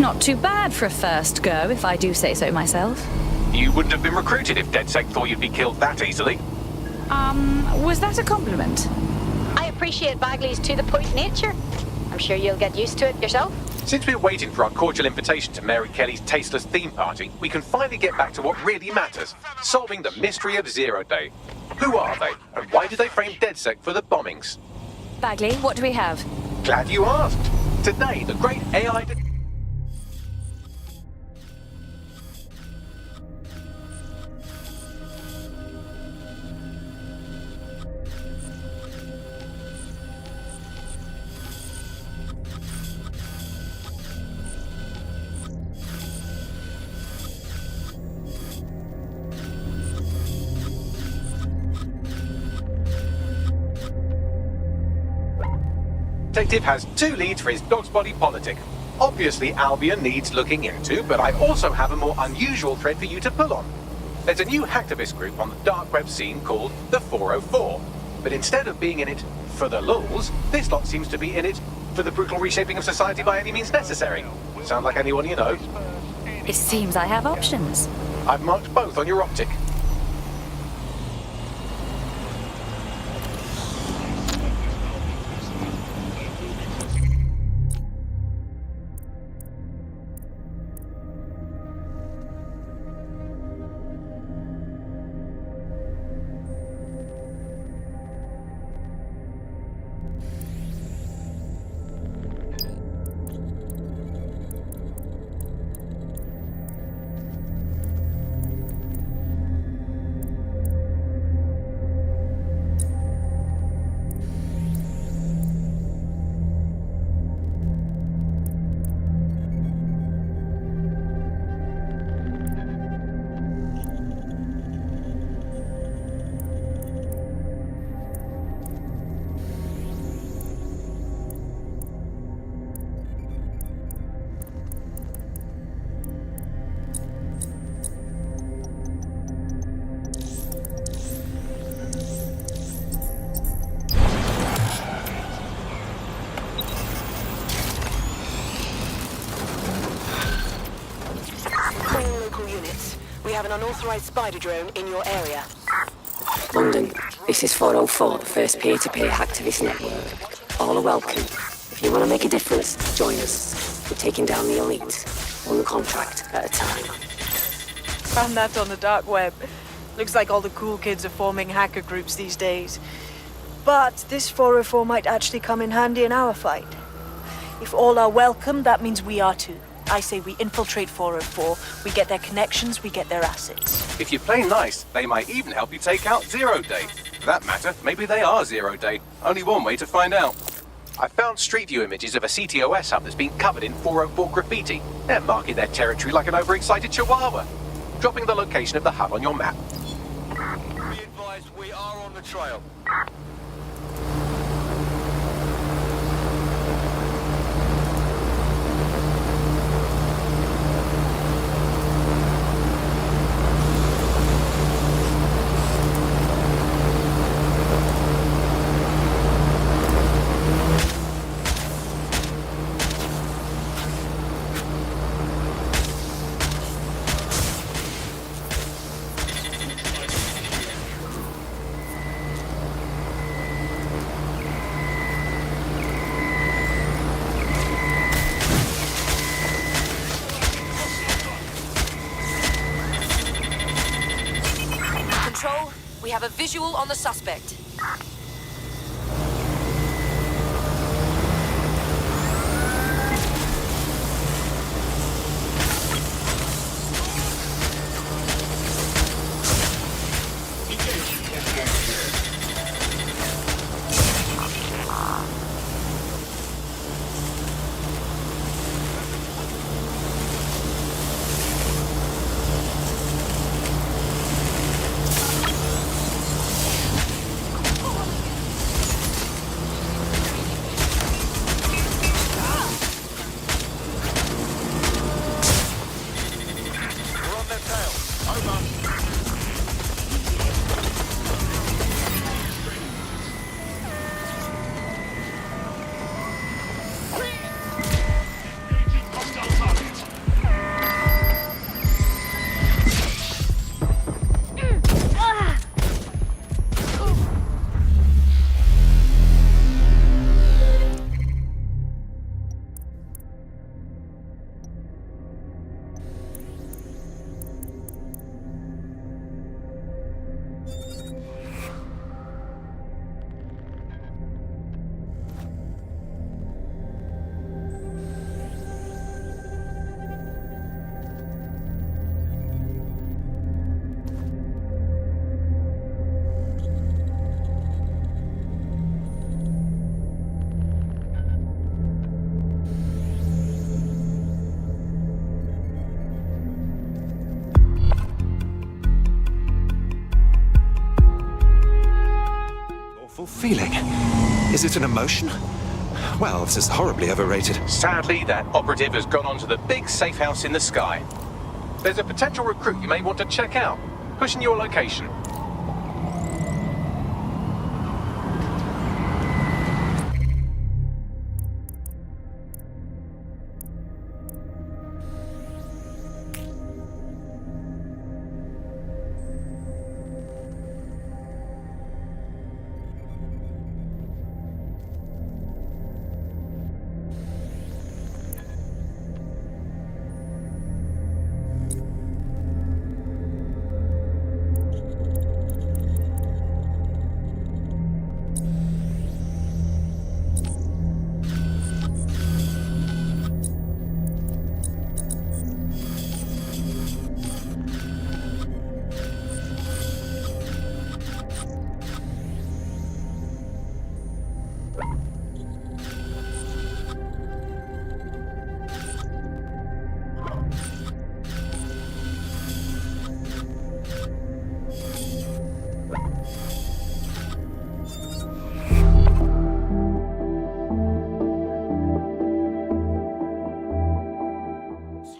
Not too bad for a first go, if I do say so myself. You wouldn't have been recruited if DedSec thought you'd be killed that easily. Was that a compliment? I appreciate Bagley's to-the-point nature. I'm sure you'll get used to it yourself. Since we're waiting for our cordial invitation to Mary Kelly's tasteless theme party, we can finally get back to what really matters, solving the mystery of Zero Day. Who are they, and why did they frame DedSec for the bombings? Bagley, what do we have? Glad you asked. Today, the great AI... Detective has 2 leads for his dog's body politic. Obviously, Albion needs looking into, but I also have a more unusual thread for you to pull on. There's a new hacktivist group on the dark web scene called the 404. But instead of being in it for the lulz, this lot seems to be in it for the brutal reshaping of society by any means necessary. Sound like anyone you know? It seems I have options. I've marked both on your optic. We have an unauthorized spider drone in your area. London, this is 404, the first peer-to-peer hacktivist network. All are welcome. If you want to make a difference, join us. We're taking down the elite, one contract at a time. Found that on the dark web. Looks like all the cool kids are forming hacker groups these days. But this 404 might actually come in handy in our fight. If all are welcome, that means we are too. I say we infiltrate 404, we get their connections, we get their assets. If you play nice, they might even help you take out Zero Day. For that matter, maybe they are Zero Day. Only one way to find out. I found street view images of a CTOS hub that's been covered in 404 graffiti. They're marking their territory like an overexcited chihuahua. Dropping the location of the hub on your map. Be advised, we are on the trail. We have a visual on the suspect. feeling? Is it an emotion? Well, this is horribly overrated. Sadly, that operative has gone on to the big safe house in the sky. There's a potential recruit you may want to check out. Pushing your location.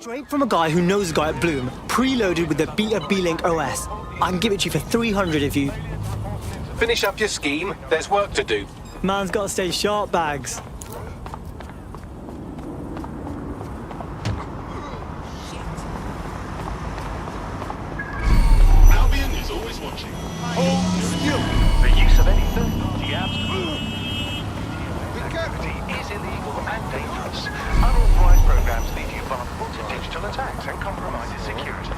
Straight from a guy who knows a guy at Bloom, preloaded with the Beta B-Link OS. I can give it to you for 300 if you... Finish up your scheme. There's work to do. Man's got to stay sharp, Bags. Albion is always watching. Hold still. The use of any third-party apps is illegal and dangerous. Unauthorized programs leave you vulnerable to digital attacks and compromises security.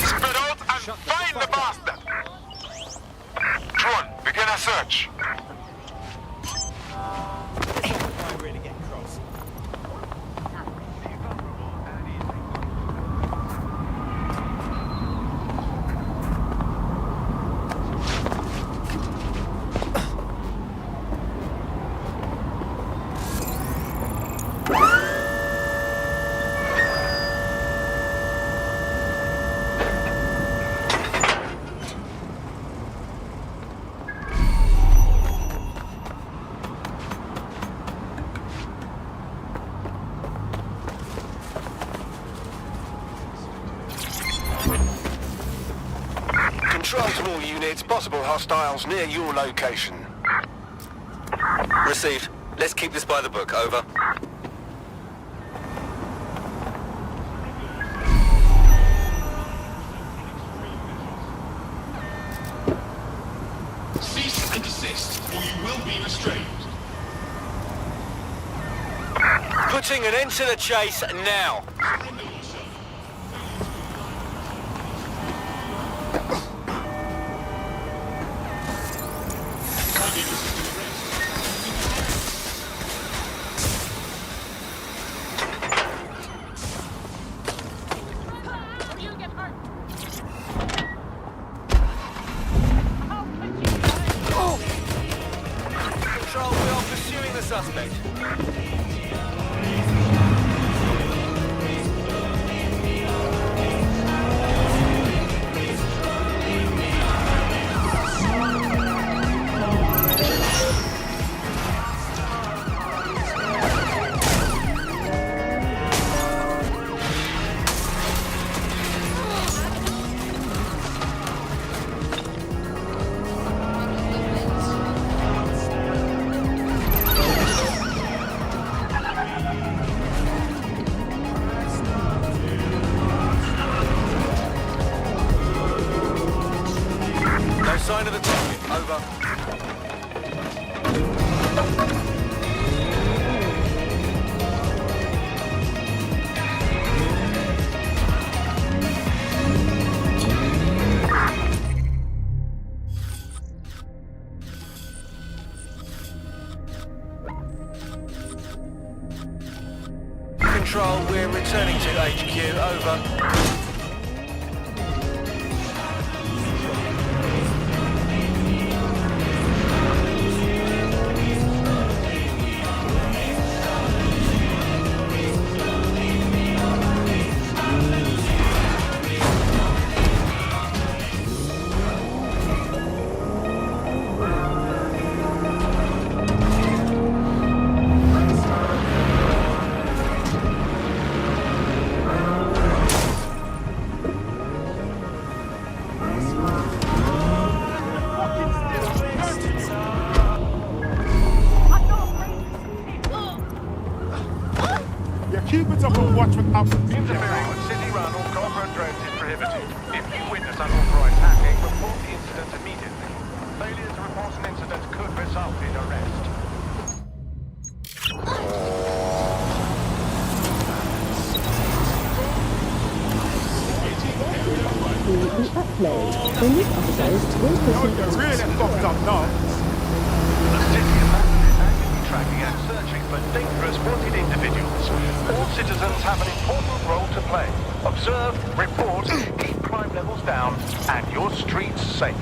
Spread out and find the bastard! Drone, begin a search. Control to all units, possible hostiles near your location. Received. Let's keep this by the book. Over. Cease and desist, or you will be restrained. Putting an end to the chase now. Control, we are pursuing the suspect. No sign of the target. Over. Control, we're returning to HQ. Over. If you witness unauthorized hacking, report the incident immediately. Failure to report an incident could result in arrest. You're really fucked up now. The city of London is actively tracking and searching for dangerous wanted individuals. All citizens have an important role to play. Observe, report, keep crime levels down, and your streets safe.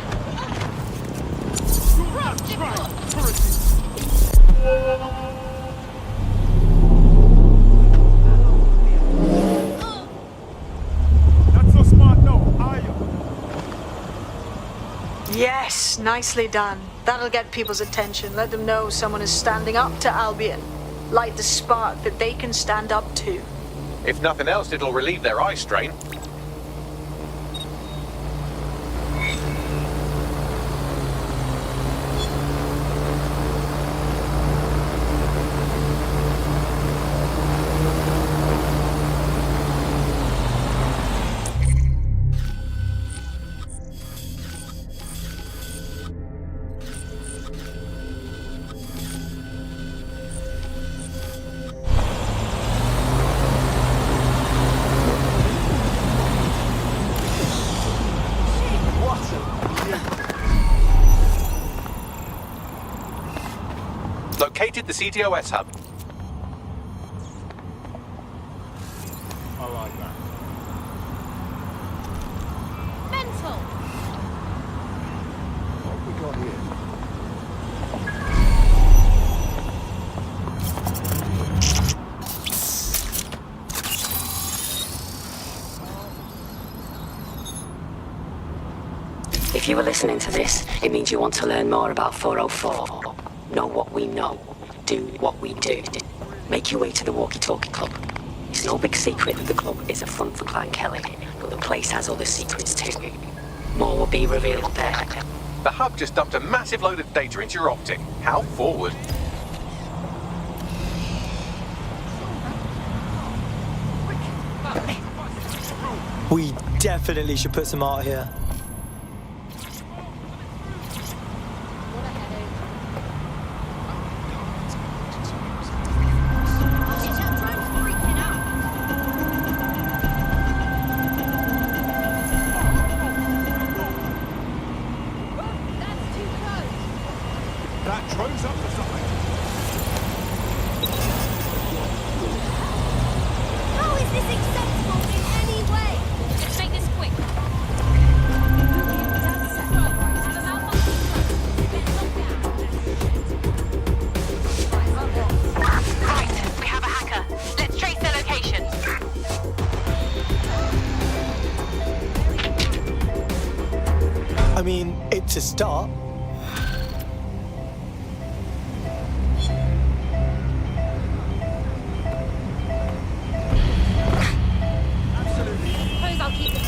Not so smart now, are you? Yes, nicely done. That'll get people's attention. Let them know someone is standing up to Albion. Light the spark that they can stand up to. If nothing else, it'll relieve their eye strain. Located the CTOS hub. I like that. Mental! What have we got here? If you were listening to this, it means you want to learn more about 404. Know what we know. Do what we do. Make your way to the Walkie Talkie Club. It's no big secret that the club is a front for Clan Kelly, but the place has other secrets too. More will be revealed there. The hub just dumped a massive load of data into your optic. How forward? We definitely should put some art here. That drone's up for something. How is this acceptable in any way? Let's make this quick. Right, we have a hacker. Let's trace their location. I mean, it's a start. Suppose I'll keep the key.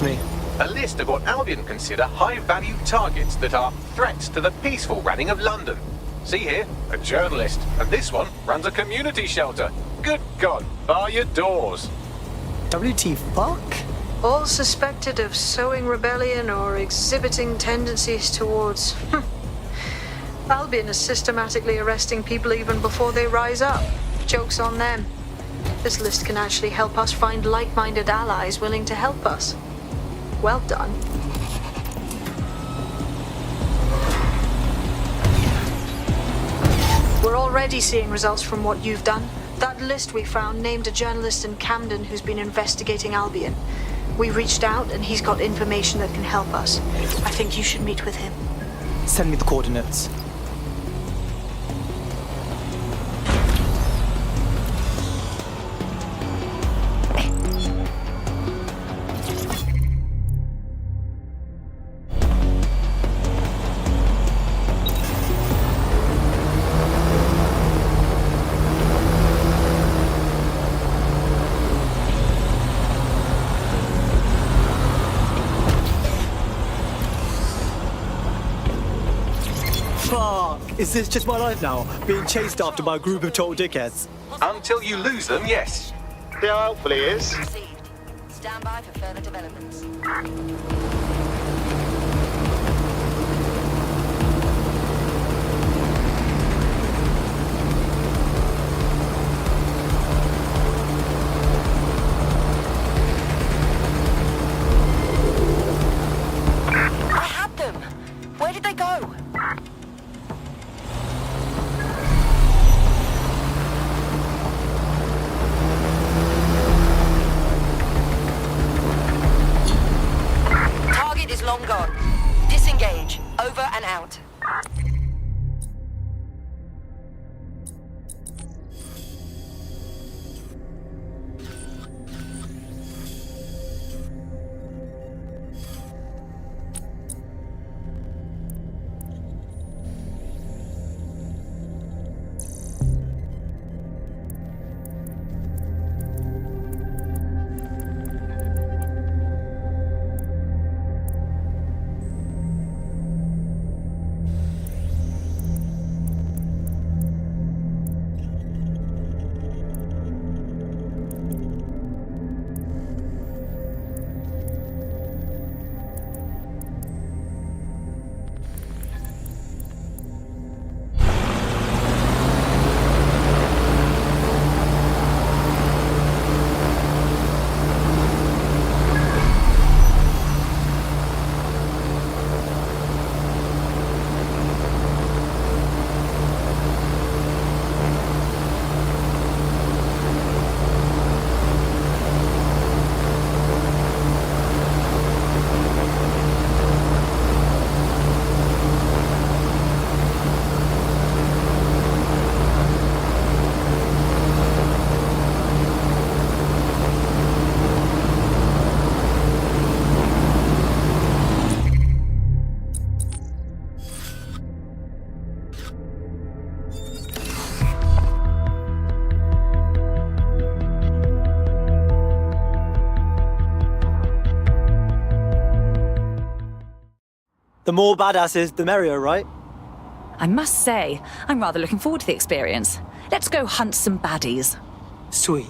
to me. A list of what Albion consider high-value targets that are threats to the peaceful running of London. See here, a journalist, and this one runs a community shelter. Good God, bar your doors. WT fuck? All suspected of sowing rebellion or exhibiting tendencies towards... Albion is systematically arresting people even before they rise up. Joke's on them. This list can actually help us find like-minded allies willing to help us. Well done. We're already seeing results from what you've done. That list we found named a journalist in Camden who's been investigating Albion. We reached out and he's got information that can help us. I think you should meet with him. Send me the coordinates. Is this just my life now? Being chased after by a group of total dickheads? Until you lose them, yes. Yeah, hopefully it is. Stand by for further developments. I had them. Where did they go? Target is long gone. Disengage. Over and out. The more badasses, the merrier, right? I must say, I'm rather looking forward to the experience. Let's go hunt some baddies. Sweet.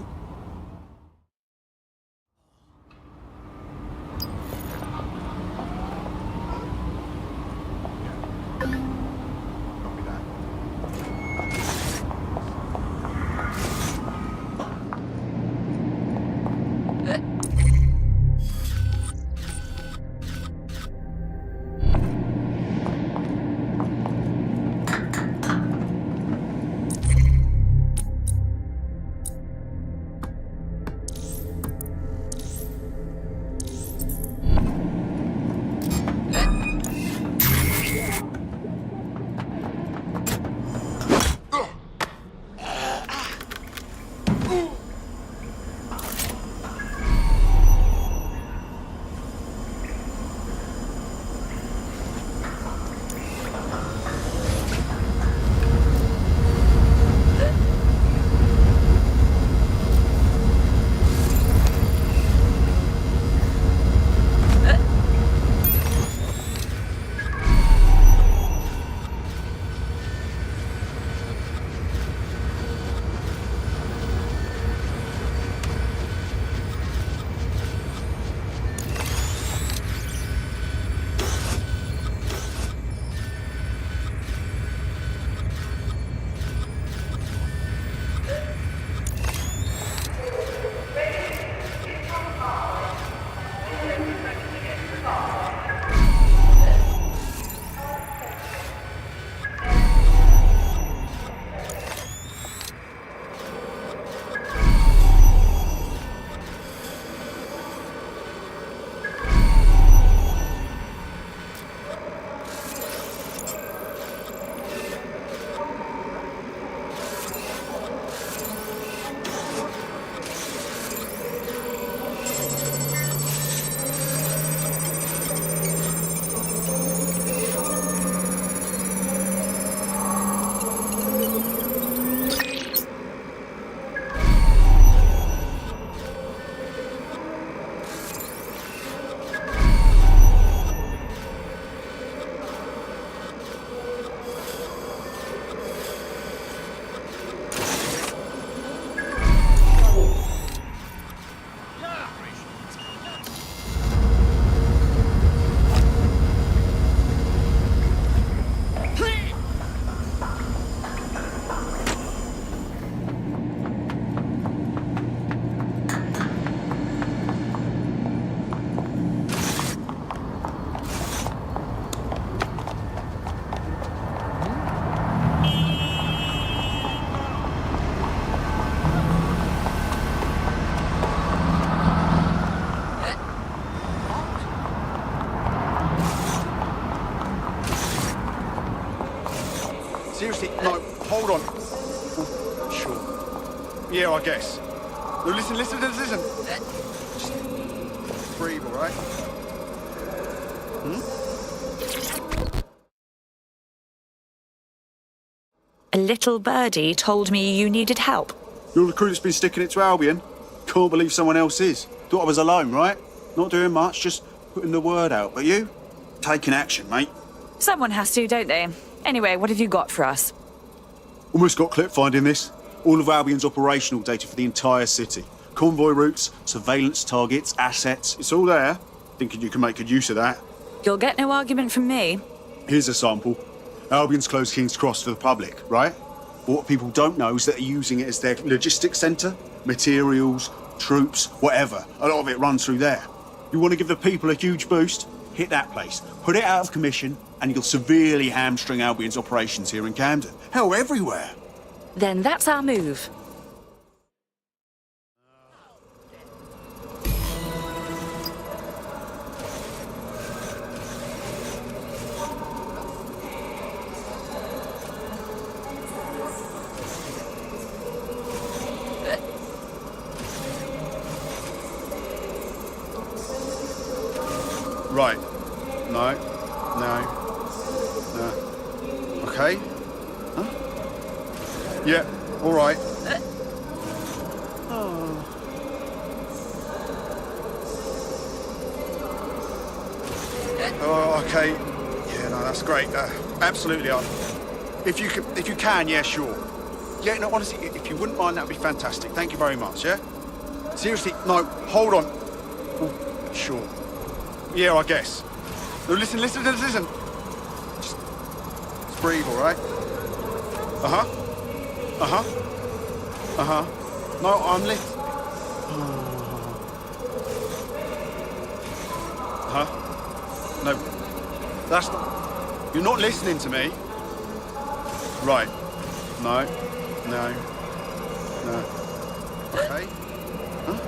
Seriously, no, hold on. Oh, sure. Yeah, I guess. No, listen. Just breathe, all right? A little birdie told me you needed help. You're the crew that's been sticking it to Albion. Can't believe someone else is. Thought I was alone, right? Not doing much, just putting the word out. But you? Taking action, mate. Someone has to, don't they? Anyway, what have you got for us? Almost got clip finding this. All of Albion's operational data for the entire city. Convoy routes, surveillance targets, assets. It's all there. Thinking you can make good use of that. You'll get no argument from me. Here's a sample. Albion's closed King's Cross for the public, right? But what people don't know is that they're using it as their logistics centre. Materials, troops, whatever. A lot of it runs through there. You want to give the people a huge boost? Hit that place. Put it out of commission, and you'll severely hamstring Albion's operations here in Camden. Hell, everywhere. Then that's our move. Right. No. Okay. Huh? Yeah, all right. Oh, okay. Yeah, no, that's great. Absolutely. If you can, yeah, sure. Yeah, no, honestly, if you wouldn't mind, that'd be fantastic. Thank you very much, yeah? Seriously, no, hold on. Oh, sure. Yeah, I guess. No, listen. Just breathe, all right? No, I'm listening. No, that's not... You're not listening to me. Right. No. Okay. Huh?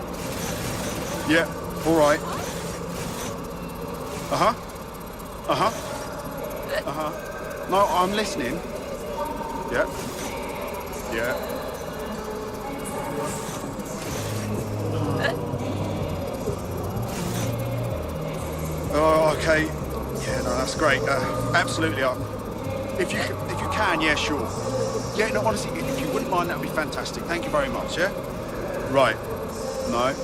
Yeah, all right. No, I'm listening. Yeah. Oh, okay. Yeah, no, that's great. Absolutely. If you can, yeah, sure. Yeah, no, honestly, if you wouldn't mind, that'd be fantastic. Thank you very much, yeah? Right. No.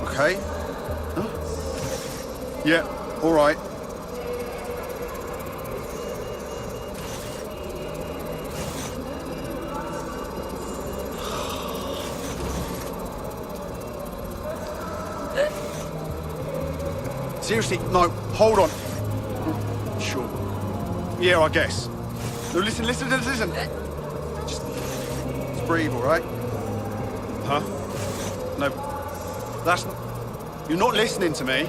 Okay. Huh? Yeah, all right. Seriously, no, hold on. Sure. Yeah, I guess. No, listen. Just breathe, all right? Huh? No, that's... You're not listening to me.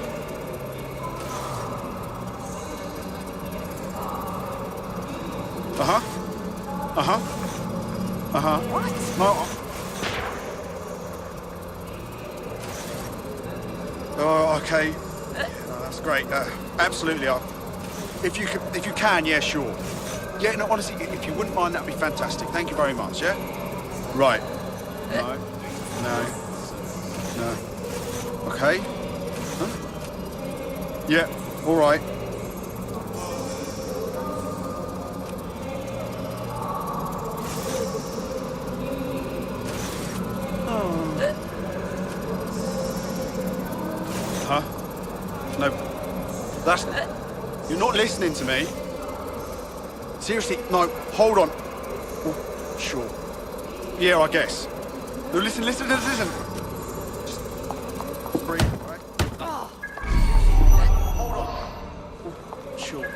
What? No. Oh, okay. Yeah, no, that's great. Absolutely. If you can, yeah, sure. Yeah, no, honestly, if you wouldn't mind, that'd be fantastic. Thank you very much, yeah? Right. No. Okay. Huh? Yeah, all right. Huh? No. That's... You're not listening to me. Seriously, no, hold on. Oh, sure. Yeah, I guess. No, listen. Just breathe, all right? Hold on. Oh, sure.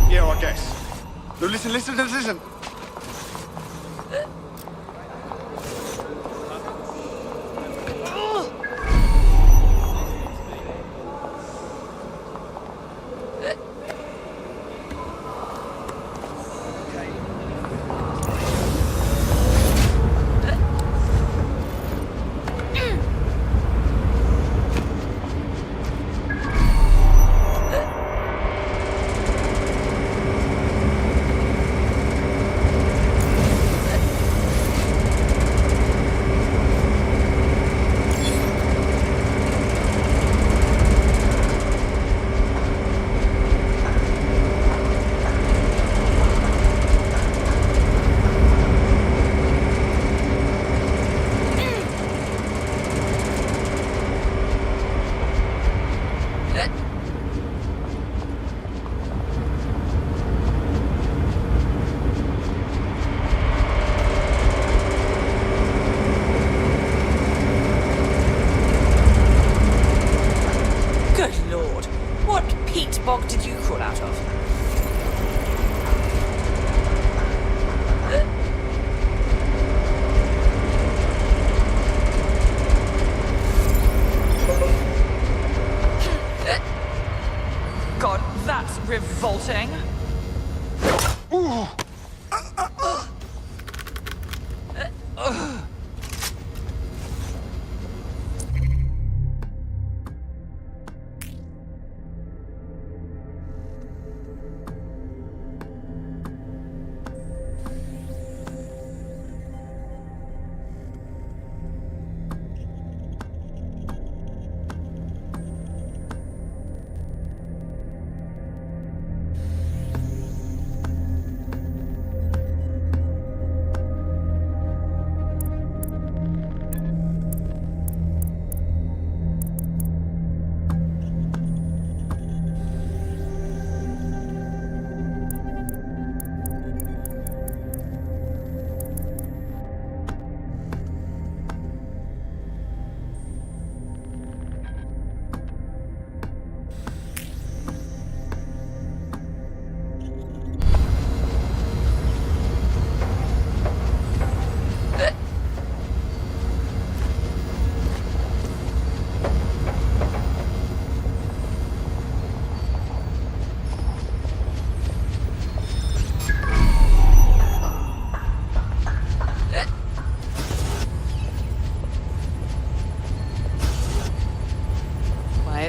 Yeah, I guess. No, listen. That's revolting.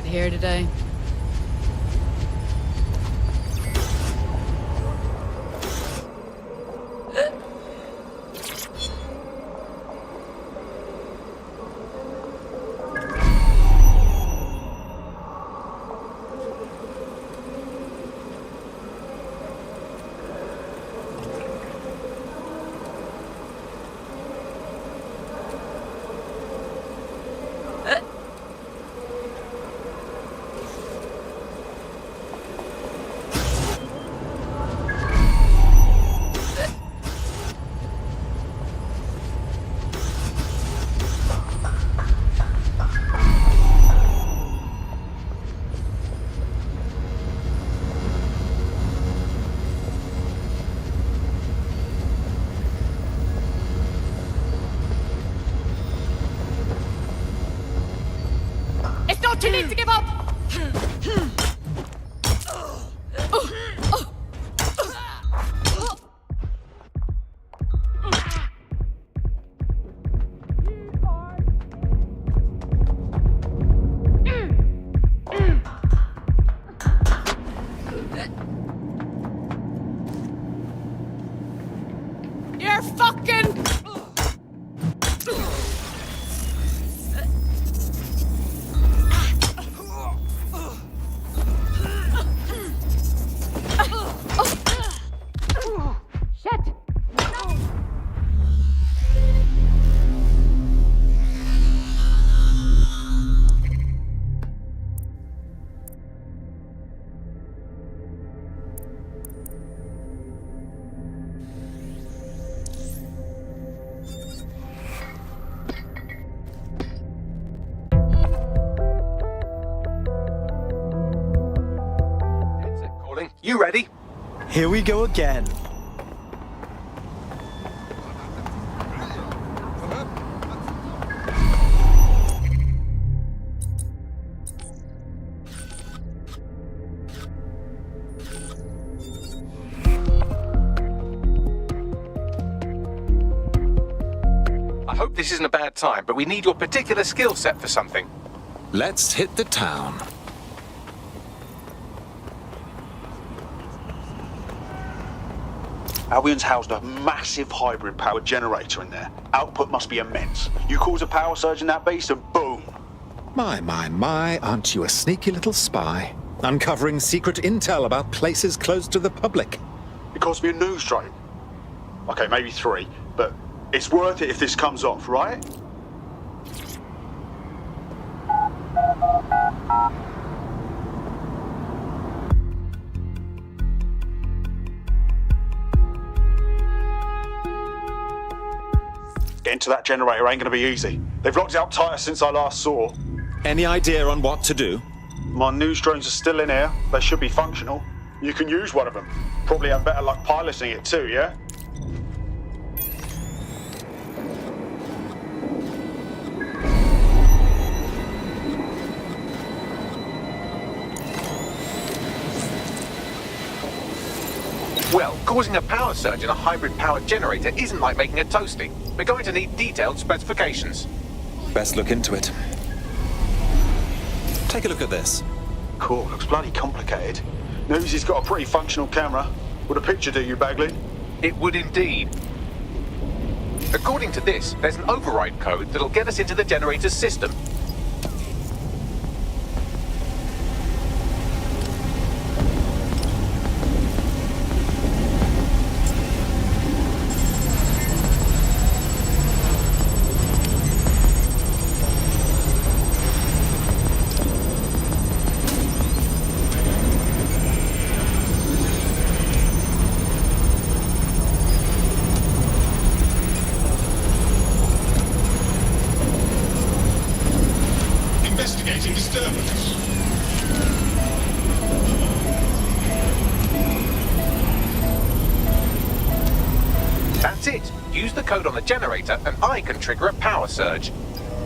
Here today. It's not too late to give up! You're fucking... You ready? Here we go again. I hope this isn't a bad time, but we need your particular skill set for something. Let's hit the town. Albion's housed a massive hybrid power generator in there. Output must be immense. You cause a power surge in that beast and boom. My, aren't you a sneaky little spy? Uncovering secret intel about places closed to the public. It cost me a news train. Okay, maybe 3, but it's worth it if this comes off, right? Getting to that generator ain't gonna be easy. They've locked it up tighter since I last saw. Any idea on what to do? My news drones are still in here. They should be functional. You can use one of them. Probably have better luck piloting it too, yeah? Well, causing a power surge in a hybrid power generator isn't like making a toasty. We're going to need detailed specifications. Best look into it. Take a look at this. Cool, looks bloody complicated. News he's got a pretty functional camera. Would a picture do you, Bagley? It would indeed. According to this, there's an override code that'll get us into the generator's system. Investigating disturbance. That's it. Use the code on the generator and I can trigger a power surge.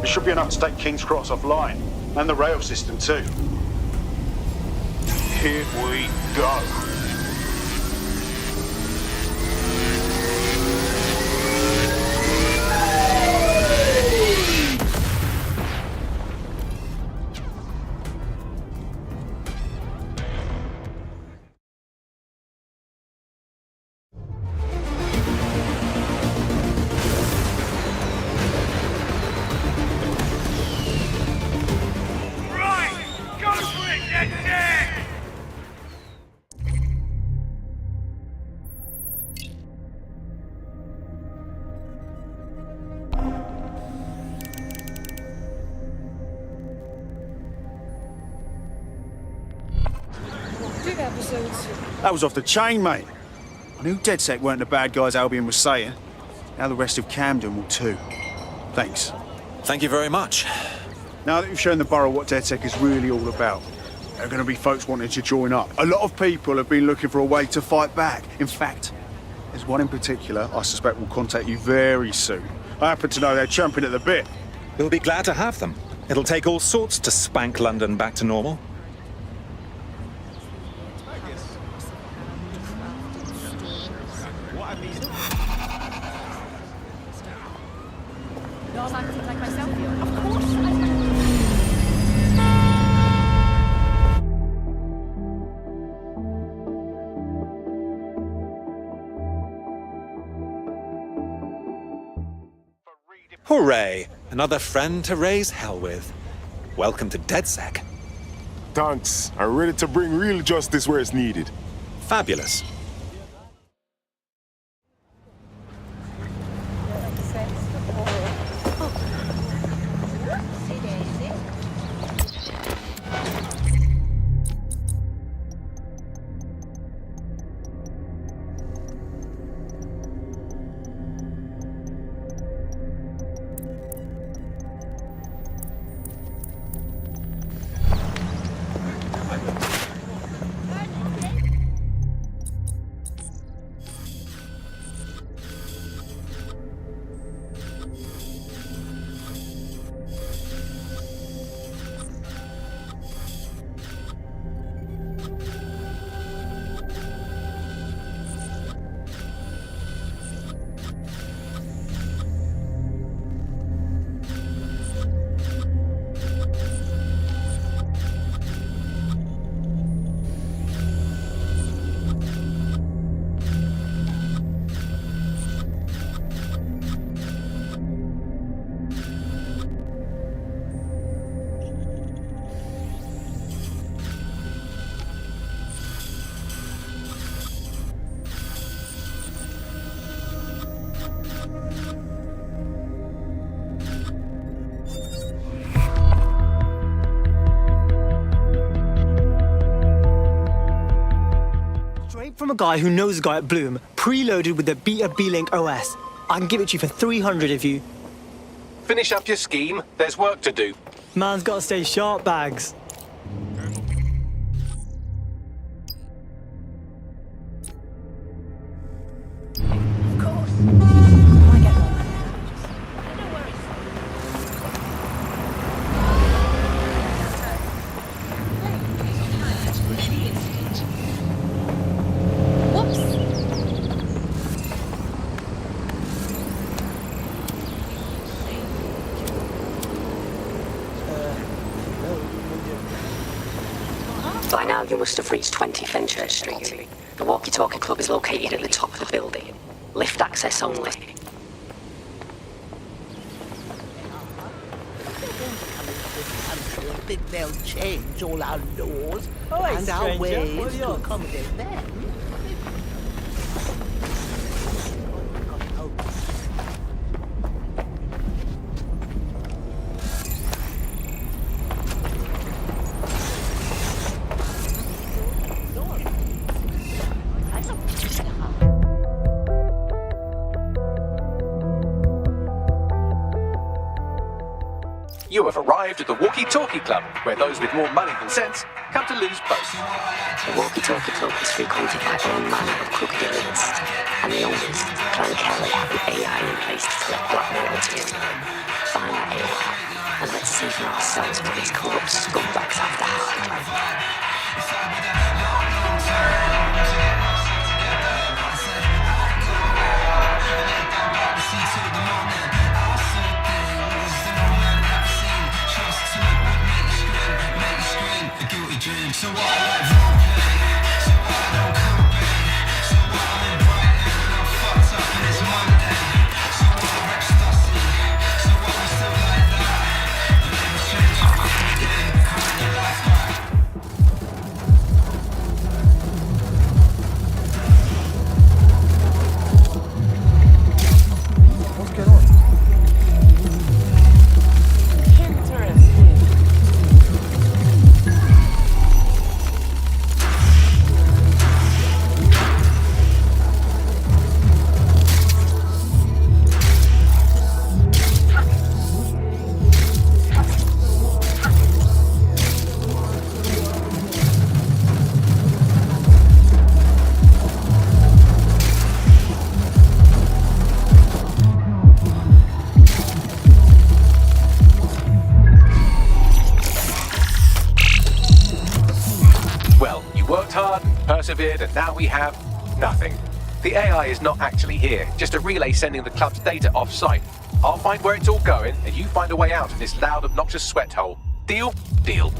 It should be enough to take King's Cross offline. And the rail system too. Here we go. That was off the chain, mate. I knew DedSec weren't the bad guys Albion was saying. Now the rest of Camden will too. Thanks. Thank you very much. Now that you've shown the borough what DedSec is really all about, there are going to be folks wanting to join up. A lot of people have been looking for a way to fight back. In fact, there's one in particular I suspect will contact you very soon. I happen to know they're champing at the bit. We'll be glad to have them. It'll take all sorts to spank London back to normal. Y'all acting like myself here. Of course I do. Hooray! Another friend to raise hell with. Welcome to DedSec. Thanks. I'm ready to bring real justice where it's needed. Fabulous. From a guy who knows a guy at Bloom, preloaded with the Beta B-Link OS. I can give it to you for 300 if you... Finish up your scheme. There's work to do. Man's got to stay sharp, Bags. must have reached 20 Fenchurch Street. The walkie-talkie club is located at the top of the building. Lift access only. Think they'll change all our laws Oi, and our stranger, ways what are to yours? accommodate them. You have arrived at the Walkie-Talkie Club, where those with more money than sense come to lose both. The walkie-talkie club is frequented by all manner of crooked elitists, and the owners, Clan Kelly, have the AI in place to collect blackmail material. Find that AI, and let's see for ourselves what these corrupt scumbags have to hide. So what I like roleplay, so I don't campaign, so I'm in Brighton and I'm fucked up and it's Monday, so I rep Stussy, so what we still like that, but never change everything, having your life back. What's going on? Well, you worked hard, persevered, and now we have nothing. The AI is not actually here, just a relay sending the club's data off-site. I'll find where it's all going, and you find a way out of this loud, obnoxious sweat hole. Deal? Deal.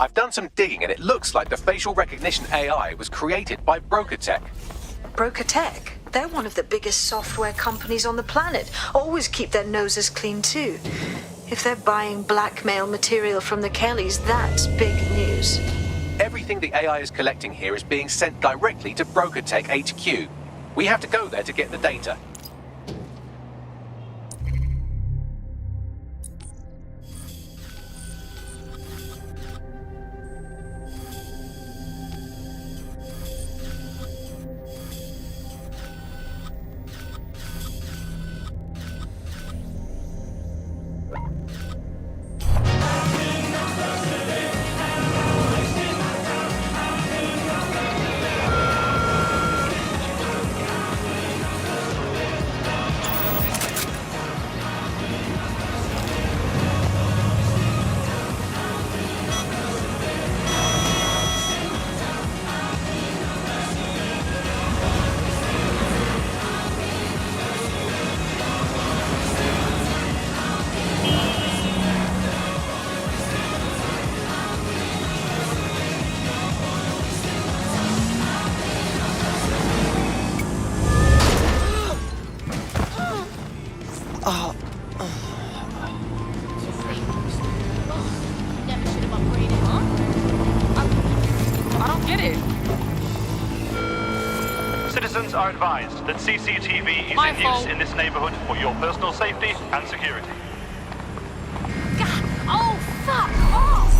I've done some digging and it looks like the facial recognition AI was created by Broker Tech. Broker Tech? They're one of the biggest software companies on the planet. Always keep their noses clean too. If they're buying blackmail material from the Kellys, that's big news. Everything the AI is collecting here is being sent directly to Broker Tech HQ. We have to go there to get the data. Citizens are advised that CCTV is in use in this neighborhood for your personal safety and security. Oh, fuck off!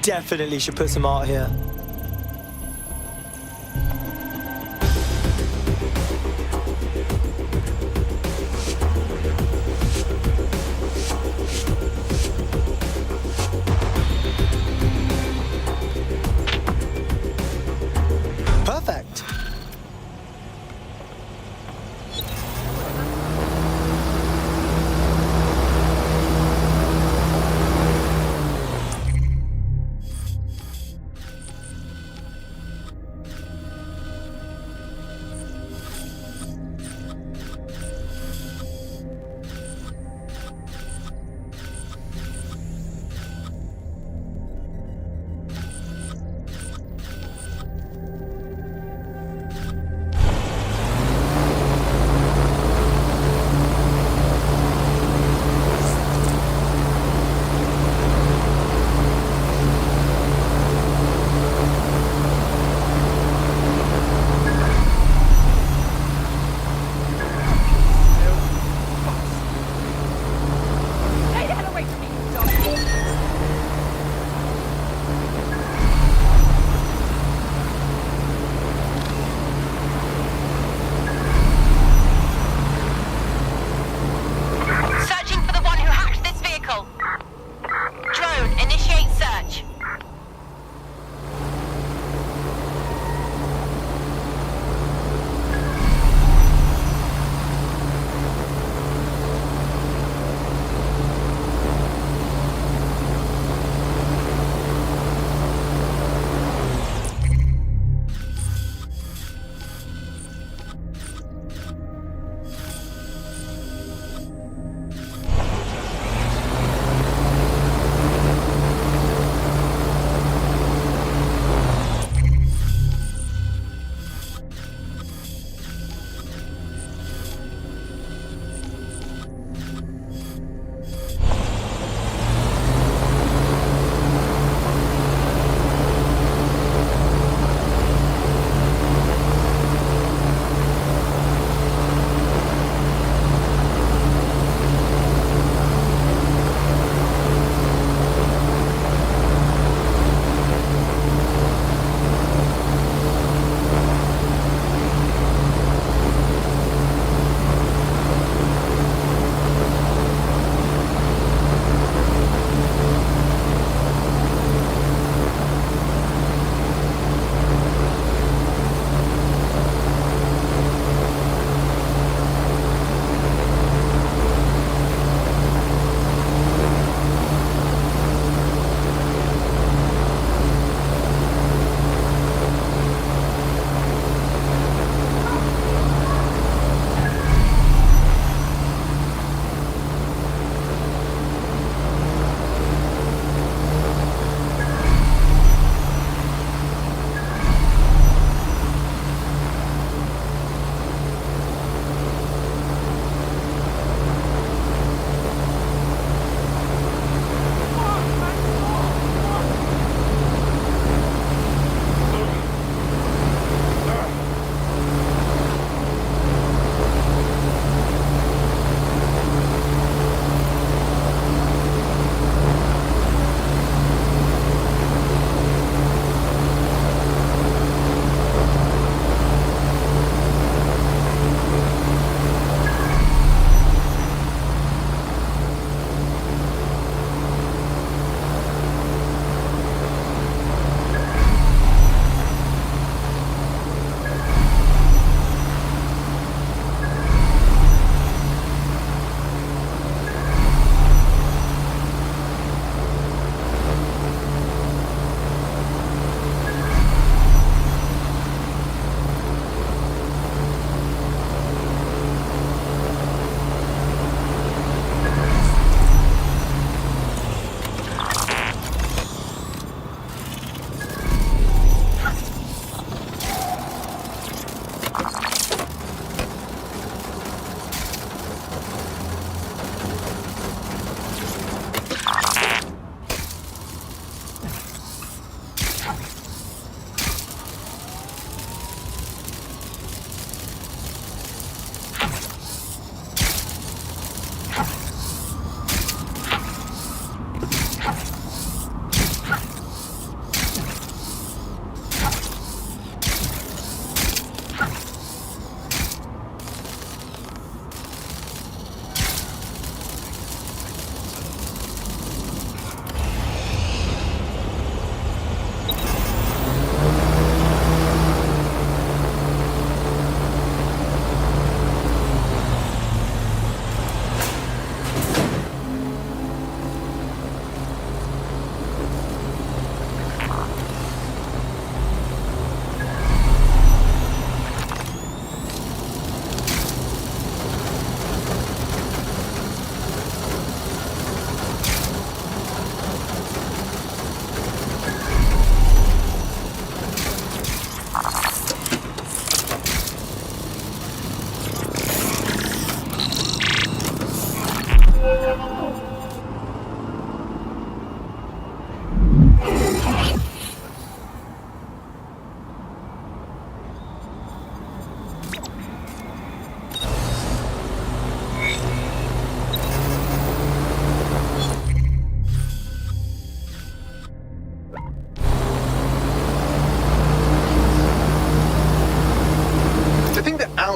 definitely should put some art here. Perfect.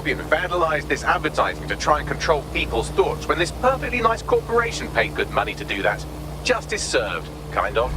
Albion vandalized this advertising to try and control people's thoughts when this perfectly nice corporation paid good money to do that. Justice served, kind of.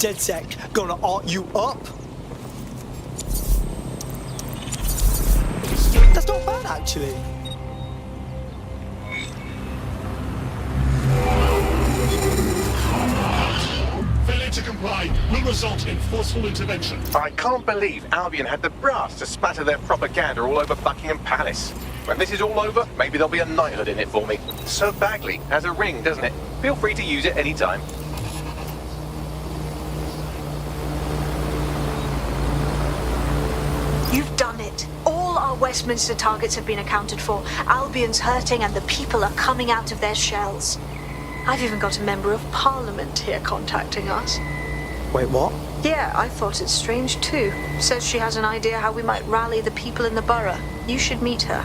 DedSec gonna art you up? That's not bad, actually. Failure to comply will result in forceful intervention. I can't believe Albion had the brass to splatter their propaganda all over Buckingham Palace. When this is all over, maybe there'll be a knighthood in it for me. Sir Bagley has a ring, doesn't it? Feel free to use it anytime. You've done it. All our Westminster targets have been accounted for. Albion's hurting and the people are coming out of their shells. I've even got a member of Parliament here contacting us. Wait, what? Yeah, I thought it strange too. Says she has an idea how we might rally the people in the borough. You should meet her.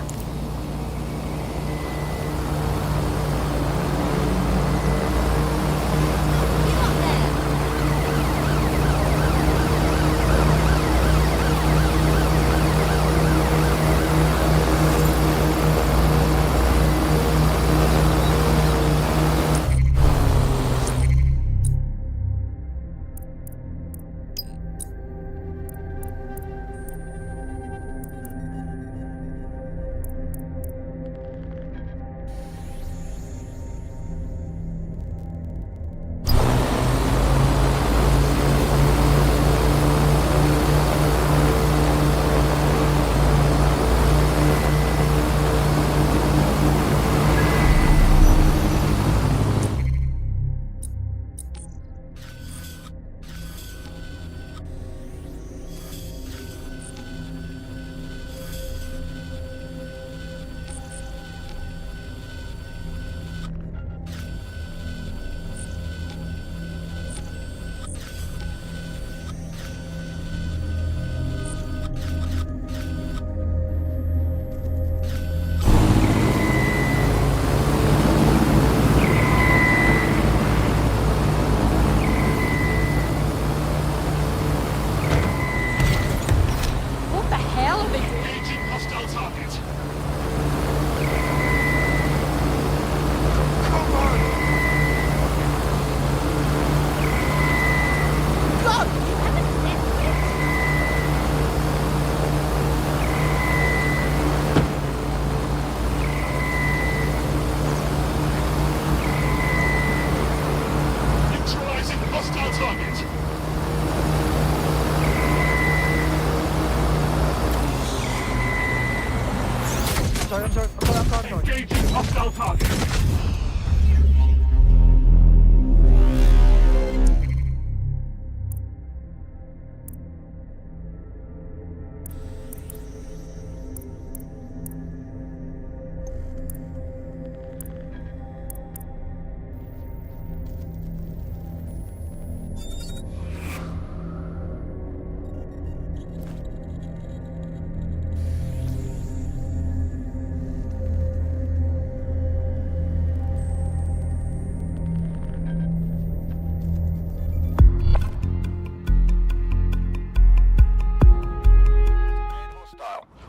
sorry. I'm sorry. Engaging hostile target.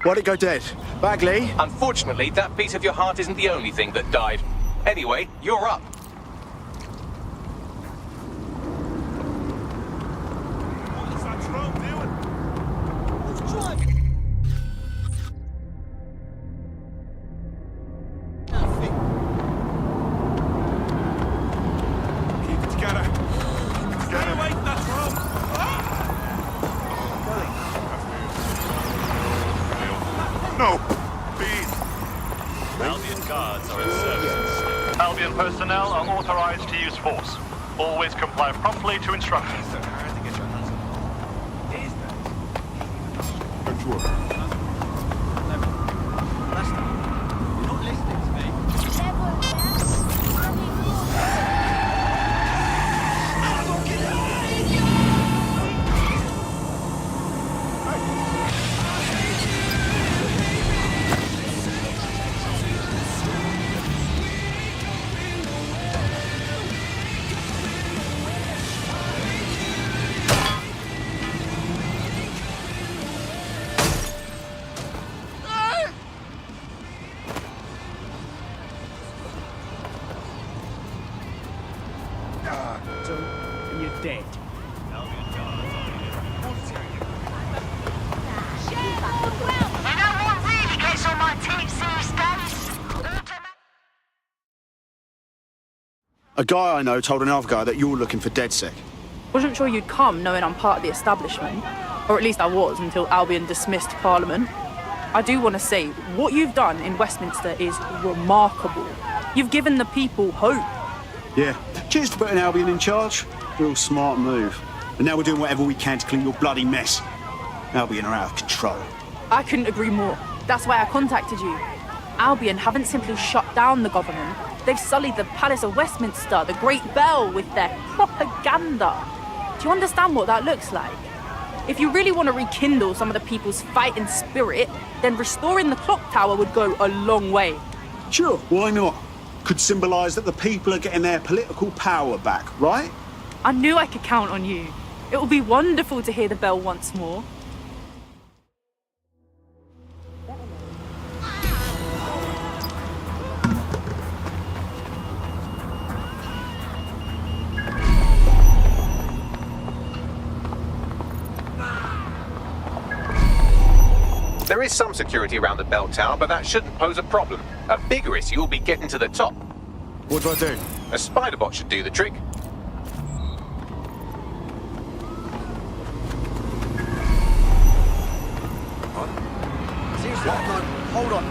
Why'd it go dead? Bagley? Unfortunately, that piece of your heart isn't the only thing that died. Anyway, you're up. What is that drone doing? Let's drive. Keep it together. Stay away from that drone. No! Please! Albion guards are in service. Albion personnel are authorized to use force. Always comply promptly to instructions. And you're dead. A guy I know told another guy that you're looking for DedSec. Wasn't sure you'd come knowing I'm part of the establishment. Or at least I was until Albion dismissed Parliament. I do want to say, what you've done in Westminster is remarkable. You've given the people hope. Yeah. Cheers for putting Albion in charge. Real smart move. And now we're doing whatever we can to clean your bloody mess. Albion are out of control. I couldn't agree more. That's why I contacted you. Albion haven't simply shut down the government. They've sullied the Palace of Westminster, the Great Bell, with their propaganda. Do you understand what that looks like? If you really want to rekindle some of the people's fighting spirit, then restoring the clock tower would go a long way. Sure, why not? Could symbolise that the people are getting their political power back, right? I knew I could count on you. It will be wonderful to hear the bell once more. There is some security around the bell tower, but that shouldn't pose a problem. A bigger issue will be getting to the top. What do I do? A spider bot should do the trick. Seriously? No, hold on.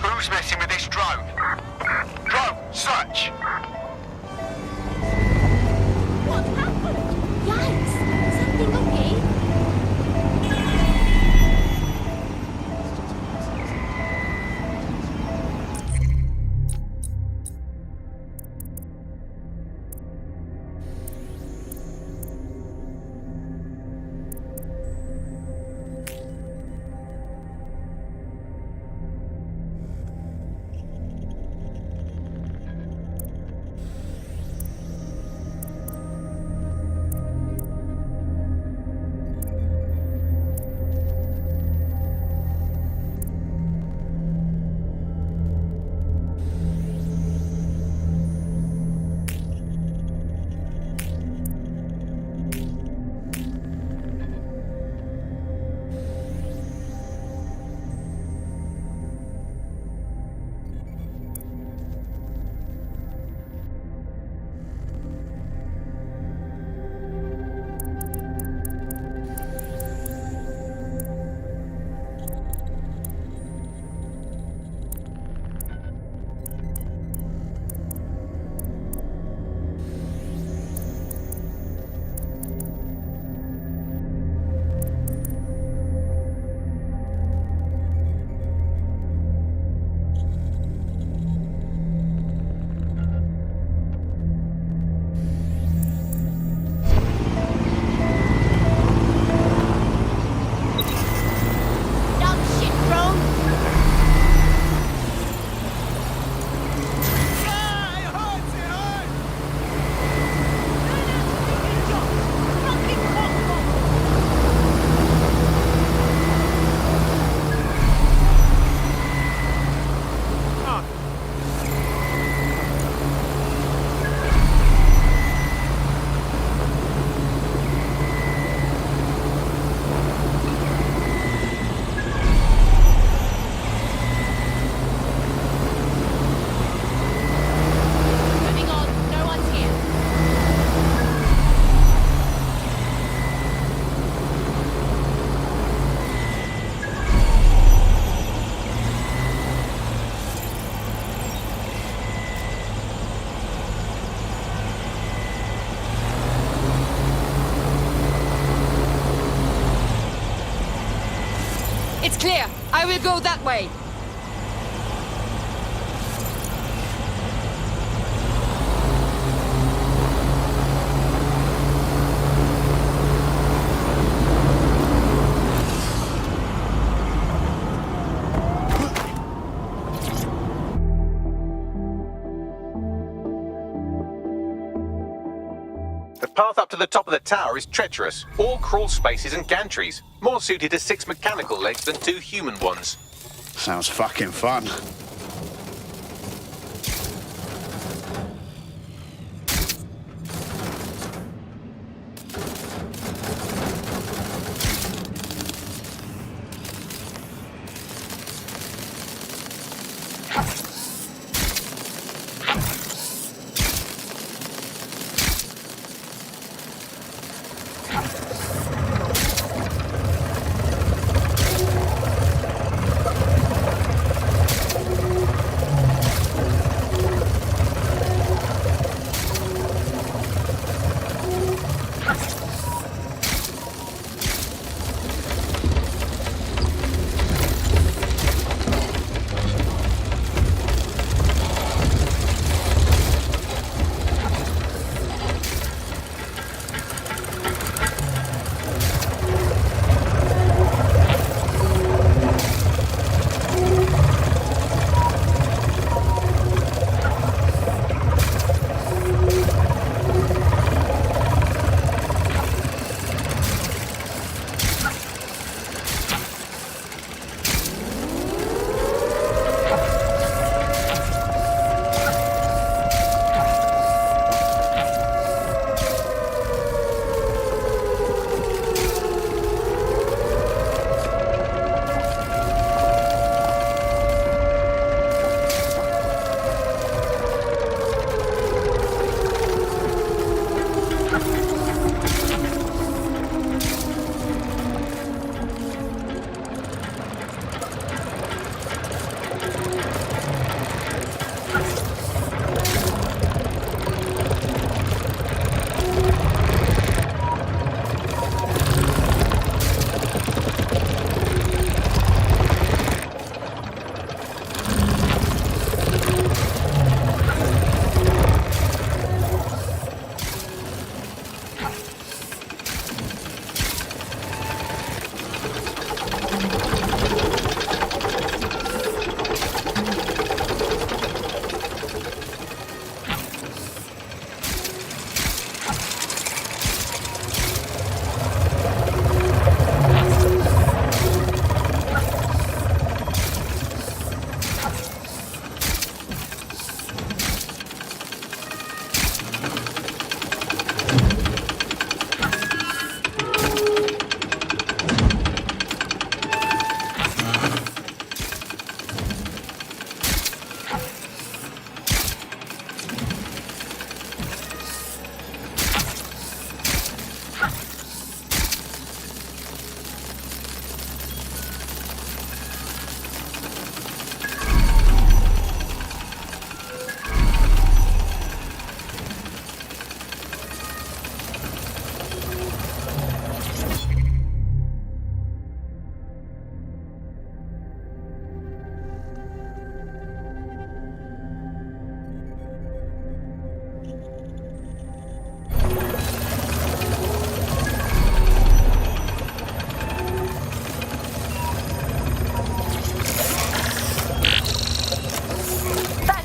Who's messing with this drone? Drone, search! What happened? Yikes! Something okay? It's clear. I will go that way. The path up to the top of the tower is treacherous. All crawl spaces and gantries. More suited to 6 mechanical legs than 2 human ones. Sounds fucking fun.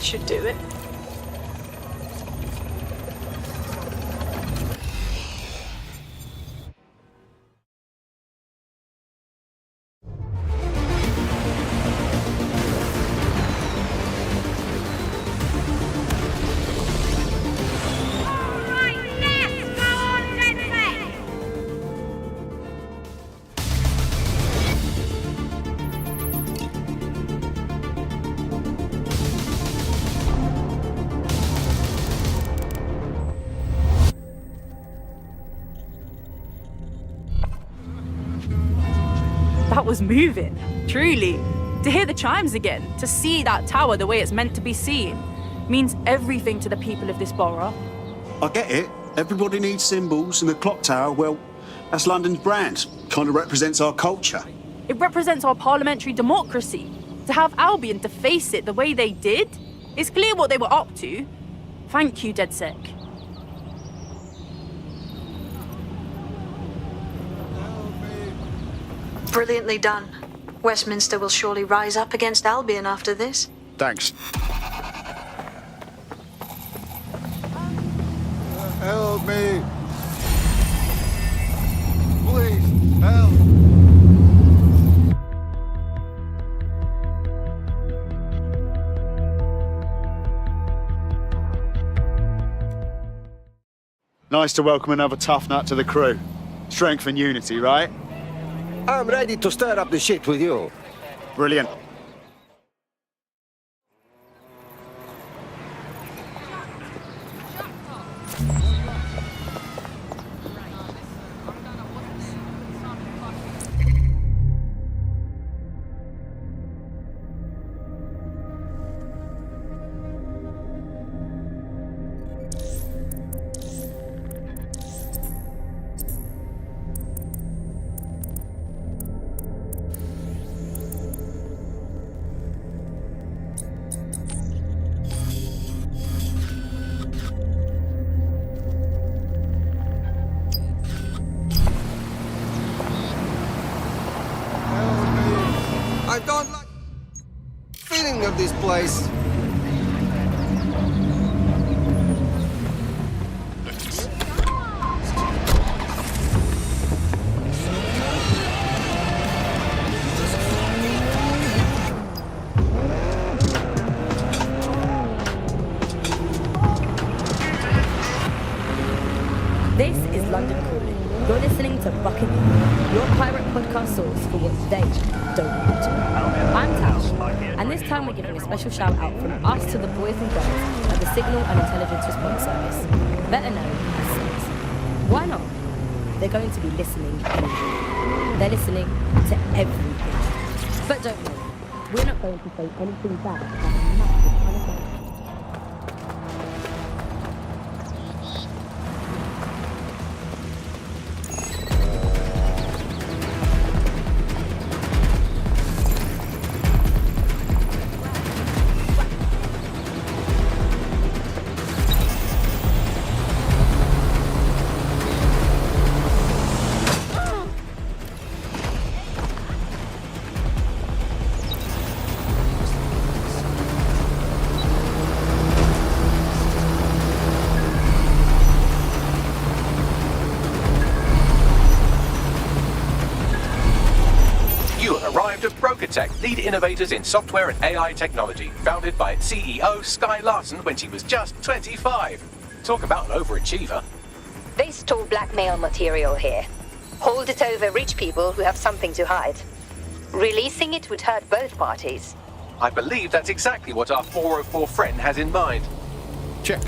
Should do it. That was moving, truly. To hear the chimes again, to see that tower the way it's meant to be seen, means everything to the people of this borough. I get it. Everybody needs symbols, and the clock tower, well, that's London's brand. Kind of represents our culture. It represents our parliamentary democracy. To have Albion deface it the way they did, it's clear what they were up to. Thank you, DedSec. Brilliantly done. Westminster will surely rise up against Albion after this. Thanks. Help me! Please, help! Nice to welcome another tough nut to the crew. Strength and unity, right? I'm ready to stir up the shit with you. Brilliant. I don't like the feeling of this place. This is London Calling. You're listening to Buccaneer, your pirate podcast source for what they don't want. I'm Tash, and this time we're giving a special shout out from us to the boys and girls at the Signal and Intelligence Response Service, better known as SIRS. Why not? They're going to be listening anyway. They're listening to everything. But don't worry, we're not going to say anything bad about a massive unofficial. Tech, lead innovators in software and AI technology, founded by its CEO, Sky Larson, when she was just 25. Talk about an overachiever. They store blackmail material here. Hold it over rich people who have something to hide. Releasing it would hurt both parties. I believe that's exactly what our 404 friend has in mind. Check.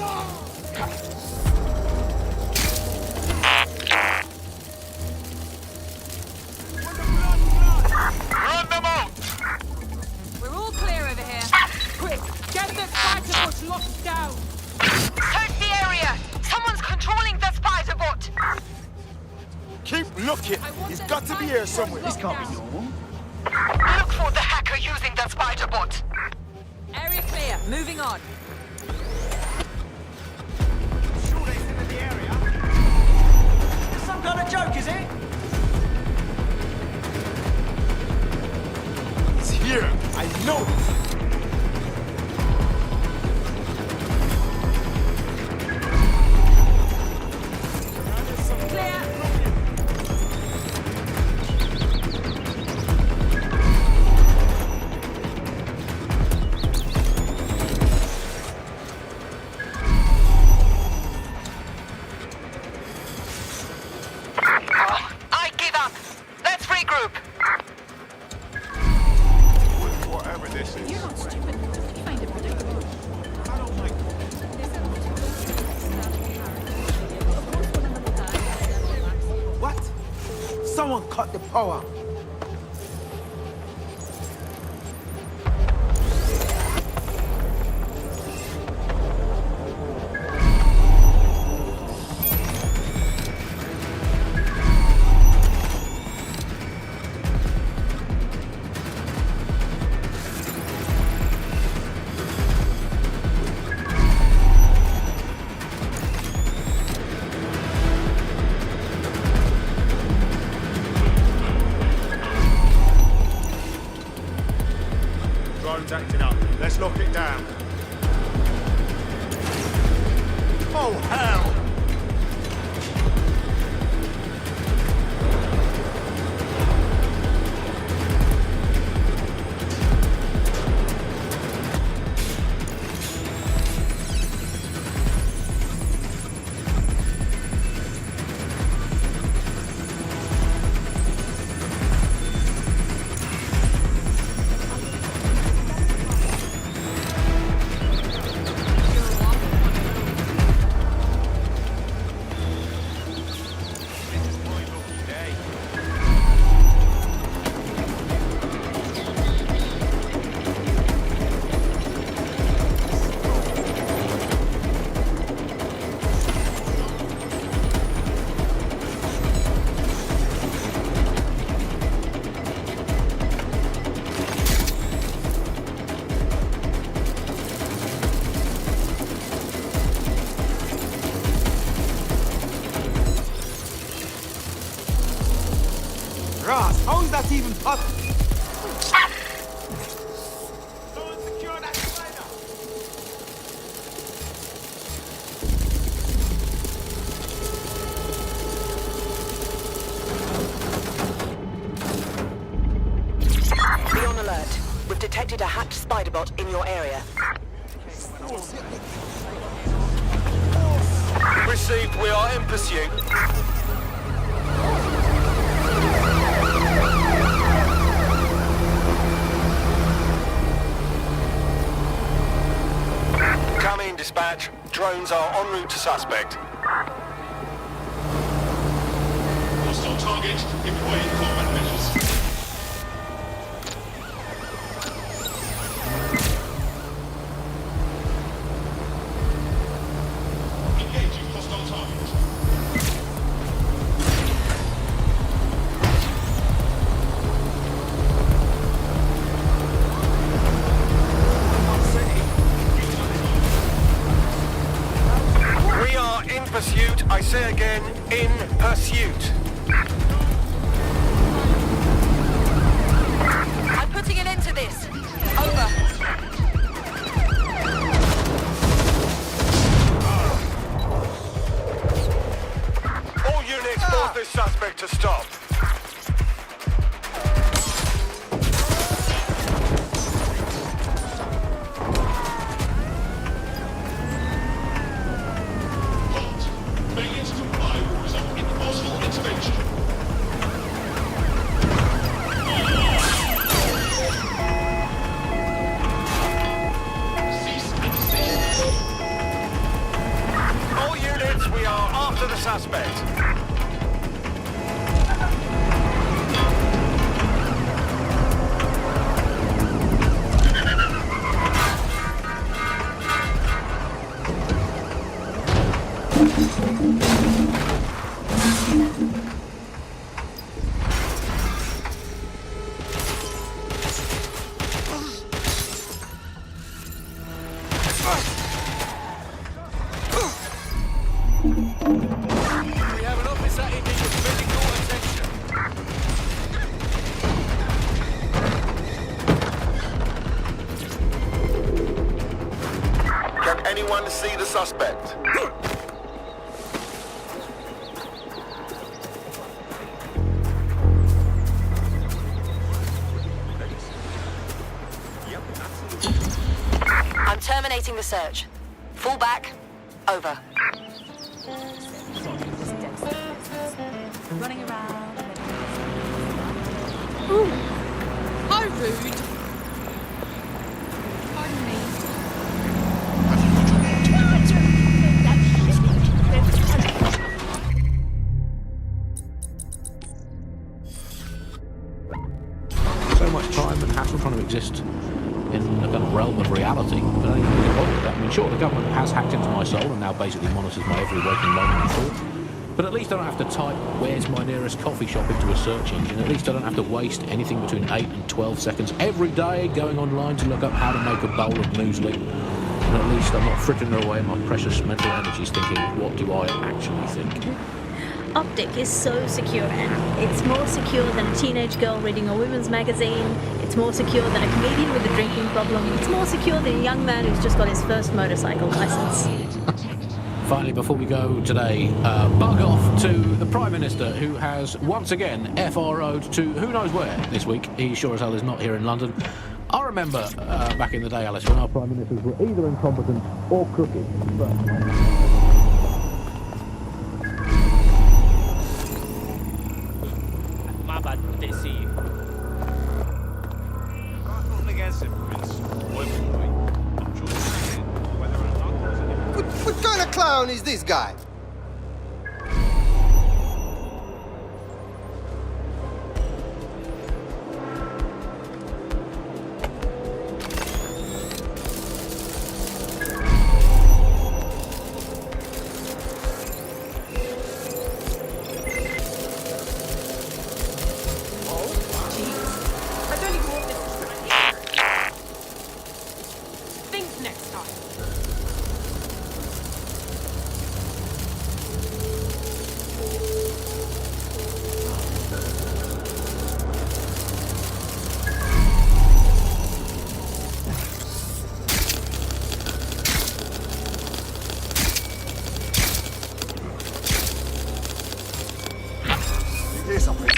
Run them out! We're all clear over here. Quick, get the spider bot locked down. Search the area! Someone's controlling the spider bot! Keep looking. He's got to be here somewhere. This can't be normal. Look for the hacker using the spider bot! Area clear. Moving on. Some kind of joke, is it? He's here. I know it. Clear. I give up! Let's regroup! Whatever this is. You're not stupid. You find it ridiculous. What? Someone cut the power. Drone's acting up. Let's lock it down. Oh, hell! Ross, how is that even possible? Be on alert. We've detected a hacked spider bot in your area. Received, we are in pursuit. Come in, dispatch. Drones are en route to suspect. Hostile target, employing combat measures. Engaging hostile target. We are in pursuit. I say again, in pursuit. I'm putting an end to this. Over. All units force this suspect to stop. Failure to comply will result in forceful intervention. Cease and desist. suspect. We have an officer in need of medical attention. Can anyone see the suspect? I'm terminating the search. Fall back. Over. Running around. Ooh, how rude. Pardon me. So much time and hassle trying to exist in a kind of realm of reality. But I don't even really bother with that. I mean, sure, the government has hacked into my soul and now basically monitors my every waking moment and thought. But at least I don't have to type, where's my nearest coffee shop into a search engine. At least I don't have to waste anything between 8 and 12 seconds every day going online to look up how to make a bowl of muesli. And at least I'm not frittering away my precious mental energies thinking, what do I actually think? Optic is so secure, and it's more secure than a teenage girl reading a women's magazine. It's more secure than a comedian with a drinking problem. It's more secure than a young man who's just got his first motorcycle license. Finally, before we go today, bug off to the Prime Minister, who has once again FRO'd to who knows where this week. He sure as hell is not here in London. I remember back in the day, Alice, when our Prime Ministers were either incompetent or crooked. My bad, I didn't see you. Nothing against him, Prince. What kind of clown is this guy? I don't even want this. Think next time. You hear something?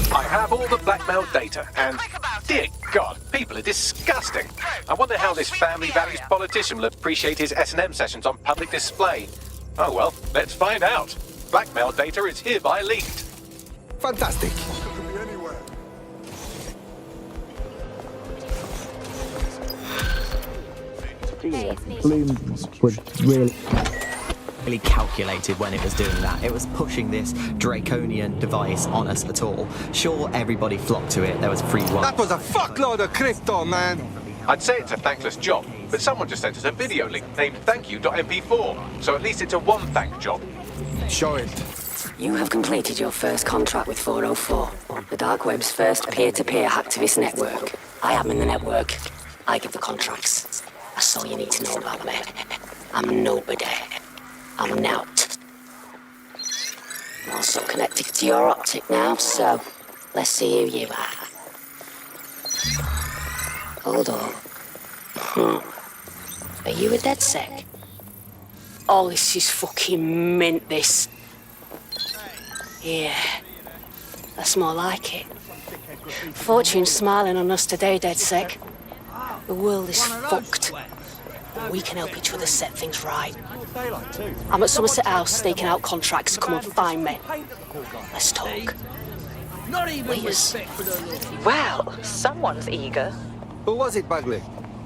I have all the blackmail data, and dear God, people are disgusting. I wonder how this family values politician will appreciate his S&M sessions on public display. Oh well, let's find out. Blackmail data is hereby leaked. Fantastic. Bloom was really calculated when it was doing that. It was pushing this draconian device on us at all. Sure, everybody flocked to it. There was free one. That was a fuckload of crypto, man. I'd say it's a thankless job, but someone just sent us a video link named thankyou.mp4, so at least it's a one-thank job. Show it. You have completed your first contract with 404, the dark web's first peer-to-peer hacktivist network. I am in the network. I give the contracts. That's all you need to know about me. I'm nobody. I'm an out. connected to your optic now, so let's see who you are. Hold on. Are you a DedSec? Oh, this is fucking mint, this. Yeah, that's more like it. Fortune's smiling on us today, DedSec. The world is fucked. But we can help each other set things right. I'm at Somerset House staking out contracts. Come and find me. Let's talk. Please. Well, someone's eager. Who was it, Bagley?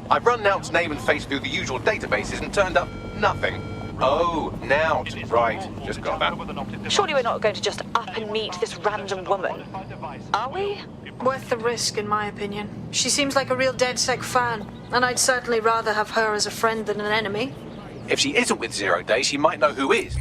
I've run Nout's name and face through the usual databases and turned up nothing. Oh, Nout. Right, just got that. Surely we're not going to just up and meet this random woman, are we? Worth the risk, in my opinion. She seems like a real DedSec fan, and I'd certainly rather have her as a friend than an enemy. If she isn't with 0 Day, she might know who is.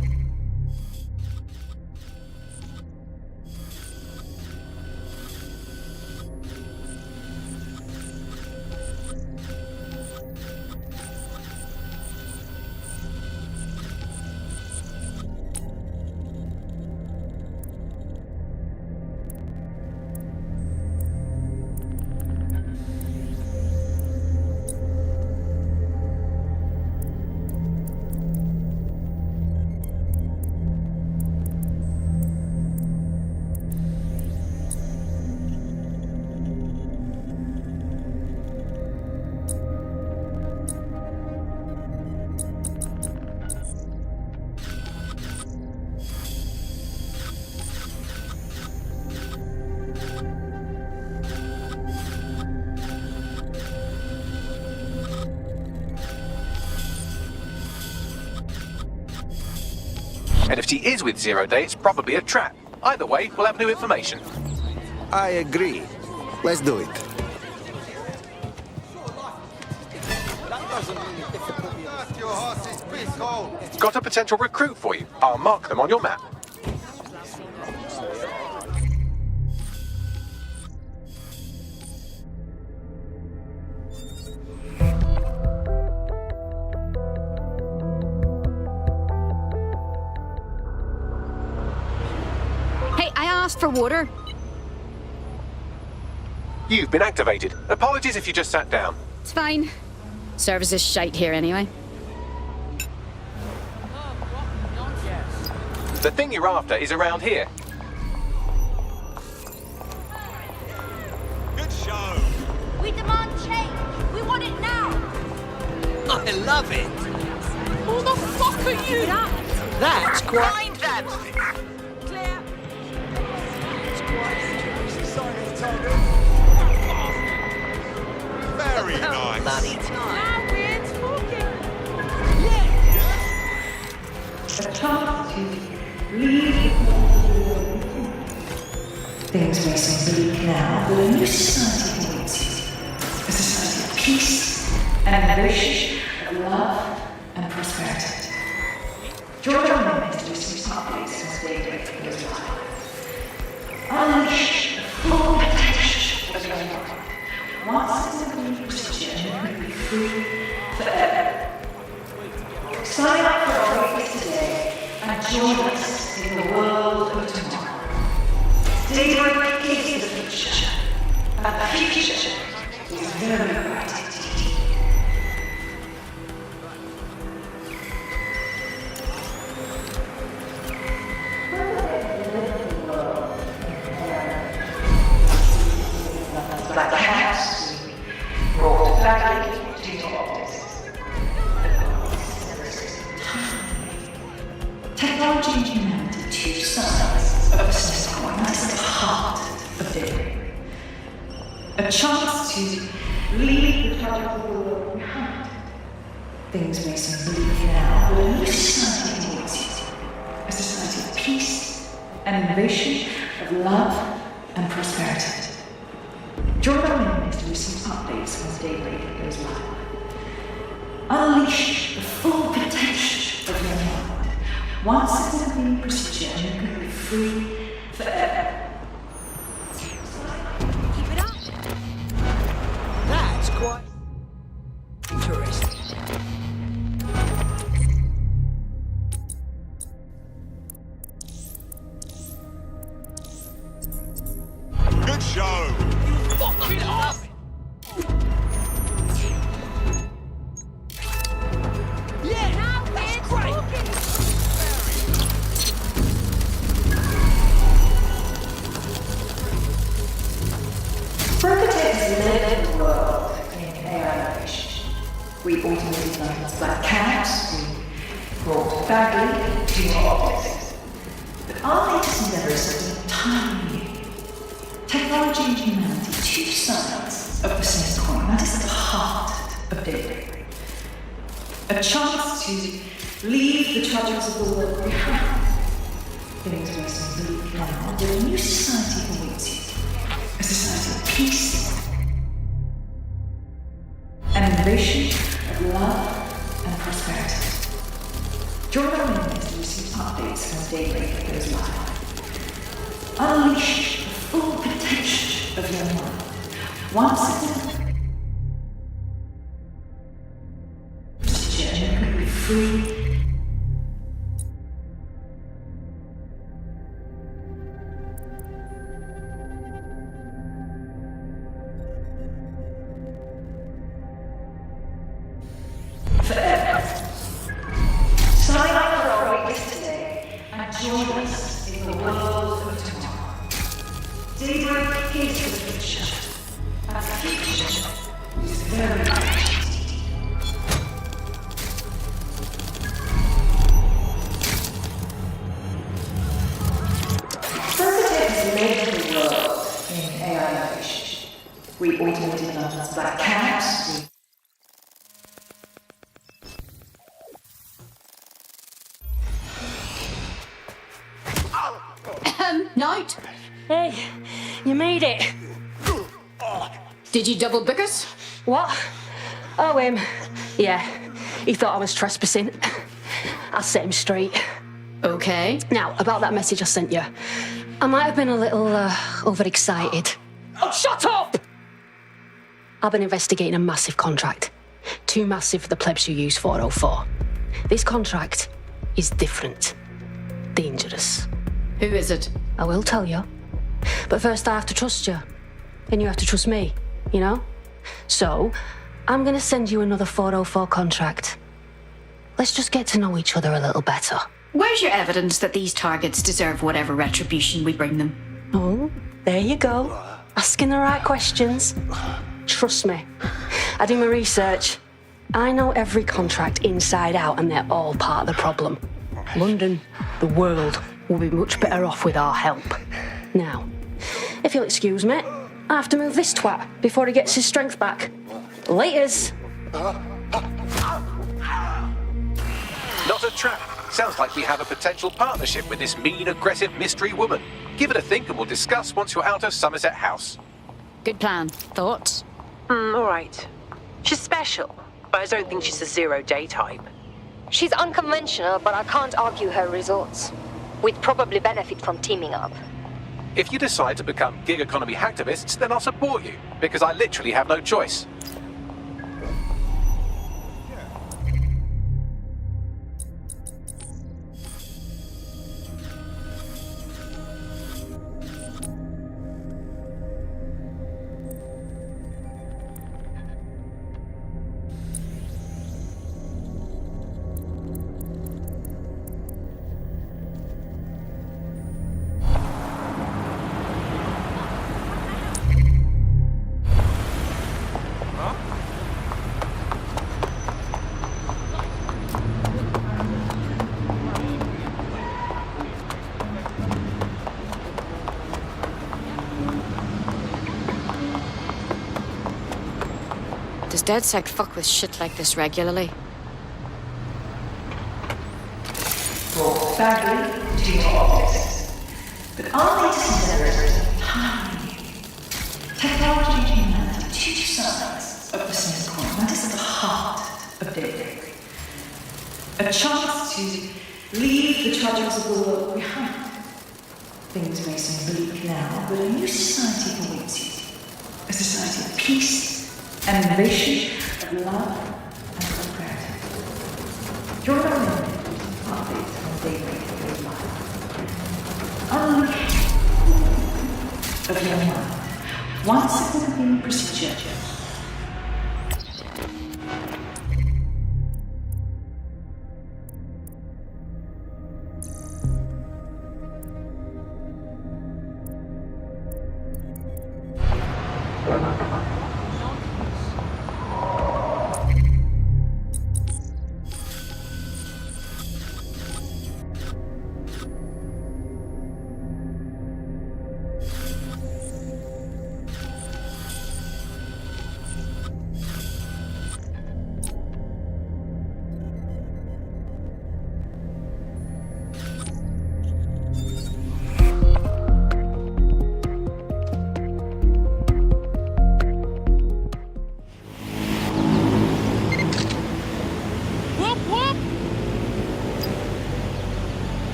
And if she is with 0 Day, it's probably a trap. Either way, we'll have new information. I agree. Let's do it. Got a potential recruit for you. I'll mark them on your map. For water. You've been activated. Apologies if you just sat down. It's fine. Service is shite here anyway. The thing you're after is around here. Good show. We demand change. We want it now. I love it. Who the fuck are you? That's quite... Find them! Clear. Very nice. Now we're talking. Things may seem bleak now, but a new society awaits you. A society of peace and innovation, of love and prosperity. George Orwell is to receive some updates as daybreak goes by. Unleash the full potential of your life. Once it's a new procedure, you can be free forever. Sign up for our race today and join us in the world of tomorrow. Daybreak is the future, and the future is very bright indeed. Like cats, brought back to your office. Technology and humanity, two sides of the same coin. That's the heart of daybreak. A chance to leave the tragic world behind. Things may seem bleak now, but a new society awaits you. A society of peace and innovation, of love and prosperity. Join our next to receive updates once daybreak goes live. Unleash the full potential of your mind. Once it's a clean procedure, you can be free forever. Keep it up. That's quite interesting. brought badly to your optics. But our latest endeavour is something entirely new. Technology and humanity, two sides of the same coin. That is at the heart of daybreak. A chance to leave the tragedies of the world behind. Things may seem bleak now, but a new society awaits you. A society of peace, an innovation of love and prosperity. Join our members to receive updates as daybreak goes live. Unleash the full potential of your mind. Once again, you can be free. Forever. Sign up for our waitlist today and join us in the world of tomorrow. Daybreak is the future. And the future is very much. Sensitive has made the world in AI innovation. We automated London's black cabs. Knight? Hey, you made it. Did you double bickers? What? Oh, yeah, he thought I was trespassing. I set him straight. Okay. Now, about that message I sent you. I might have been a little overexcited. Oh, shut up! I've been investigating a massive contract. Too massive for the plebs who use 404. This contract is different. Dangerous. Who is it? I will tell you. But first I have to trust you. And you have to trust me, you know? So, I'm gonna send you another 404 contract. Let's just get to know each other a little better. Where's your evidence that these targets deserve whatever retribution we bring them? Oh, there you go. Asking the right questions. Trust me. I do my research. I know every contract inside out and they're all part of the problem. London, the world, will be much better off with our help. Now, if you'll excuse me, I have to move this twat before he gets his strength back. Laters. Not a trap. Sounds like we have a potential partnership with this mean, aggressive mystery woman. Give it a think and we'll discuss once you're out of Somerset House. Good plan. Thoughts? All right. She's special, but I don't think she's a zero-day type. She's unconventional, but I can't argue her results. We'd probably benefit from teaming up. If you decide to become gig economy hacktivists, then I'll support you, because I literally have no choice. Does DedSec fuck with shit like this regularly? Brought badly to your optics. But our latest endeavour is entirely new. Technology and humanity, two sides of the same coin. That is at the heart of daybreak. A chance to leave the tragedies of the world behind. Things may seem bleak now, but a new society awaits you. A society of peace, an innovation of love and prosperity. Join our members to updates on daybreak goes live. Unleash of your mind. Once it will be in procedure.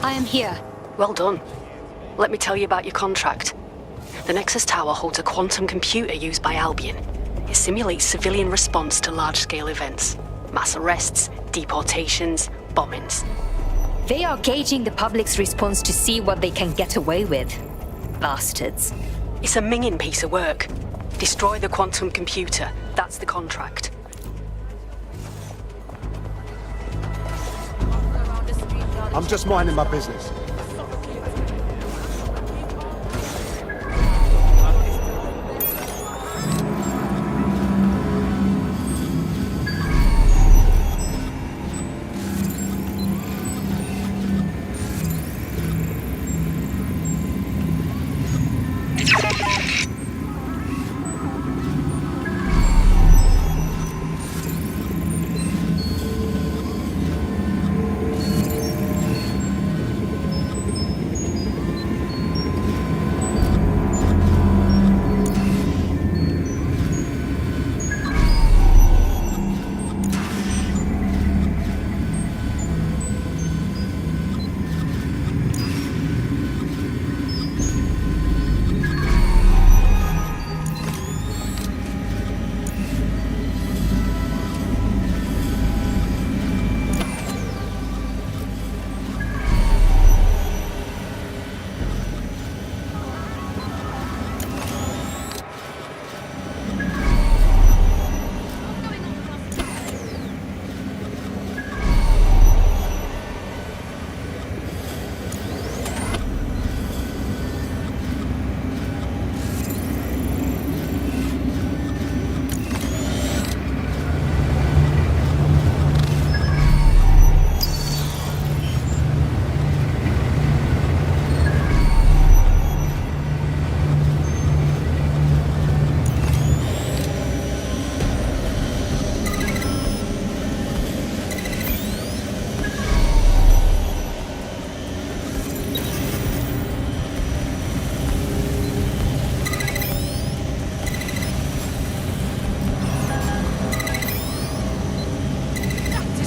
I am here. Well done. Let me tell you about your contract. The Nexus Tower holds a quantum computer used by Albion. It simulates civilian response to large-scale events. Mass arrests, deportations, bombings. They are gauging the public's response to see what they can get away with. Bastards. It's a minging piece of work. Destroy the quantum computer. That's the contract. I'm just minding my business.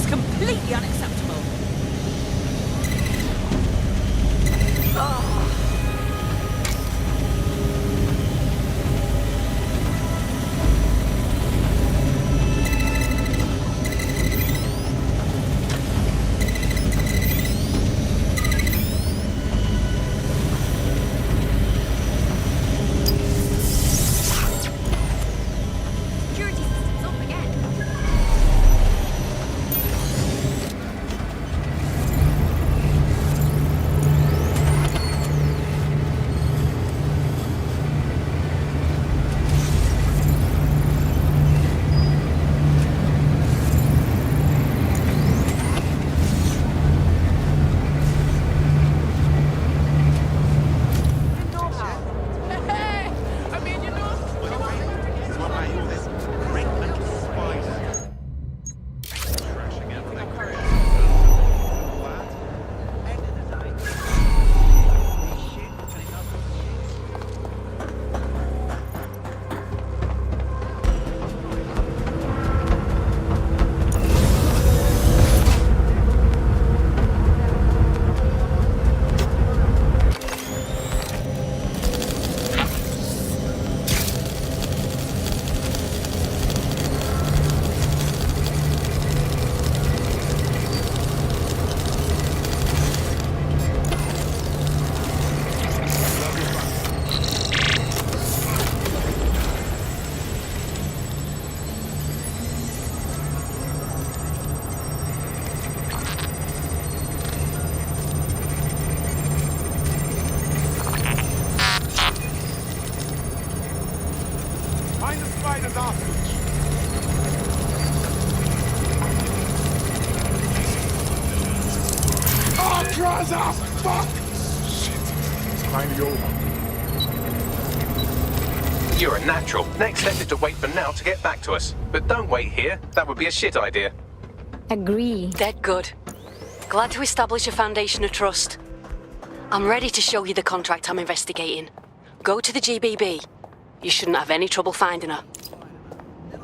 Completely unacceptable. Gaza! Fuck! Shit. It's finally over. You're a natural. Next step is to wait for now to get back to us. But don't wait here. That would be a shit idea. Agree. Dead good. Glad to establish a foundation of trust. I'm ready to show you the contract I'm investigating. Go to the GBB. You shouldn't have any trouble finding her. Can't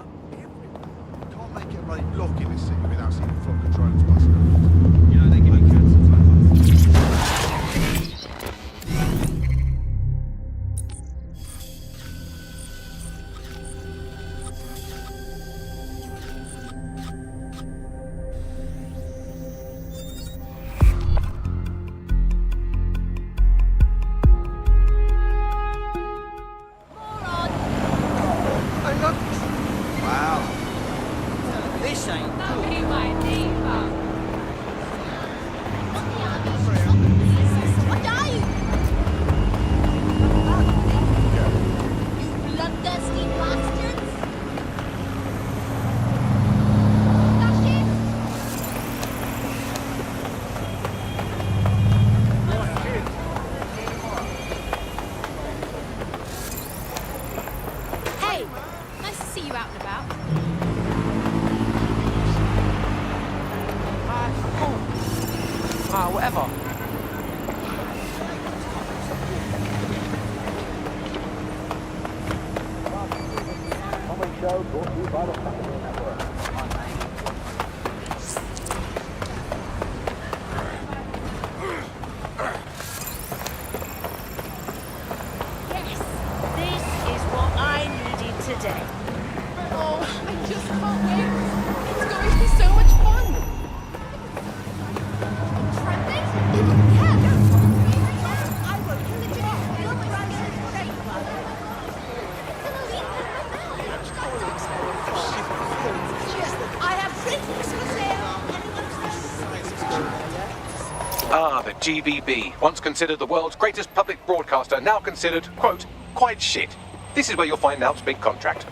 make it a bloody block in this city without seeing a flock of drones busting up. You know, they give me cancer This ain't What are you? You bloodthirsty bastards! Hey, nice to see you out and about. Whatever. Yes, this is what I needed today. Oh, I just can't wait. It's going to be so much fun. I have drinks for sale. Ah, the GBB, once considered the world's greatest public broadcaster, now considered, quote, quite shit. This is where you'll find Alp's big contract.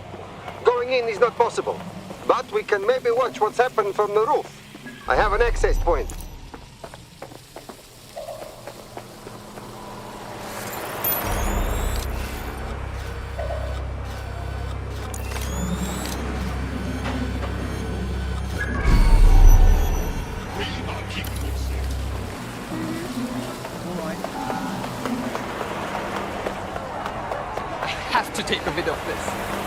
Going in is not possible, but we can maybe watch what's happened from the roof. I have an access point. I have to take a video of this.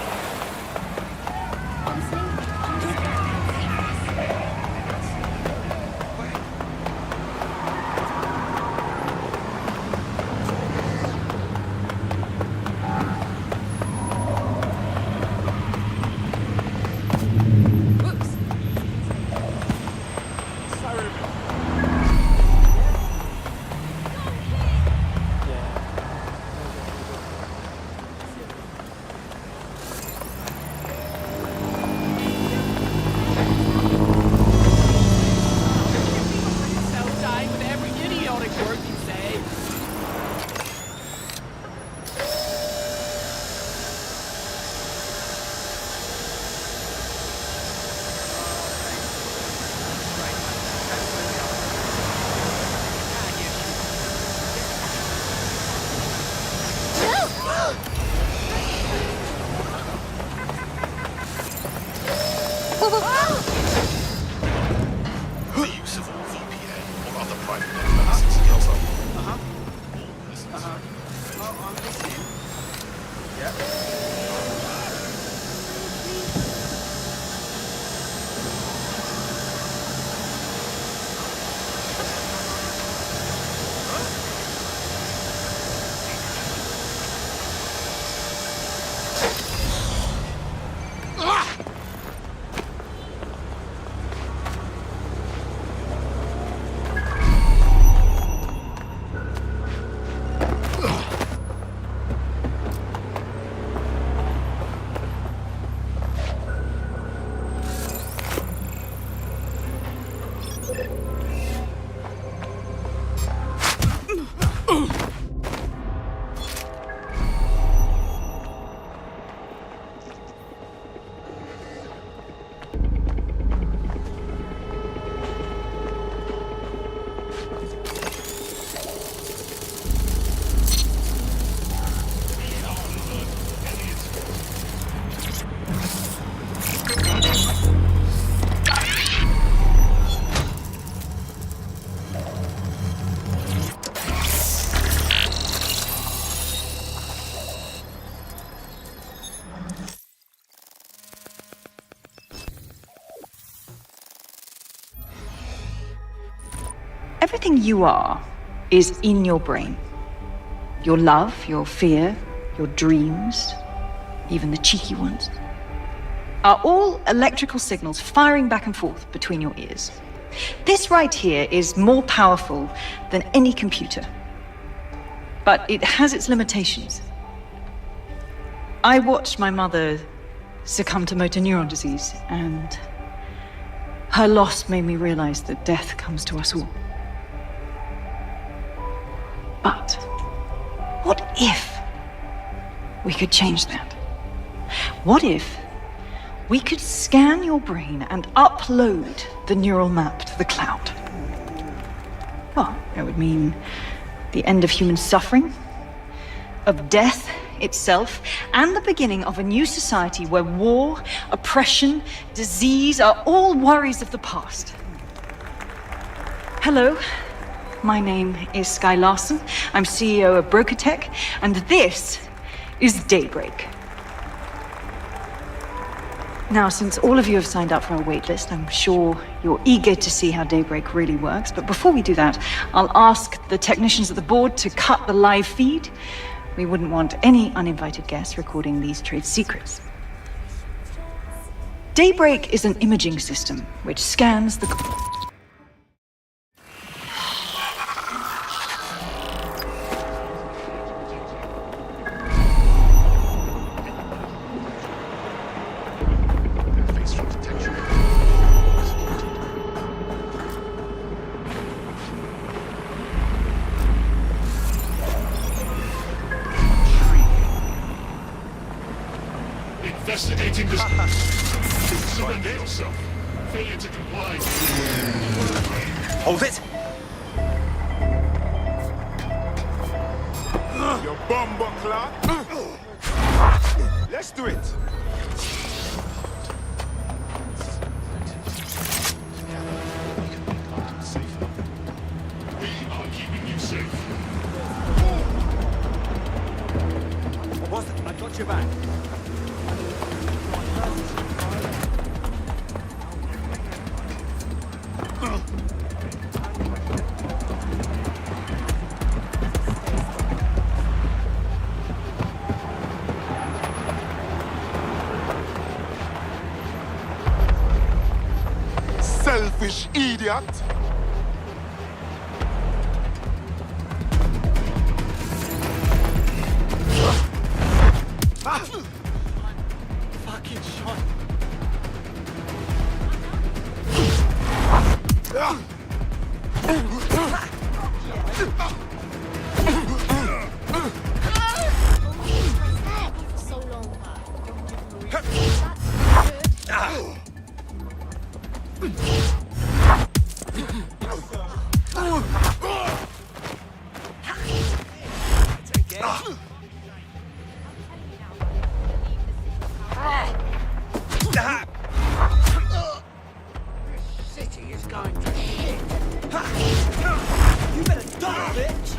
Everything you are is in your brain. Your love, your fear, your dreams, even the cheeky ones, are all electrical signals firing back and forth between your ears. This right here is more powerful than any computer, but it has its limitations. I watched my mother succumb to motor neuron disease, and her loss made me realize that death comes to us all. But what if we could change that? What if we could scan your brain and upload the neural map to the cloud? Well, it would mean the end of human suffering, of death itself, and the beginning of a new society where war, oppression, disease are all worries of the past. Hello, my name is Sky Larson. I'm CEO of Brokertech, and this is Daybreak. Now, since all of you have signed up for our waitlist, I'm sure you're eager to see how Daybreak really works. But before we do that, I'll ask the technicians at the board to cut the live feed. We wouldn't want any uninvited guests recording these trade secrets. Daybreak is an imaging system which scans the... Investigating this. Surrender yourself. Failure to comply. Hold it. You bumbo clock. Let's do it. We are keeping you safe. What was it? I got your back. Selfish idiot. Fucking shot. So long. City is going to shit. You better die, bitch.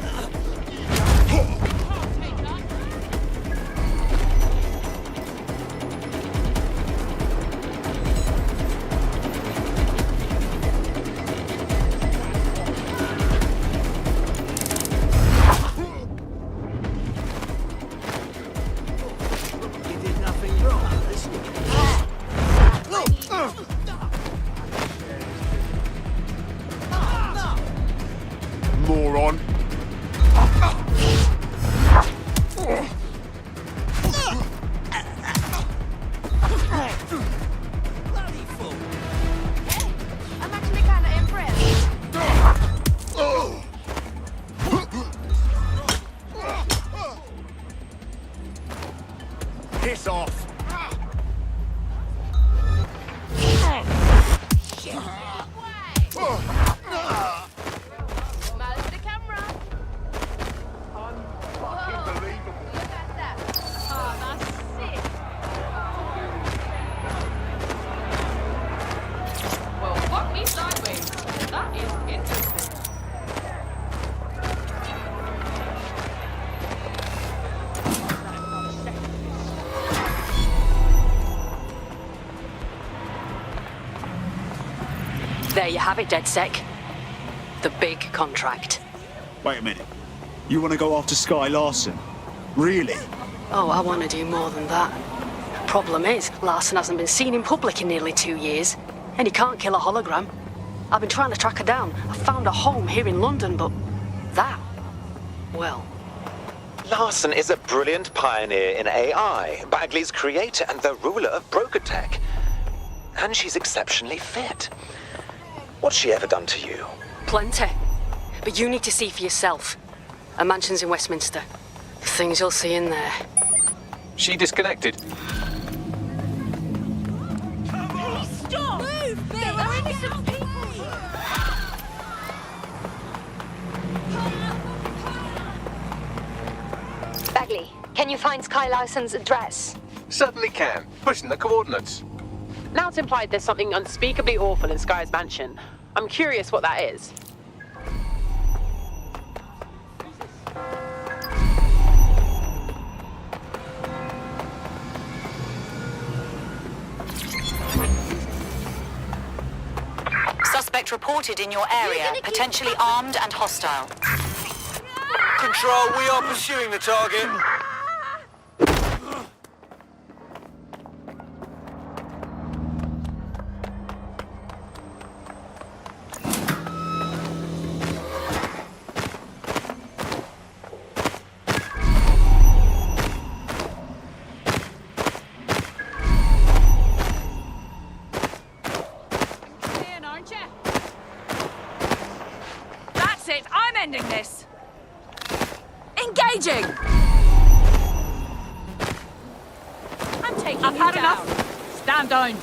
You did nothing wrong. Moron. Bloody fool. I'm actually kind of impressed. Piss off. Smile to the camera. Unbelievable. Look at that. Oh, that's sick. Well, fuck me sideways. That is interesting. There you have it, DedSec. The big contract. Wait a minute. You want to go after Sky Larson? Really? Oh, I want to do more than that. Problem is, Larson hasn't been seen in public in nearly 2 years, and he can't kill a hologram. I've been trying to track her down. I found a home here in London, but that, well... Larson is a brilliant pioneer in AI, Bagley's creator and the ruler of broker tech. And she's exceptionally fit. What's she ever done to you? Plenty. But you need to see for yourself. Her mansion's in Westminster. The things you'll see in there. She disconnected. Stop! Move! There are innocent people! Bagley, can you find Sky Larson's address? Certainly can. Pushing the coordinates. Now it's implied there's something unspeakably awful in Sky's mansion. I'm curious what that is. Suspect reported in your area, potentially armed and hostile. Control, we are pursuing the target. That's it! I'm ending this! Engaging! I'm taking I've you had down. enough. Stand down.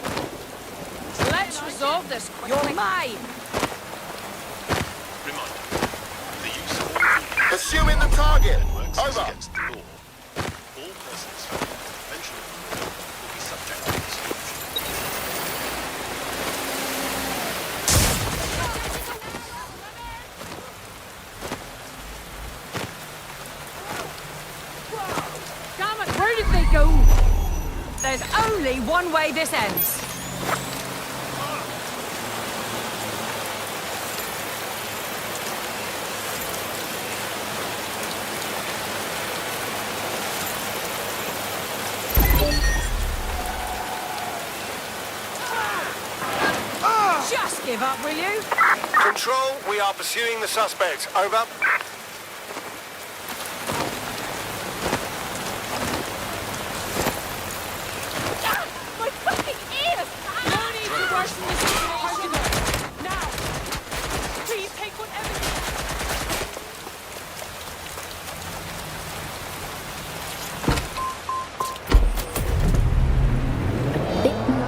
Let's resolve this quickly. You're mine! Pursuing the target. Over. Against the law. All persons found eventually will be subject to prosecution. Damn it, where did they go? There's only one way this ends. Just give up, will you? Control, we are pursuing the suspect. Over. My fucking ears! No need to worsen the situation. Now! Please take whatever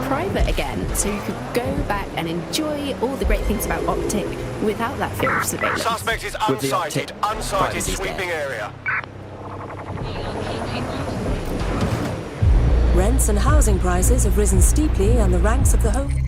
private again, so you could go back and enjoy all the great things about Optic without that fear of surveillance. Suspect is With the unsighted. Optic, Unsighted privacy's sweeping area. Rents and housing prices have risen steeply, and the ranks of the home.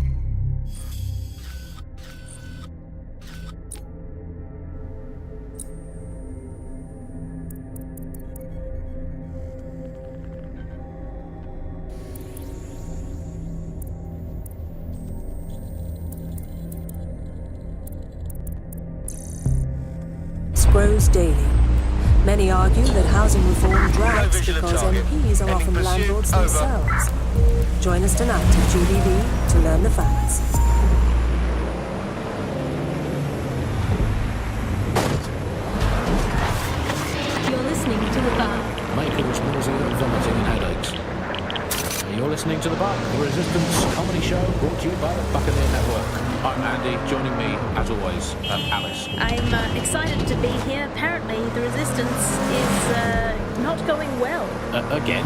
Grows daily. Many argue that housing reform drags because MPs are often landlords themselves. Join us tonight at GBV to learn the facts. You're listening to The Bug. Makers, nausea, vomiting and headaches. You're listening to The Bug, the Resistance comedy show brought to you by the Buccaneer Network. I'm Andy, joining me, as always, Alice. I'm excited to be here. Apparently, the Resistance is not going well. Again?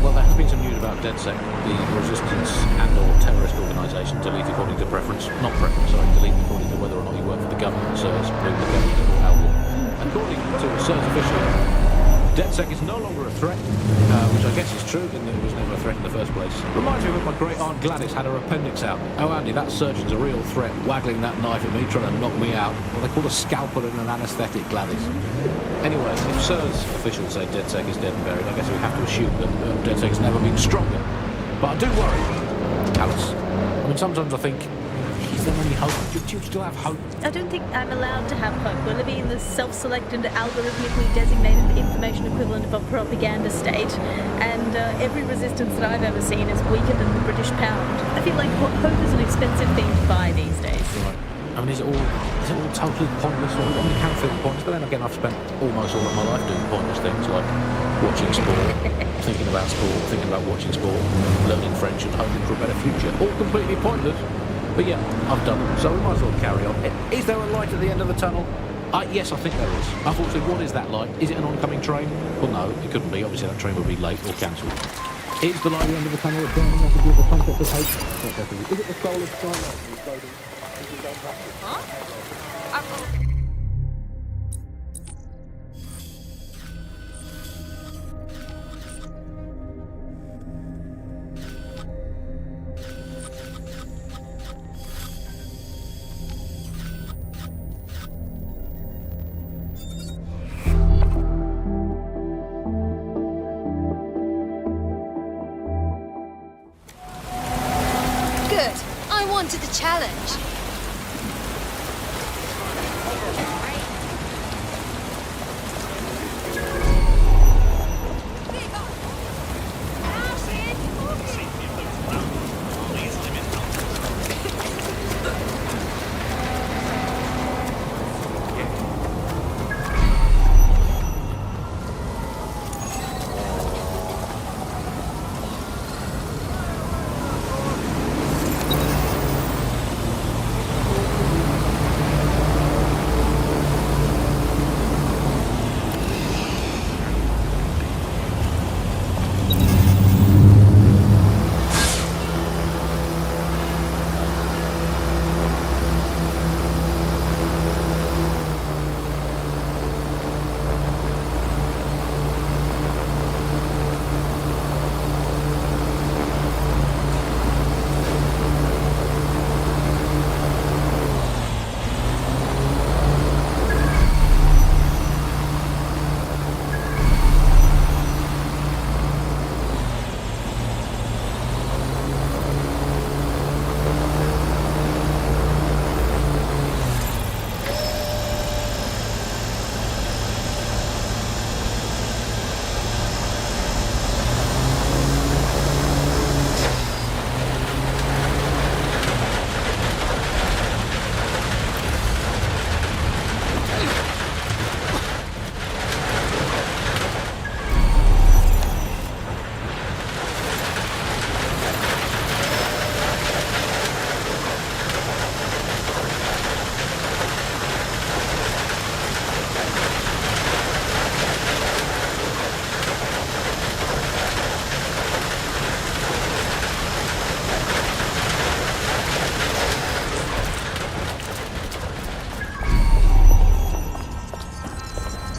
Well, there has been some news about DedSec, the Resistance and/or terrorist organisation, delete according to preference. Not preference, sorry, delete according to whether or not you work for the government, service, blue, the government, or Albion. According to CERS official, DedSec is no longer a threat, which I guess is true, in that it was never a threat in the first place. Reminds me when my great-aunt Gladys had her appendix out. Oh, Andy, that surgeon's a real threat, waggling that knife at me, trying to knock me out. Well, they call a scalpel and an anaesthetic, Gladys. Anyway, if CERS officials say DedSec is dead and buried, I guess we have to assume that DedSec has never been stronger. But I do worry, Alice. I mean, sometimes I think, there any hope? Do you still have hope? I don't think I'm allowed to have hope. We're living in the self-selected, algorithmically designated information equivalent of a propaganda state, and every resistance that I've ever seen is weaker than the British pound. I feel like hope is an expensive thing to buy these days. Right. I mean, is it all totally pointless? I mean, it can feel pointless, but then again, I've spent almost all of my life doing pointless things like watching sport, thinking about sport, thinking about watching sport, learning French and hoping for a better future. All completely pointless. But yeah, I've done it, so we might as well carry on. Is there a light at the end of the tunnel? Yes, I think there is. Unfortunately, what is that light? Is it an oncoming train? Well, no, it couldn't be. Obviously, that train would be late or cancelled. Is the light at the end of the tunnel burning up to give the concept of hope? Not definitely. Is it the soul of starlight? Huh? Good. I wanted the challenge.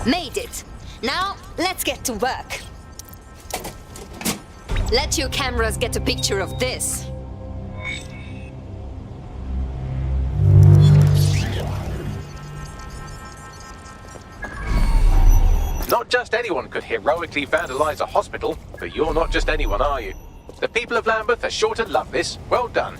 Made it. Now, let's get to work. Let your cameras get a picture of this. Not just anyone could heroically vandalize a hospital, but you're not just anyone, are you? The people of Lambeth are sure to love this. Well done.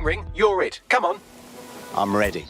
ring, you're it. Come on. I'm ready.